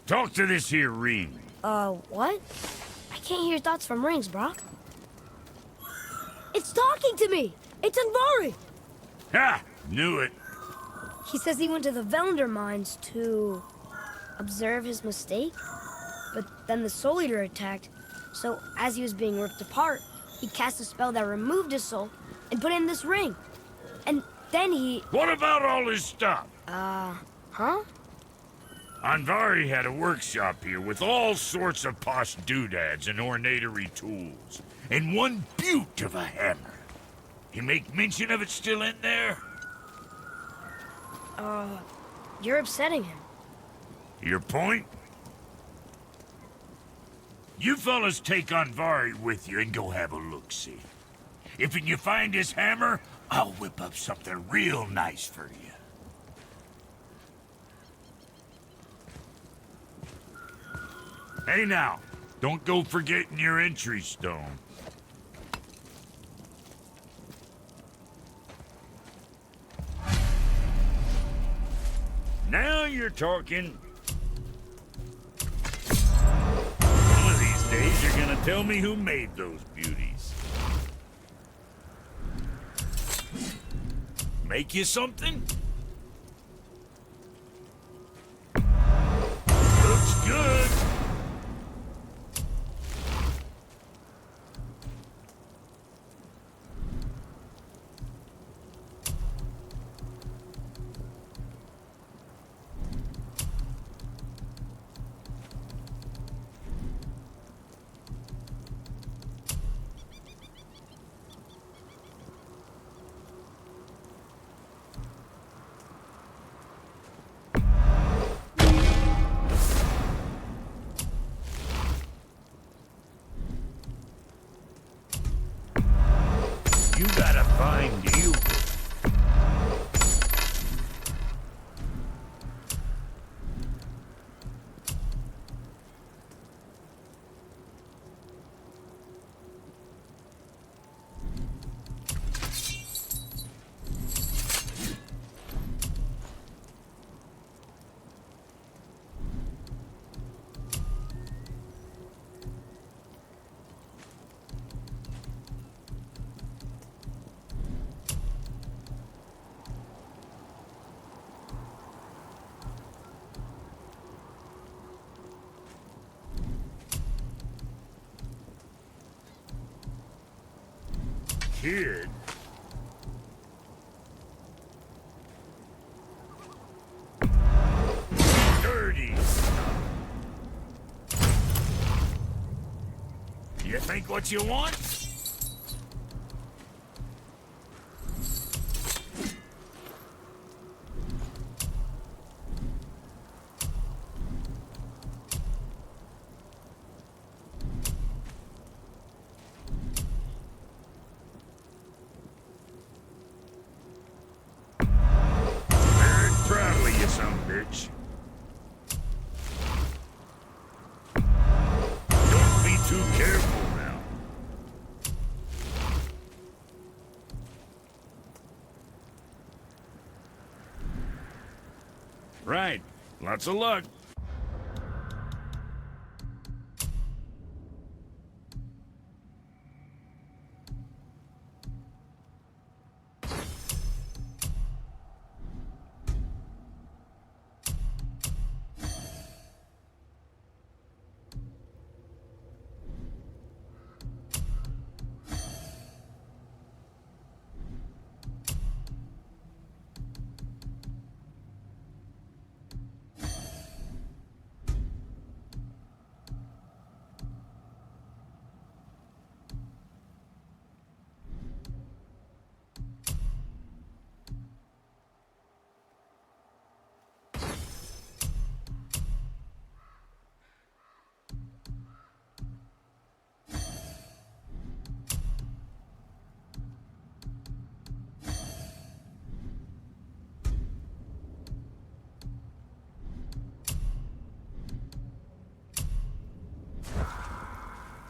Talk to this here ring. What? I can't hear thoughts from rings, Brock. It's talking to me! It's Anvari! Ha! Knew it. He says he went to the Velnder mines to observe his mistake, but then the Soul Eater attacked. So, as he was being ripped apart, he cast a spell that removed his soul and put in this ring. And then he... What about all his stuff? Huh? Anvari had a workshop here with all sorts of posh doodads and ornatery tools. And one beaut of a hammer. You make mention of it still in there? You're upsetting him. Your point? You fellas take Anvari with you and go have a look-see. If you find his hammer, I'll whip up something real nice for you. Hey now, don't go forgetting your entry stone. Now you're talking. One of these days you're gonna tell me who made those beauties. Make you something? Looks good. kid. Dirty stuff. You think what you want? Very proud of you, son of a bitch. Don't be too careful now. Right. Lots of luck.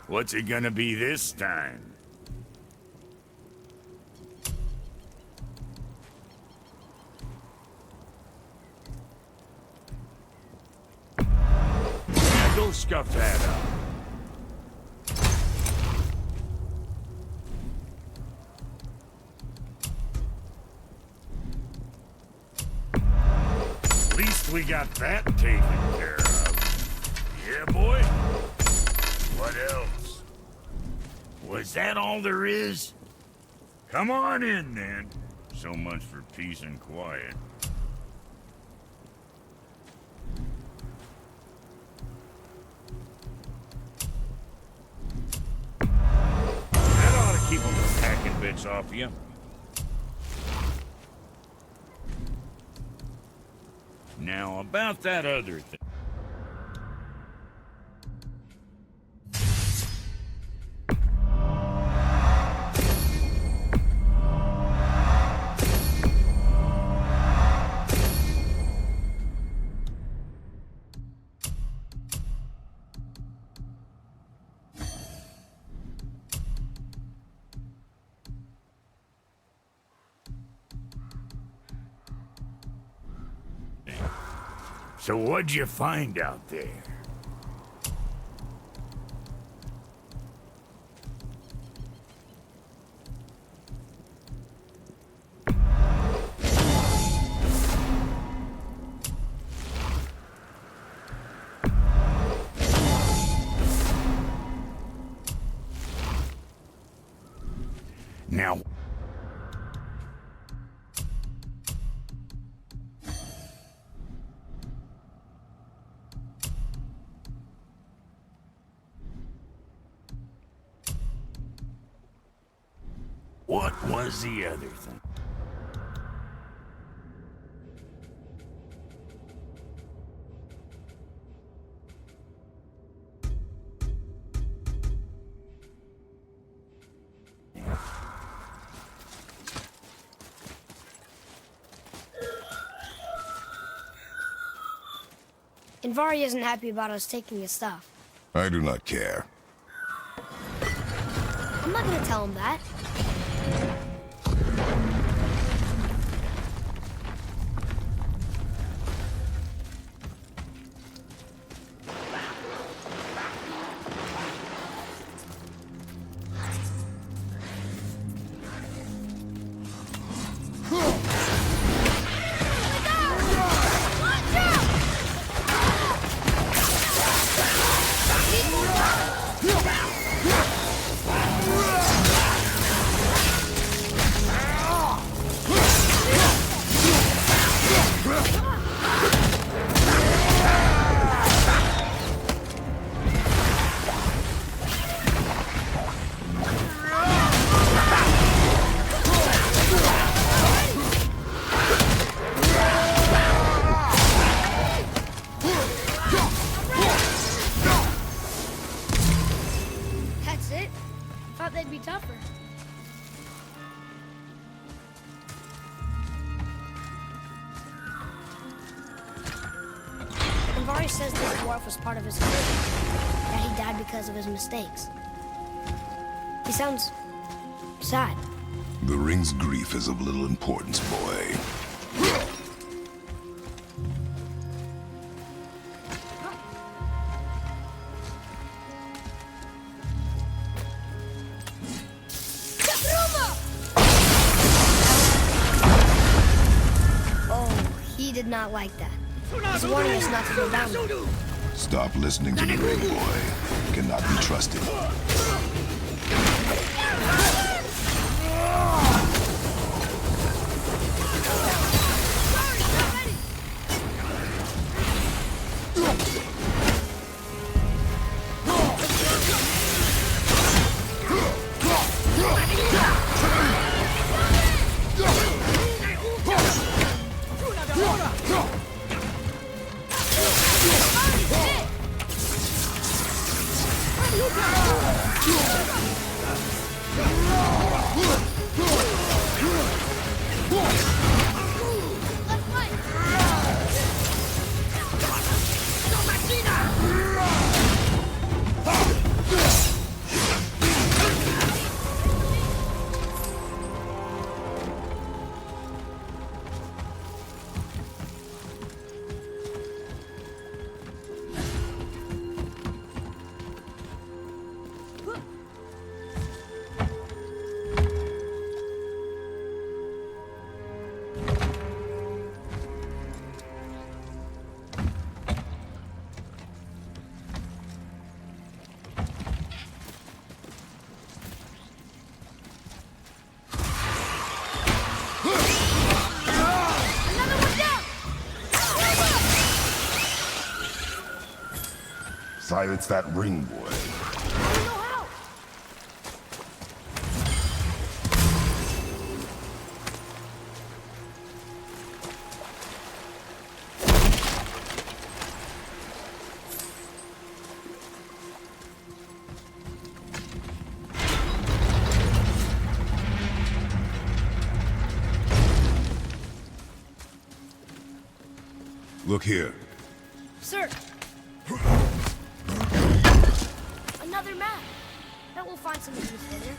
What's it gonna be this time? Now go scuff that up. At least we got that taken care of. Yeah, boy? What else? Was that all there is? Come on in, then. So much for peace and quiet. That ought to keep them packing bits off you. Now, about that other thing. So what'd you find out there? Now, what was the other thing? Invari isn't happy about us taking his stuff. I do not care. I'm not gonna tell him that. Amari says this dwarf was part of his crew, that he died because of his mistakes. He sounds sad. The ring's grief is of little importance, boy. He did not like that. He's warning us not to go down there. Stop listening to the ring, boy. Cannot be trusted. Silence that ring, boy. Look here. Sir! Another map! Bet we'll find something useful here.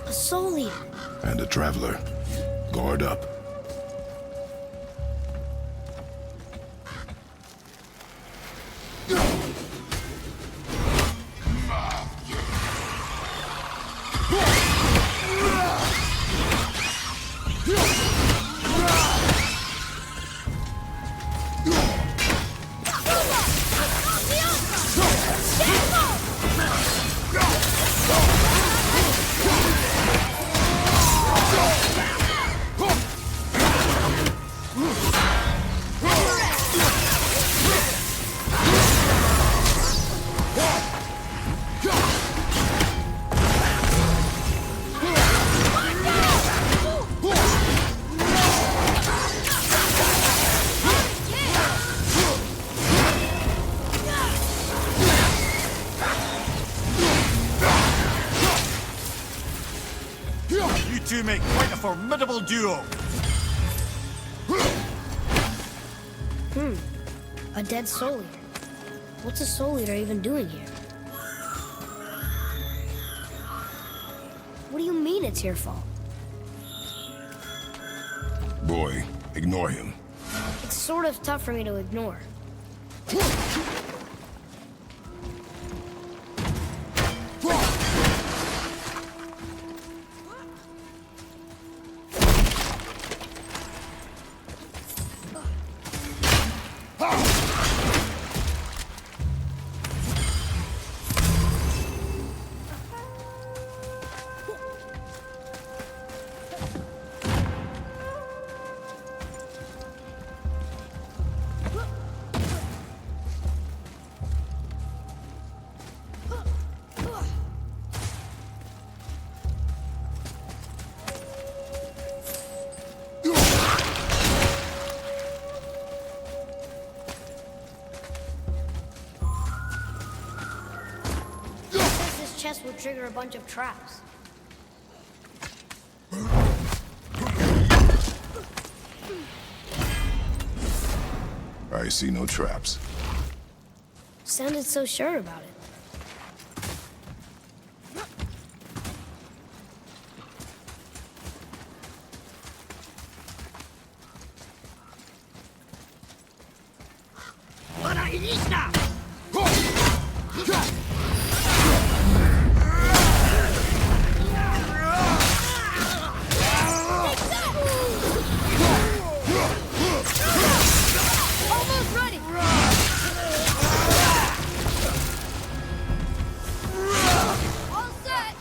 A soul eater. And a traveler. Guard up. two make quite a formidable duo. A dead soul eater. What's a soul eater even doing here? What do you mean it's your fault? Boy, ignore him. It's sort of tough for me to ignore. Chest will trigger a bunch of traps. I see no traps. Sounded so sure about it. Almost ready! All set!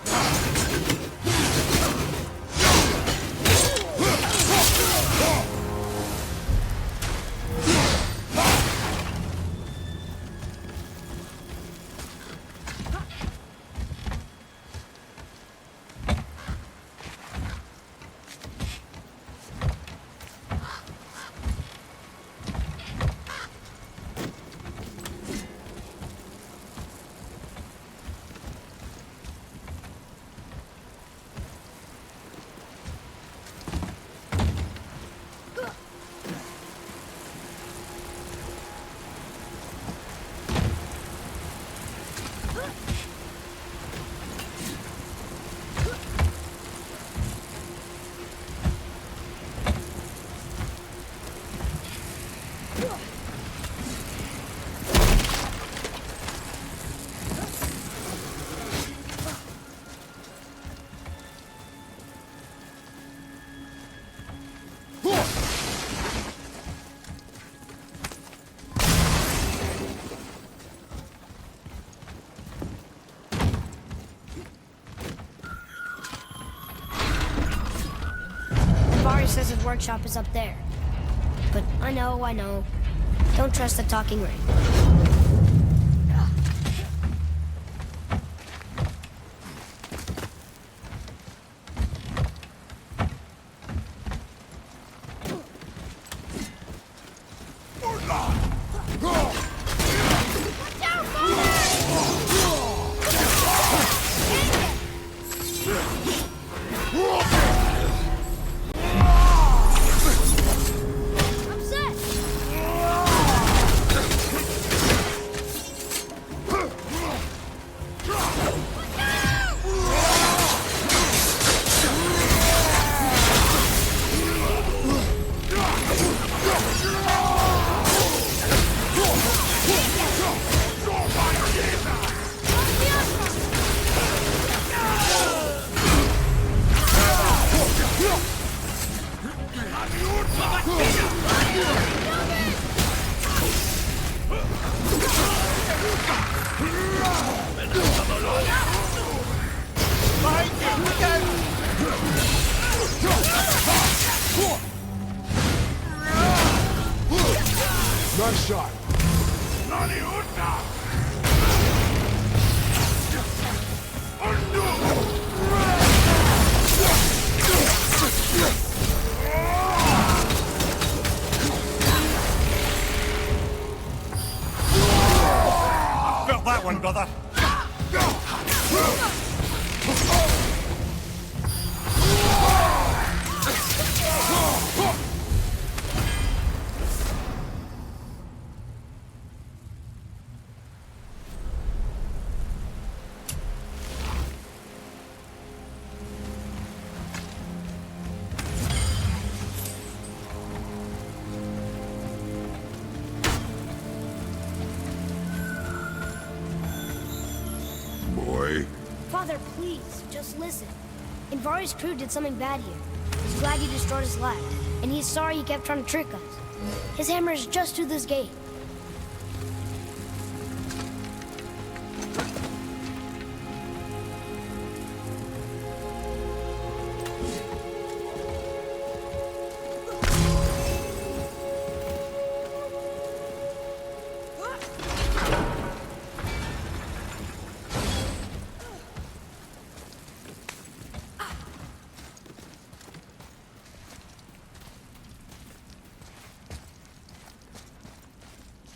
Barry says his workshop is up there. But I know. Don't trust the talking ring. Nice shot. Felt that one, brother. Just listen. Invari's crew did something bad here. He's glad you destroyed his lab, and he's sorry he kept trying to trick us. His hammer is just through this gate.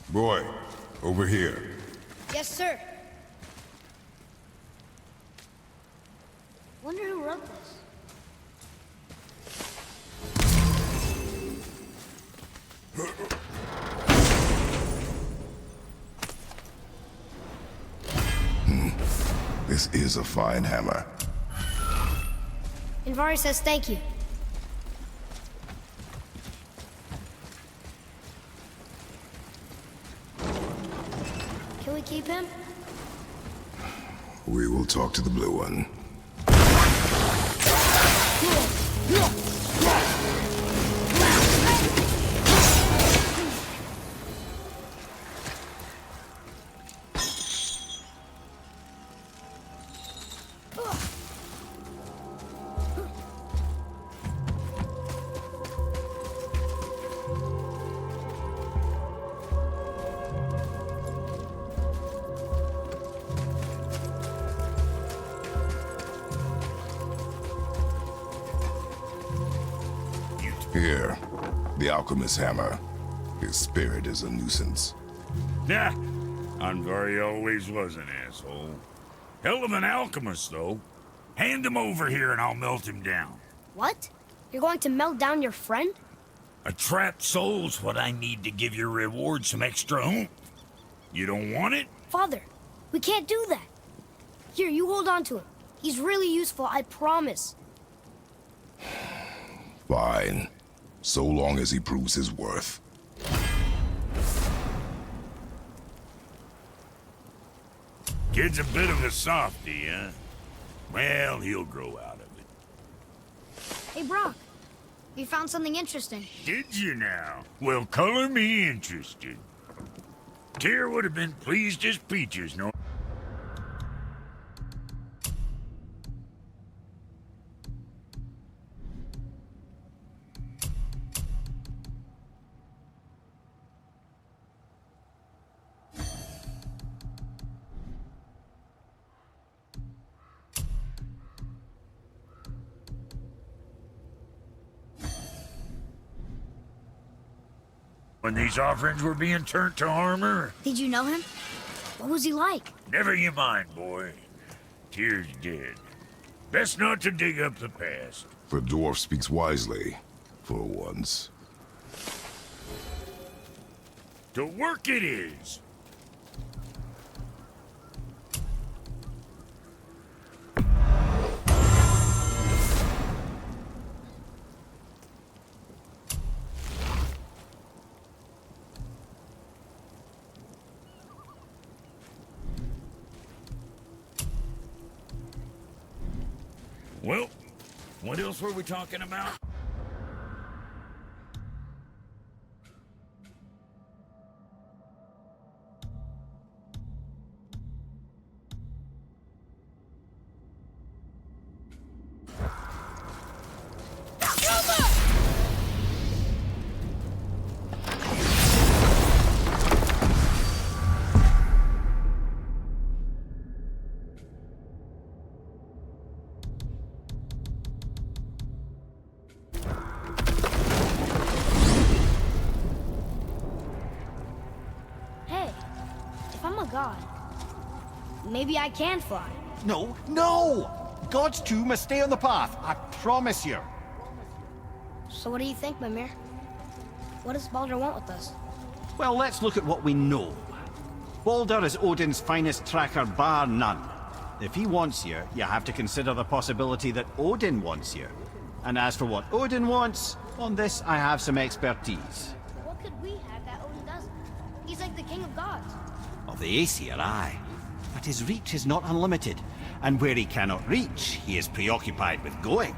Boy, over here. Yes, sir. Wonder who wrote this. This is a fine hammer. Invari says thank you. Can we keep him? We will talk to the blue one. Here, the alchemist's hammer. His spirit is a nuisance. Nah, Andvari always was an asshole. Hell of an alchemist, though. Hand him over here and I'll melt him down. What? You're going to melt down your friend? A trapped soul's what I need to give your reward some extra oomph. You don't want it? Father, we can't do that. Here, you hold on to him. He's really useful, I promise. Fine. So long as he proves his worth. Kid's a bit of a softie, huh? Well, he'll grow out of it. Hey, Brock. We found something interesting. Did you now? Well, color me interested. Tyr would have been pleased as peaches, no? When these offerings were being turned to armor? Did you know him? What was he like? Never you mind, boy. Tyr's dead. Best not to dig up the past. The dwarf speaks wisely, for once. To work it is. Well, what else were we talking about? God. Maybe I can fly. No, no! Gods too must stay on the path, I promise you. So what do you think, Mimir? What does Baldur want with us? Well, let's look at what we know. Baldur is Odin's finest tracker, bar none. If he wants you, you have to consider the possibility that Odin wants you. And as for what Odin wants, on this I have some expertise. What could we have that Odin doesn't? He's like the king of gods. Of the Aesir, aye. But his reach is not unlimited, And where he cannot reach, he is preoccupied with going.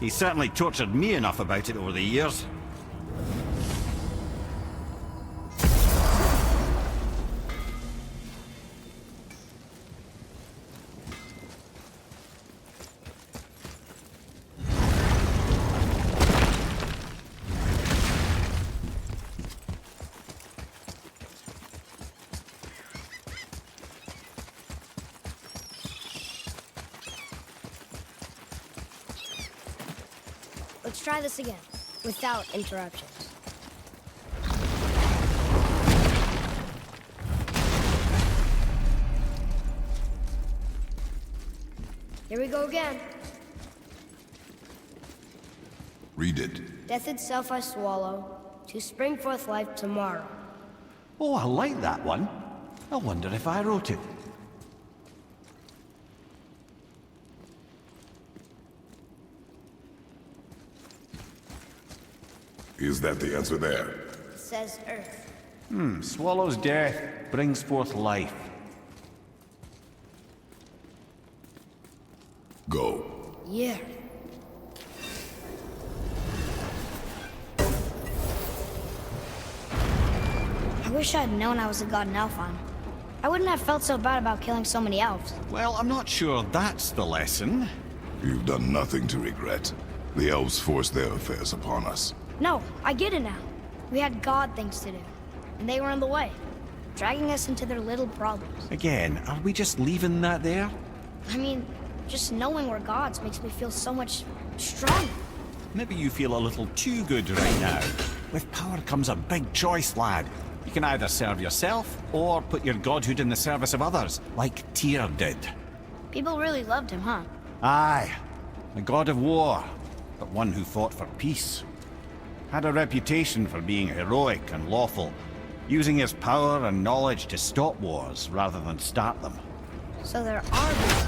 He's certainly tortured me enough about it over the years. Let's try this again, without interruptions. Here we go again. Read it. Death itself I swallow, to spring forth life tomorrow. Oh, I like that one. I wonder if I wrote it. Is that the answer there? It says Earth. Swallows death, brings forth life. Go. Yeah. I wish I'd known I was a god in Alfheim. I wouldn't have felt so bad about killing so many elves. Well, I'm not sure that's the lesson. You've done nothing to regret. The elves forced their affairs upon us. No, I get it now. We had god things to do, and they were in the way, dragging us into their little problems. Again, are we just leaving that there? I mean, just knowing we're gods makes me feel so much stronger. Maybe you feel a little too good right now. With power comes a big choice, lad. You can either serve yourself, or put your godhood in the service of others, like Tyr did. People really loved him, huh? Aye, a god of war, but one who fought for peace. Had a reputation for being heroic and lawful, using his power and knowledge to stop wars rather than start them. So there are gods.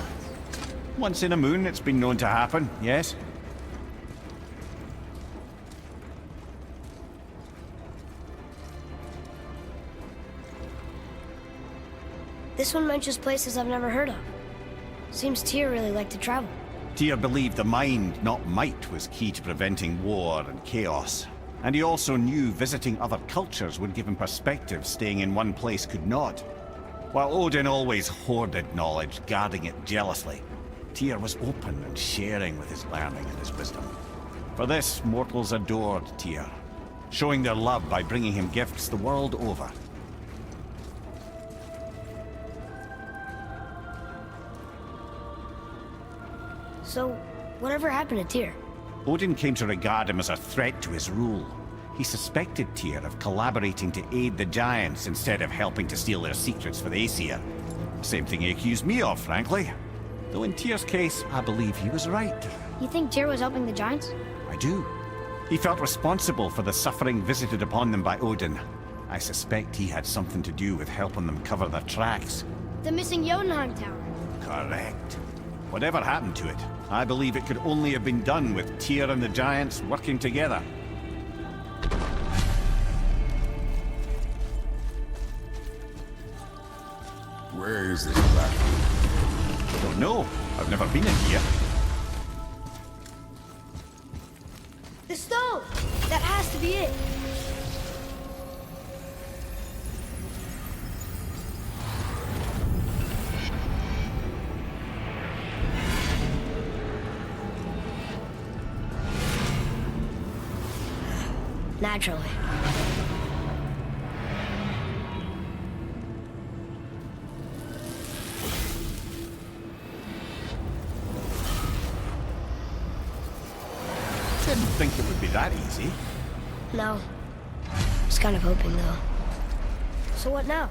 Once in a moon, it's been known to happen, yes? This one mentions places I've never heard of. Seems Tyr really liked to travel. Tyr believed the mind, not might, was key to preventing war and chaos. And he also knew visiting other cultures would give him perspective staying in one place could not. While Odin always hoarded knowledge, guarding it jealously, Tyr was open and sharing with his learning and his wisdom. For this, mortals adored Tyr, showing their love by bringing him gifts the world over. So, whatever happened to Tyr? Odin came to regard him as a threat to his rule. He suspected Tyr of collaborating to aid the Giants instead of helping to steal their secrets for the Aesir. Same thing he accused me of, frankly. Though in Tyr's case, I believe he was right. You think Tyr was helping the Giants? I do. He felt responsible for the suffering visited upon them by Odin. I suspect he had something to do with helping them cover their tracks. The missing Jotunheim Tower. Correct. Whatever happened to it, I believe it could only have been done with Tyr and the Giants working together. Where is this platform? Don't know. I've never been in here. The stone! That has to be it! Naturally. Didn't think it would be that easy. No. I was kind of hoping, though. So what now?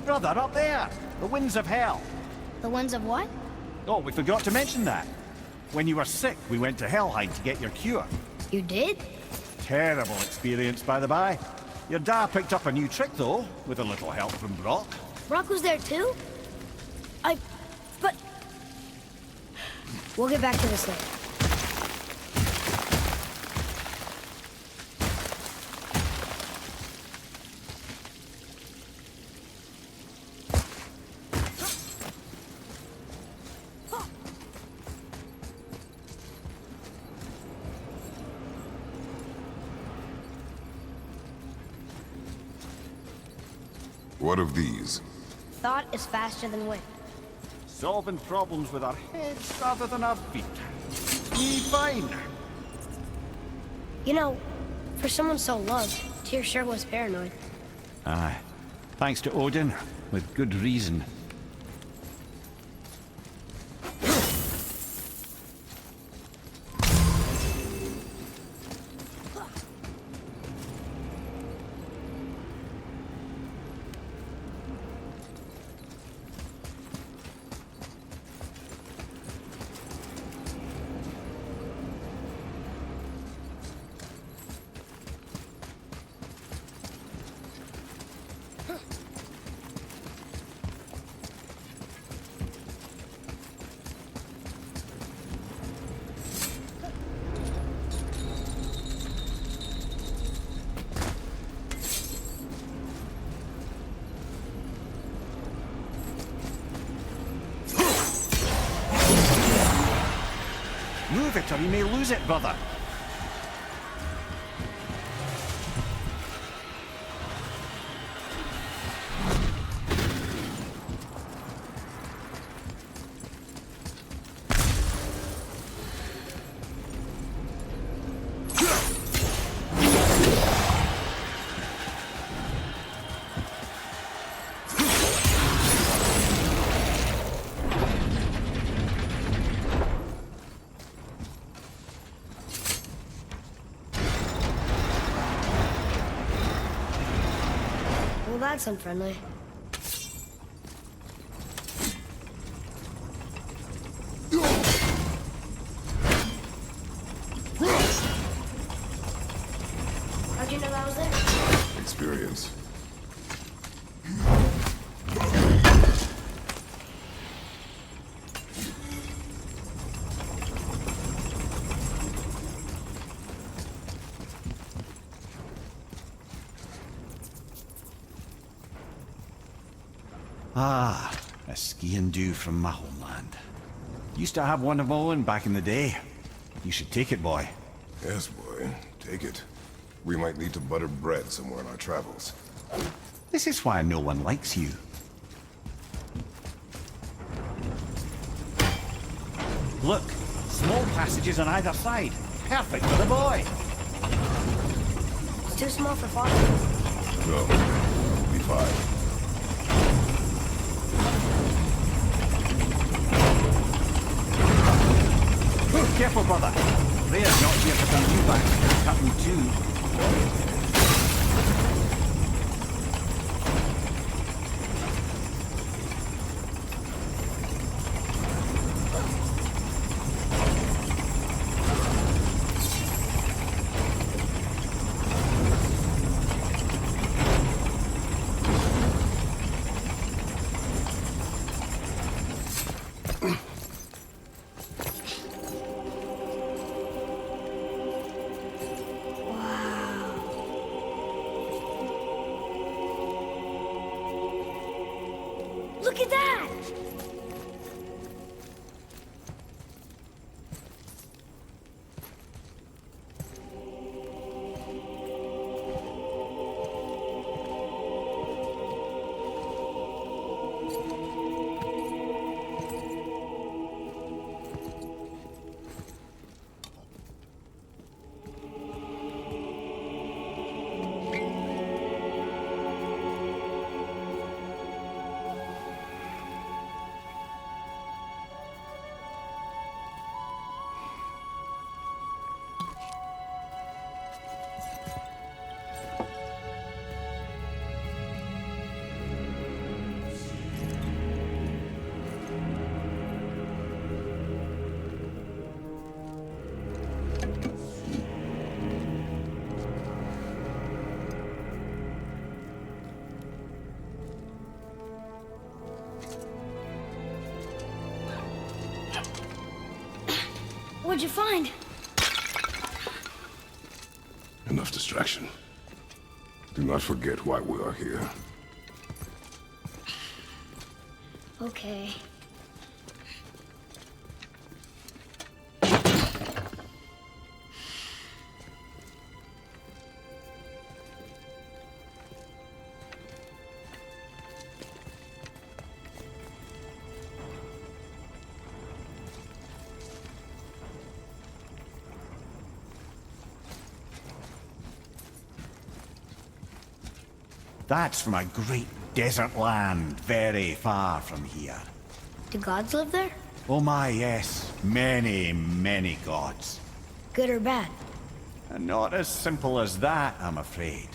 Brother, up there! The winds of hell! The winds of what? Oh, we forgot to mention that. When you were sick, we went to Helheim to get your cure. You did? Terrible experience, by the by. Your dad picked up a new trick, though, with a little help from Brock. Brock was there, too? But... We'll get back to this later. What of these? Thought is faster than wind. Solving problems with our heads rather than our feet. Me fine. You know, for someone so loved, Tyr sure was paranoid. Aye. Thanks to Odin, with good reason. Move it or you may lose it, brother. Well, that's unfriendly. How'd you know that was there? Experience. Ah, a skiing dew from my homeland. Used to have one of my own back in the day. You should take it, boy. Yes, boy. Take it. We might need to butter bread somewhere in our travels. This is why no one likes you. Look, small passages on either side. Perfect for the boy. It's too small for father. No. Be fine. Careful, brother. Rhea's not here to bring you back. Captain too. Look at that! What'd you find? Enough distraction. Do not forget why we are here. Okay. That's from a great desert land very far from here. Do gods live there? Oh my, yes. Many, many gods. Good or bad? And not as simple as that, I'm afraid.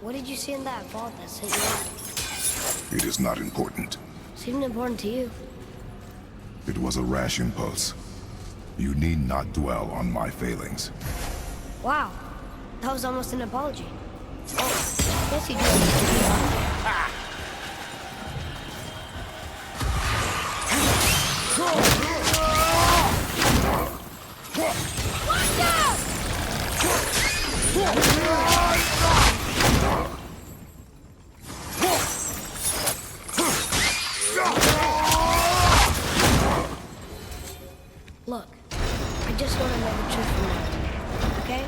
What did you see in that vault that sent you out? It is not important. Seemed important to you. It was a rash impulse. You need not dwell on my failings. Wow. That was almost an apology. Oh, yes you do. Look, I just want to know the truth from now, okay?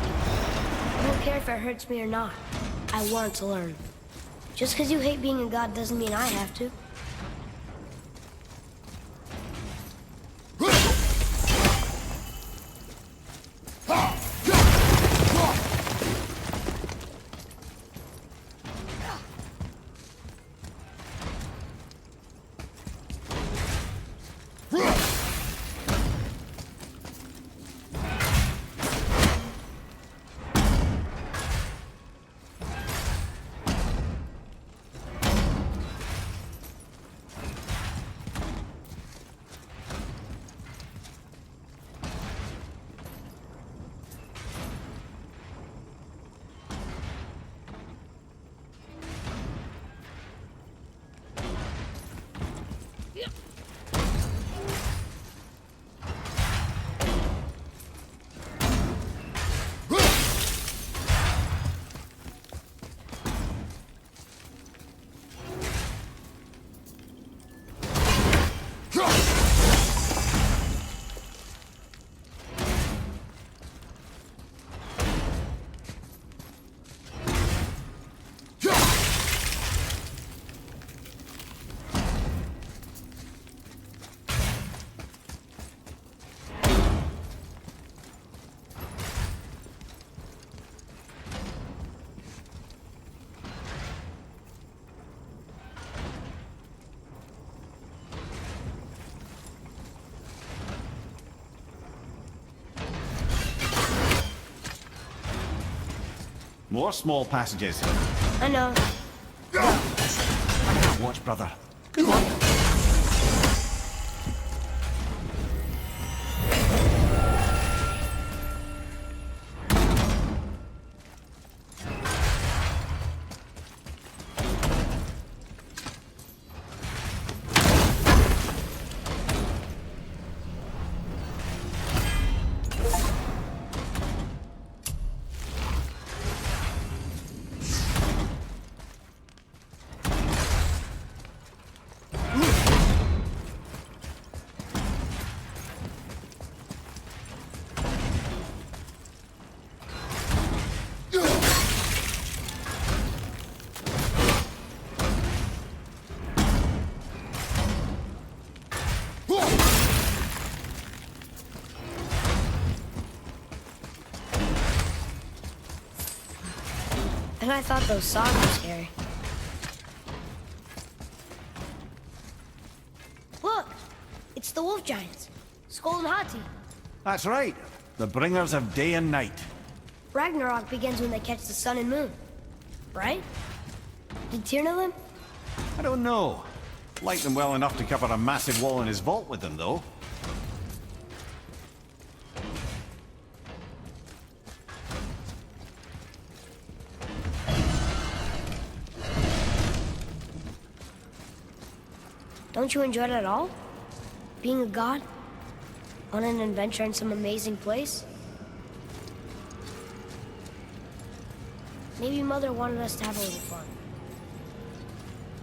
I don't care if it hurts me or not. I want to learn. Just because you hate being a god doesn't mean I have to. More small passages. I know. I can't watch, brother. Good luck. And I thought those saws were scary. Look! It's the wolf giants. Skull and Hati. That's right. The bringers of day and night. Ragnarok begins when they catch the sun and moon. Right? Did Tyr know them? I don't know. Like them well enough to cover a massive wall in his vault with them, though. Don't you enjoy it at all? Being a god? On an adventure in some amazing place? Maybe Mother wanted us to have a little fun.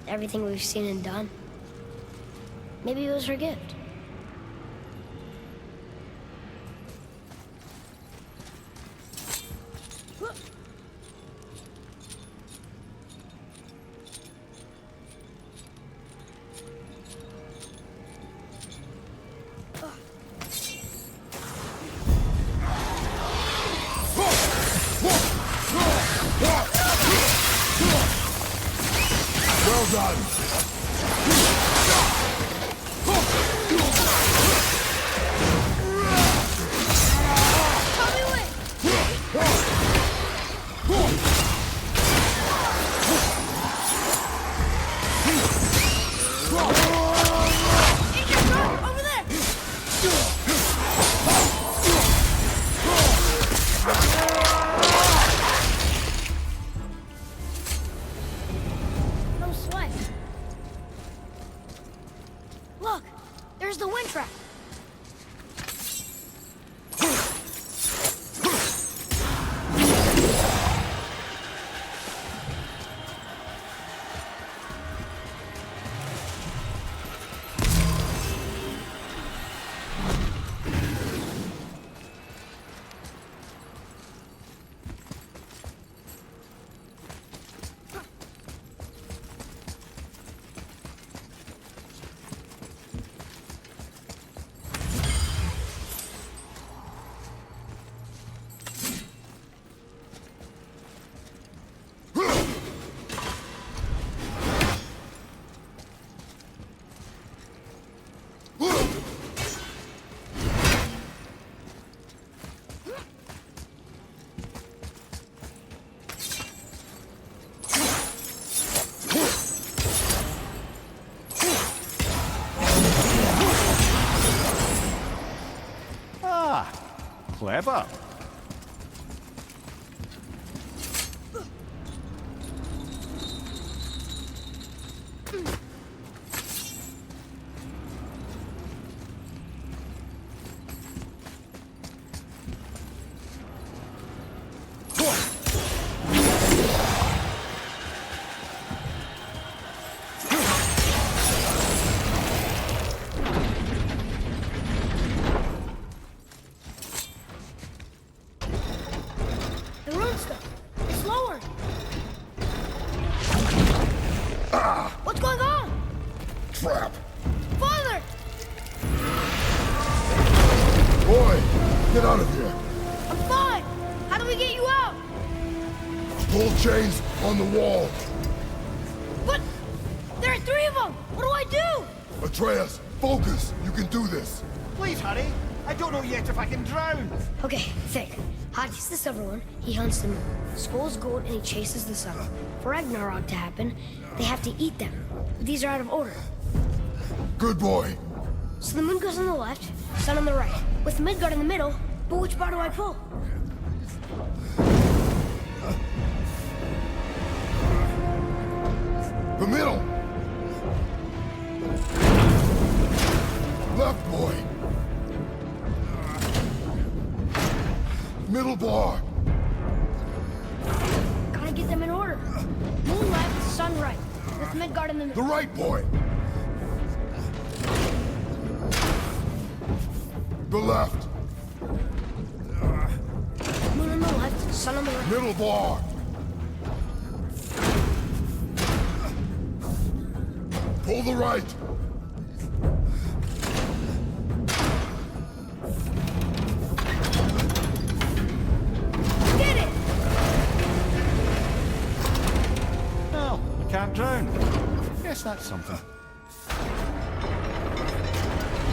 Everything we've seen and done. Maybe it was her gift. Well done! No sweat. Look, there's the wind trap. Clever. The rune stuff. It's lowered. What's going on? Trap! Father! Boy, get out of here! I'm fine. How do we get you out? Pull chains on the wall. But there are 3 of them. What do I do? Atreus, focus! You can do this! Please, hurry. I don't know yet if I can drown. Okay, think. Hati's the silver one. He hunts the moon. Skull's gold and he chases the sun. For Ragnarok to happen, they have to eat them. These are out of order. Good boy. So the moon goes on the left, sun on the right. With Midgard in the middle, but which bar do I pull? The middle! Left, boy! Middle bar! Gotta get them in order. Moon left, sun right. With Midgard in the middle. The right, boy! The left! Moon on the left, sun on the right. Middle bar! Pull the right! Get it! can't drown. Yes, that's something.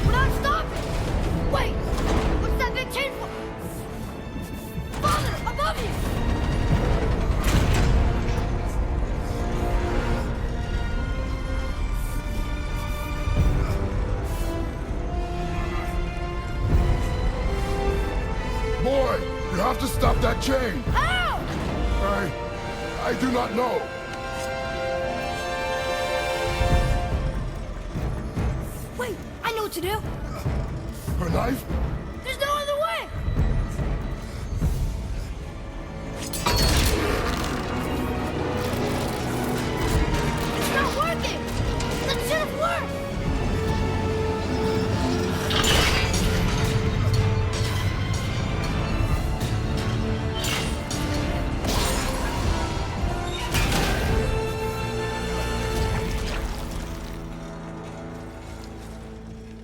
We're not stopping! Wait! What's that big chain for? Father, above you! Boy, you have to stop that chain! How? I do not know. Wait, I know what to do. Her knife? There's no other way! It's not working! That should have worked!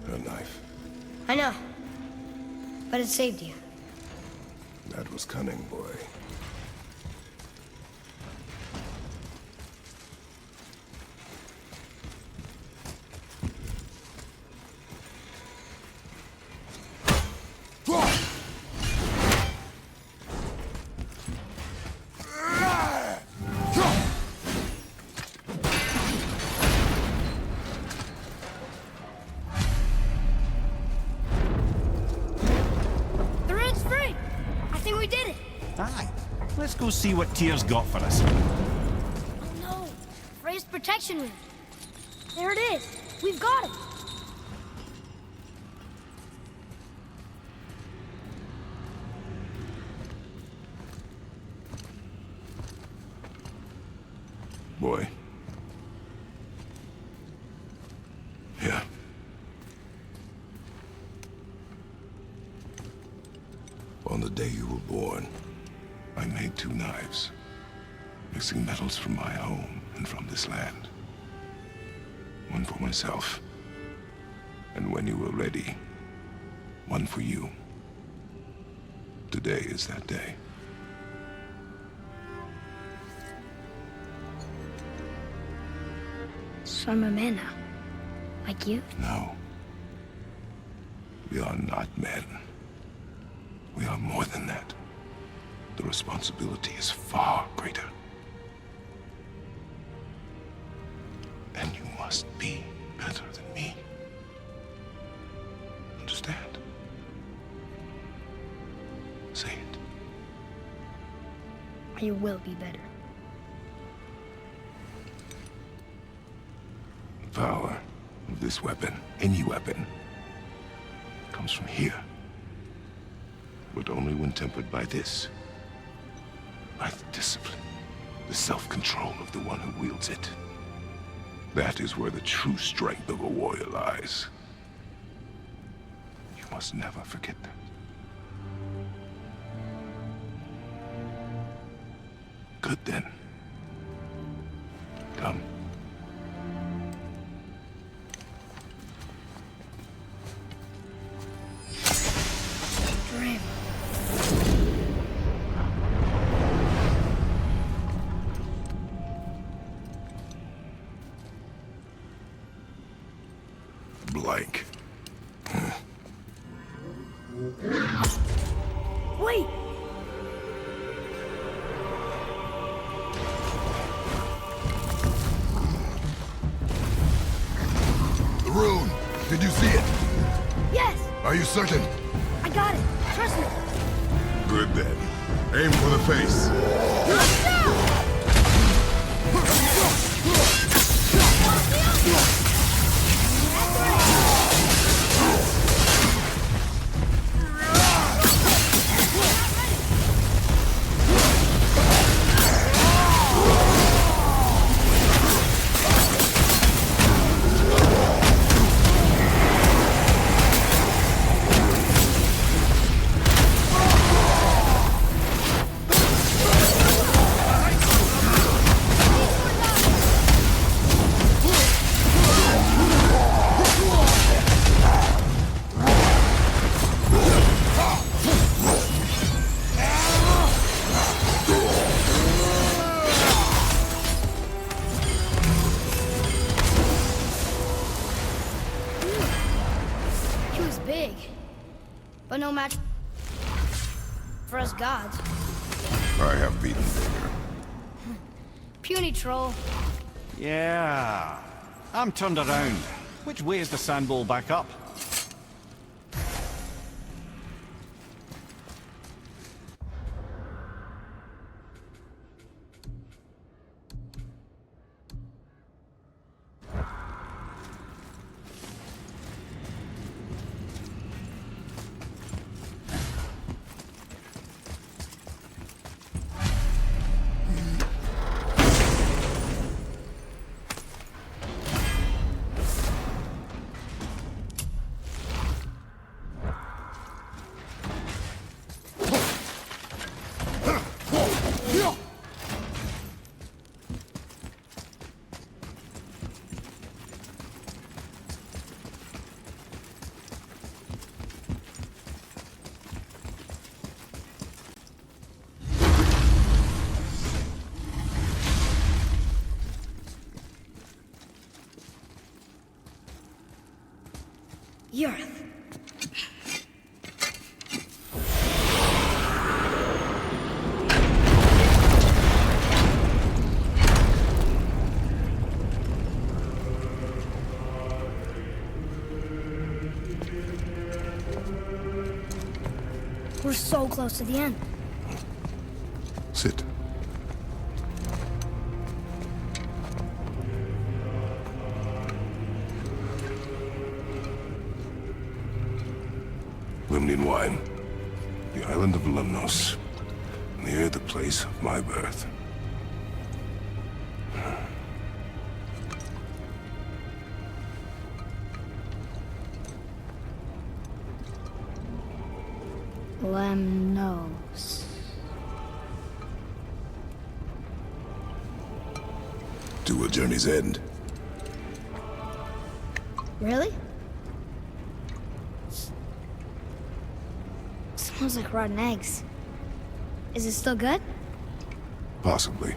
Her knife. I know. But it saved you. That was cunning, boy. The red's free! I think we did it! Aye. Let's go see what Tyr's got for us. Oh no! Frey's protection ring! There it is! We've got it! Boy. Here. On the day you were born, I made 2 knives, mixing metals from my home and from this land. One for myself, and when you were ready, one for you. Today is that day. So I'm a man now. Like you? No. We are not men. We are more than that. The responsibility is far greater. And you must be better than me. Understand? Say it. You will be better. The power of this weapon, any weapon, comes from here. But only when tempered by this. By the discipline, the self-control of the one who wields it. That is where the true strength of a warrior lies. You must never forget that. Good then. Come. Dream. Blank. Wait! The rune! Did you see it? Yes! Are you certain? I got it! Trust me! Good then. Aim for the face. Let's big, but no match for us gods. I have beaten bigger. Puny troll. Yeah. I'm turned around. Which way is the sand bowl back up? Yarth. We're so close to the end. Sit. Limnian wine. The island of Lemnos. Near the place of my birth. Lemnos. To a journey's end. Really? Smells like rotten eggs. Is it still good? Possibly.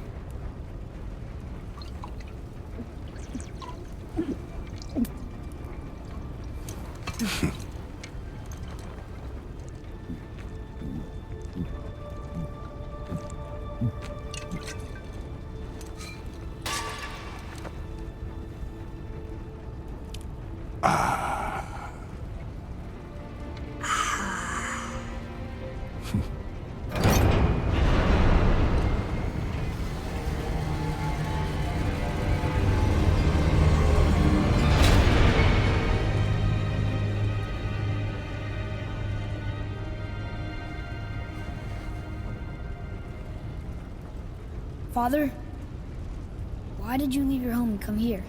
Father, why did you leave your home and come here?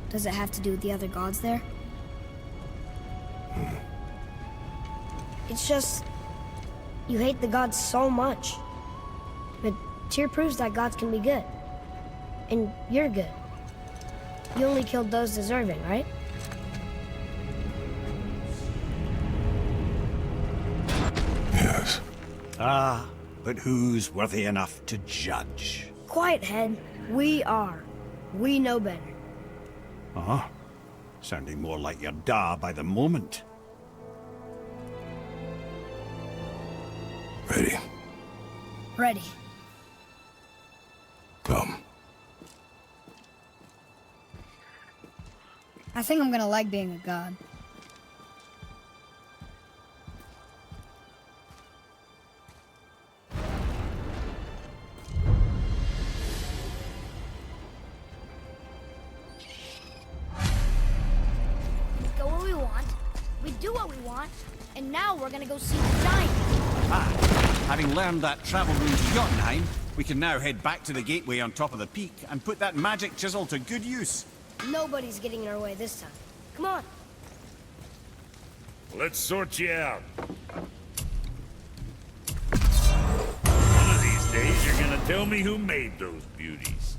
Does it have to do with the other gods there? It's just, you hate the gods so much. But Tyr proves that gods can be good. And you're good. You only killed those deserving, right? Yes. Ah, but who's worthy enough to judge? Quiet, head. We are. We know better. Uh-huh. Sounding more like your da by the moment. Ready? Ready. Come. I think I'm gonna like being a god. We go where we want, we do what we want, and now we're gonna go see the giant. Having learned that travel route to Jotunheim, we can now head back to the gateway on top of the peak and put that magic chisel to good use. Nobody's getting in our way this time. Come on. Let's sort you out. One of these days, you're gonna tell me who made those beauties.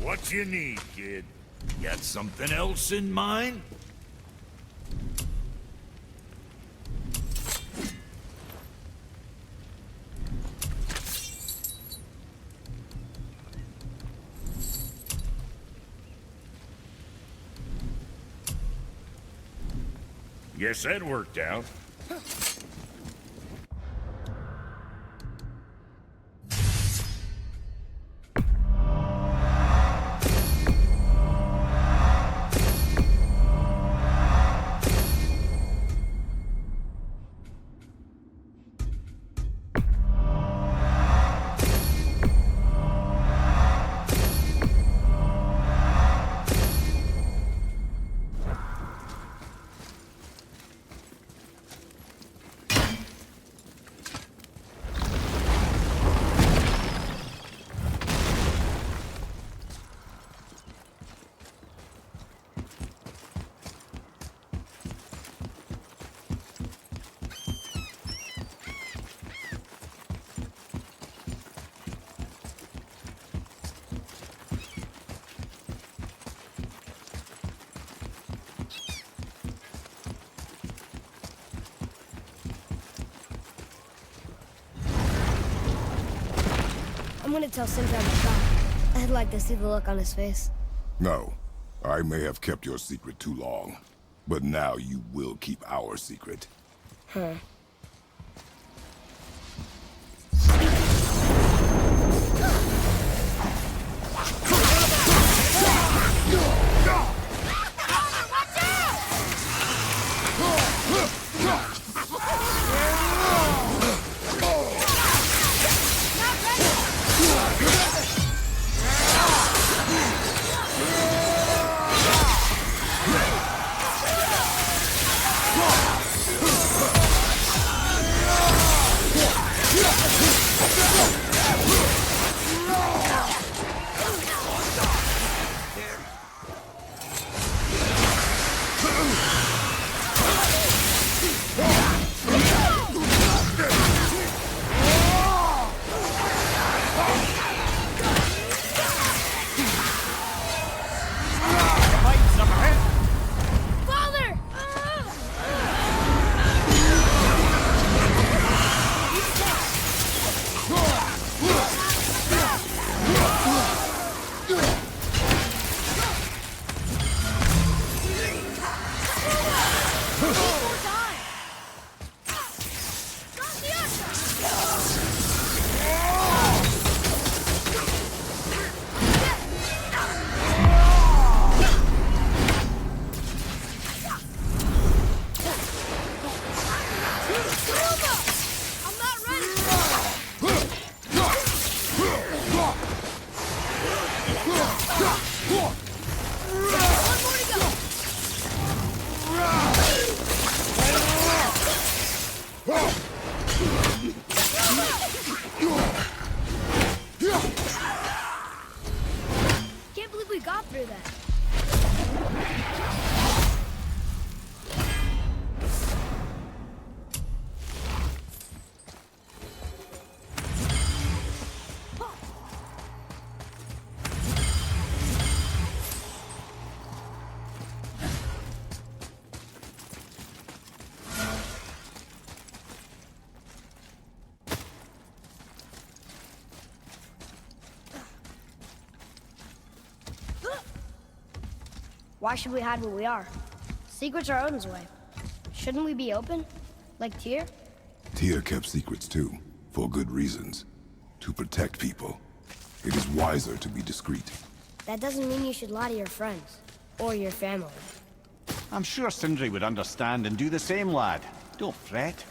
What you need, kid? Got something else in mind? Guess that worked out. I'm gonna tell Sindri I'm shocked. I'd like to see the look on his face. No. I may have kept your secret too long. But now you will keep our secret. Huh. Can't believe we got through that. Why should we hide where we are? Secrets are Odin's way. Shouldn't we be open? Like Tyr? Tyr kept secrets too, for good reasons. To protect people. It is wiser to be discreet. That doesn't mean you should lie to your friends. Or your family. I'm sure Sindri would understand and do the same, lad. Don't fret.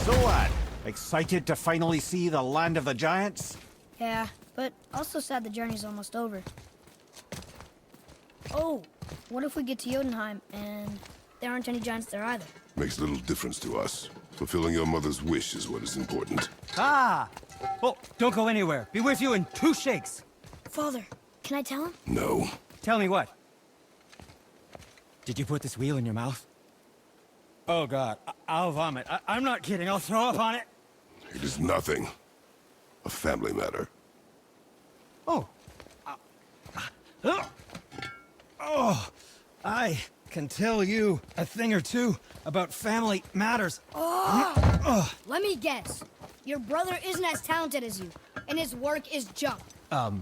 So, lad, excited to finally see the land of the giants? Yeah, but also sad the journey's almost over. Oh, what if we get to Jotunheim and there aren't any giants there either? Makes little difference to us. Fulfilling your mother's wish is what is important. Ah! Oh, don't go anywhere. Be with you in 2 shakes. Father, can I tell him? No. Tell me what? Did you put this wheel in your mouth? Oh, God. I'll vomit. I'm not kidding. I'll throw up on it. It is nothing. A family matter. Oh. Oh. I can tell you a thing or two about family matters. Let me guess. Your brother isn't as talented as you. and his work is junk.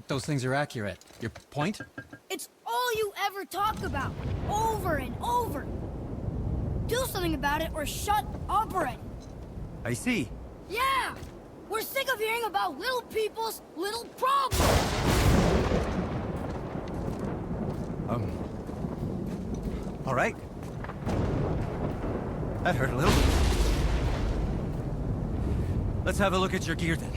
Those things are accurate. Your point? It's all you ever talk about, over and over. Do something about it or shut up already. I see. Yeah! We're sick of hearing about little people's little problems! All right. That hurt a little. Let's have a look at your gear then.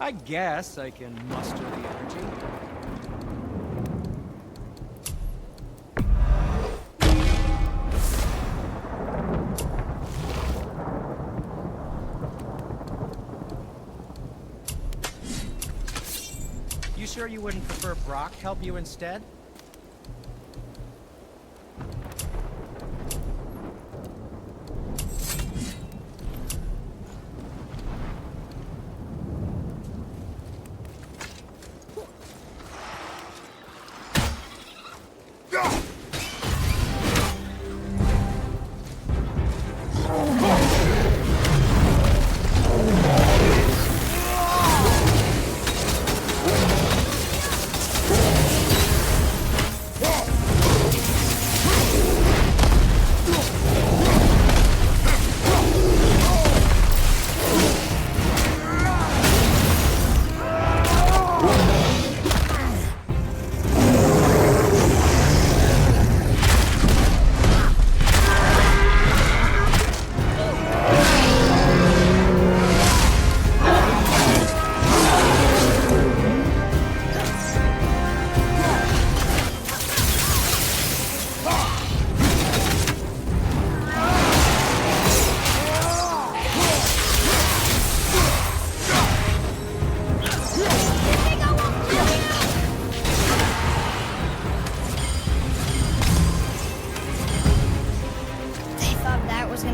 I guess I can muster the energy. You sure you wouldn't prefer Brock help you instead?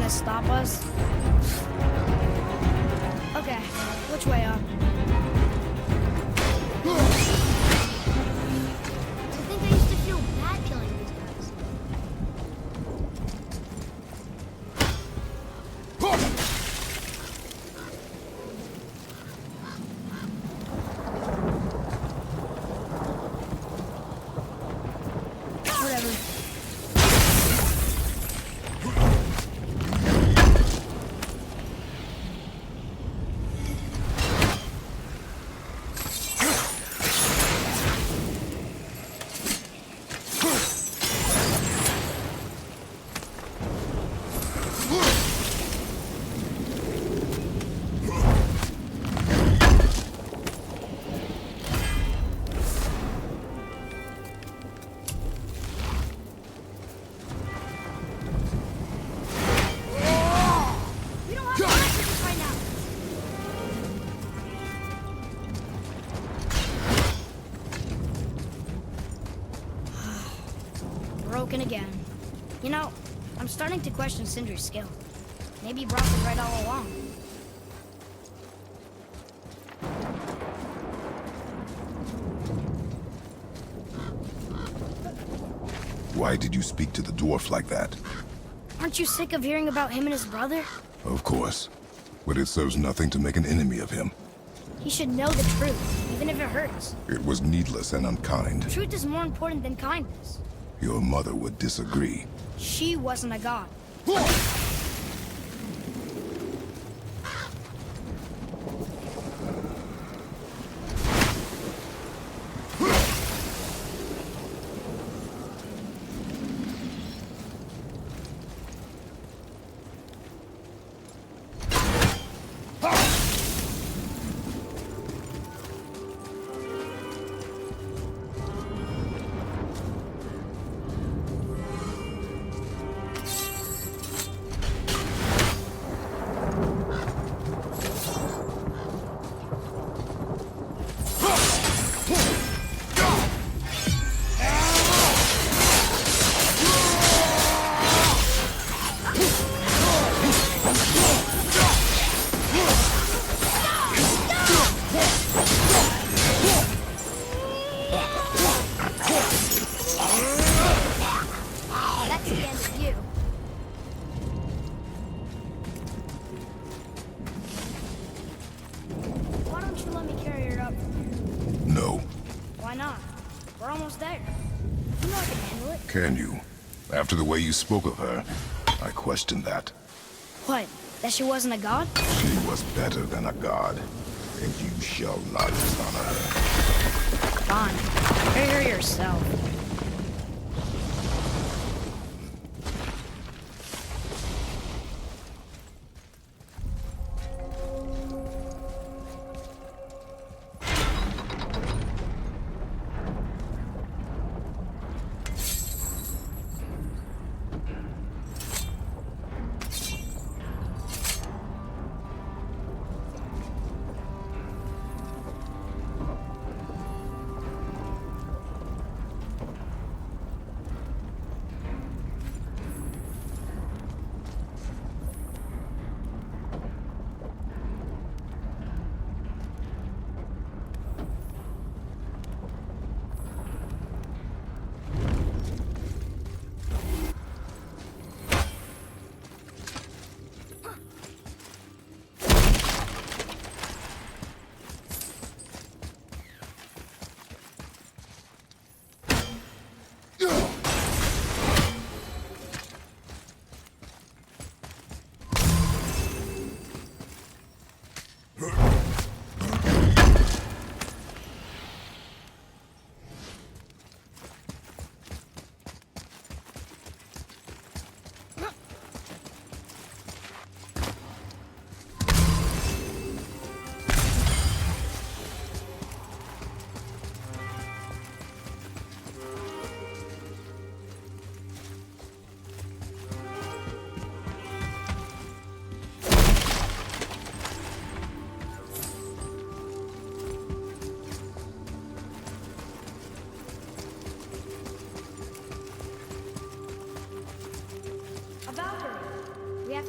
Stop us? Okay, which way up? I think I used to feel bad killing these guys. Whatever. Broken again. You know, I'm starting to question Sindri's skill. Maybe Brock was right all along. Why did you speak to the dwarf like that? Aren't you sick of hearing about him and his brother? Of course. But it serves nothing to make an enemy of him. He should know the truth, even if it hurts. It was needless and unkind. Truth is more important than kindness. Your mother would disagree. She wasn't a god. Why not? We're almost there. You know I can handle it. Can you? After the way you spoke of her, I question that. What? That she wasn't a god? She was better than a god, and you shall not dishonor her. Fine. Hear her yourself.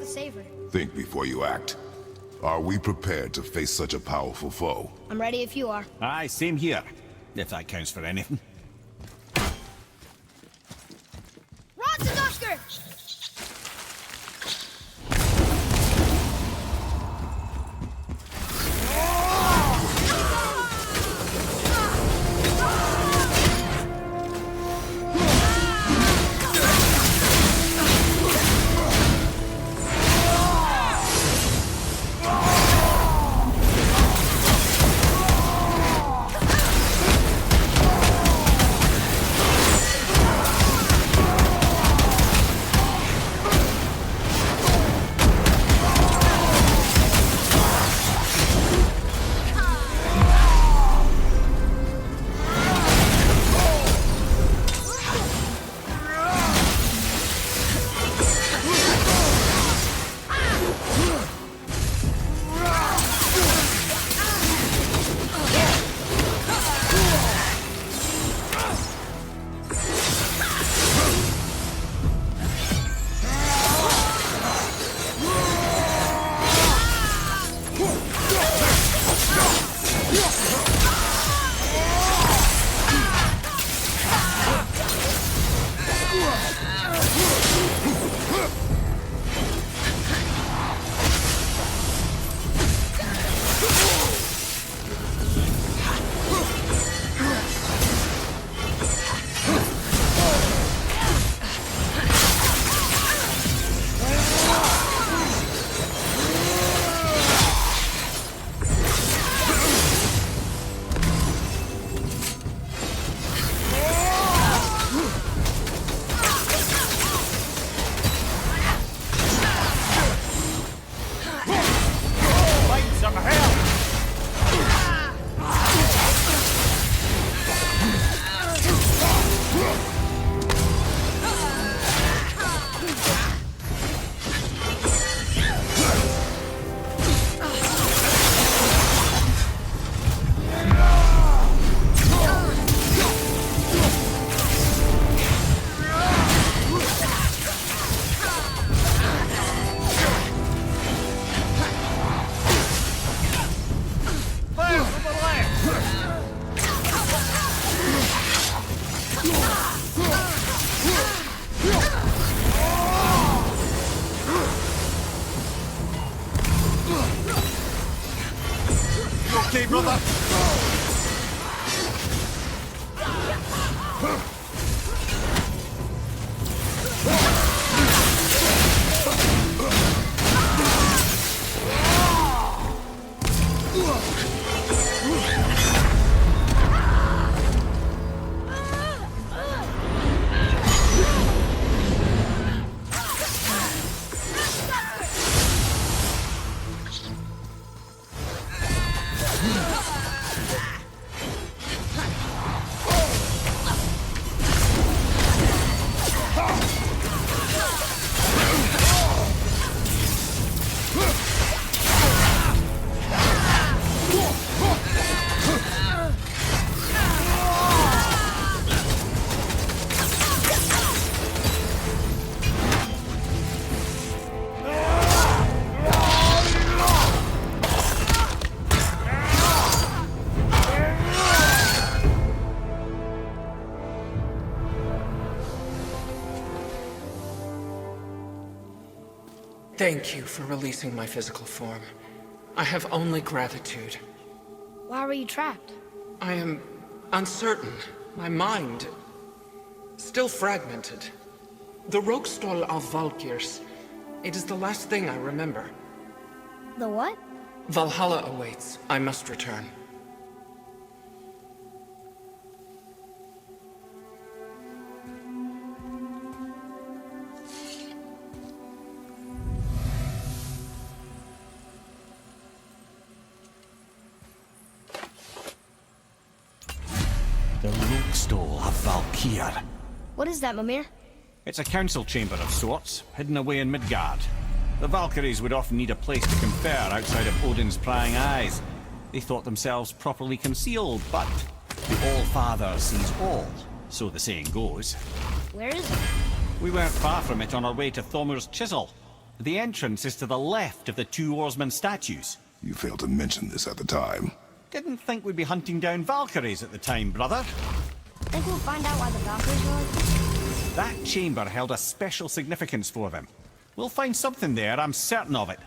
Save her. Think before you act. Are we prepared to face such a powerful foe? I'm ready if you are. Aye, same here. If that counts for anything. Ratzendusker! Okay, brother. Thank you for releasing my physical form. I have only gratitude. Why were you trapped? I am uncertain. My mind still fragmented. The Rokstol of Valkyrs. It is the last thing I remember. The what? Valhalla awaits. I must return. The Rokstol of Valkyr. What is that, Mimir? It's a council chamber of sorts, hidden away in Midgard. The Valkyries would often need a place to confer outside of Odin's prying eyes. They thought themselves properly concealed, but the All-Father sees all, so the saying goes. Where is it? We weren't far from it on our way to Thormur's Chisel. The entrance is to the left of the two oarsmen statues. You failed to mention this at the time. Didn't think we'd be hunting down Valkyries at the time, brother. Think we'll find out why the Valkyries were? That chamber held a special significance for them. We'll find something there, I'm certain of it.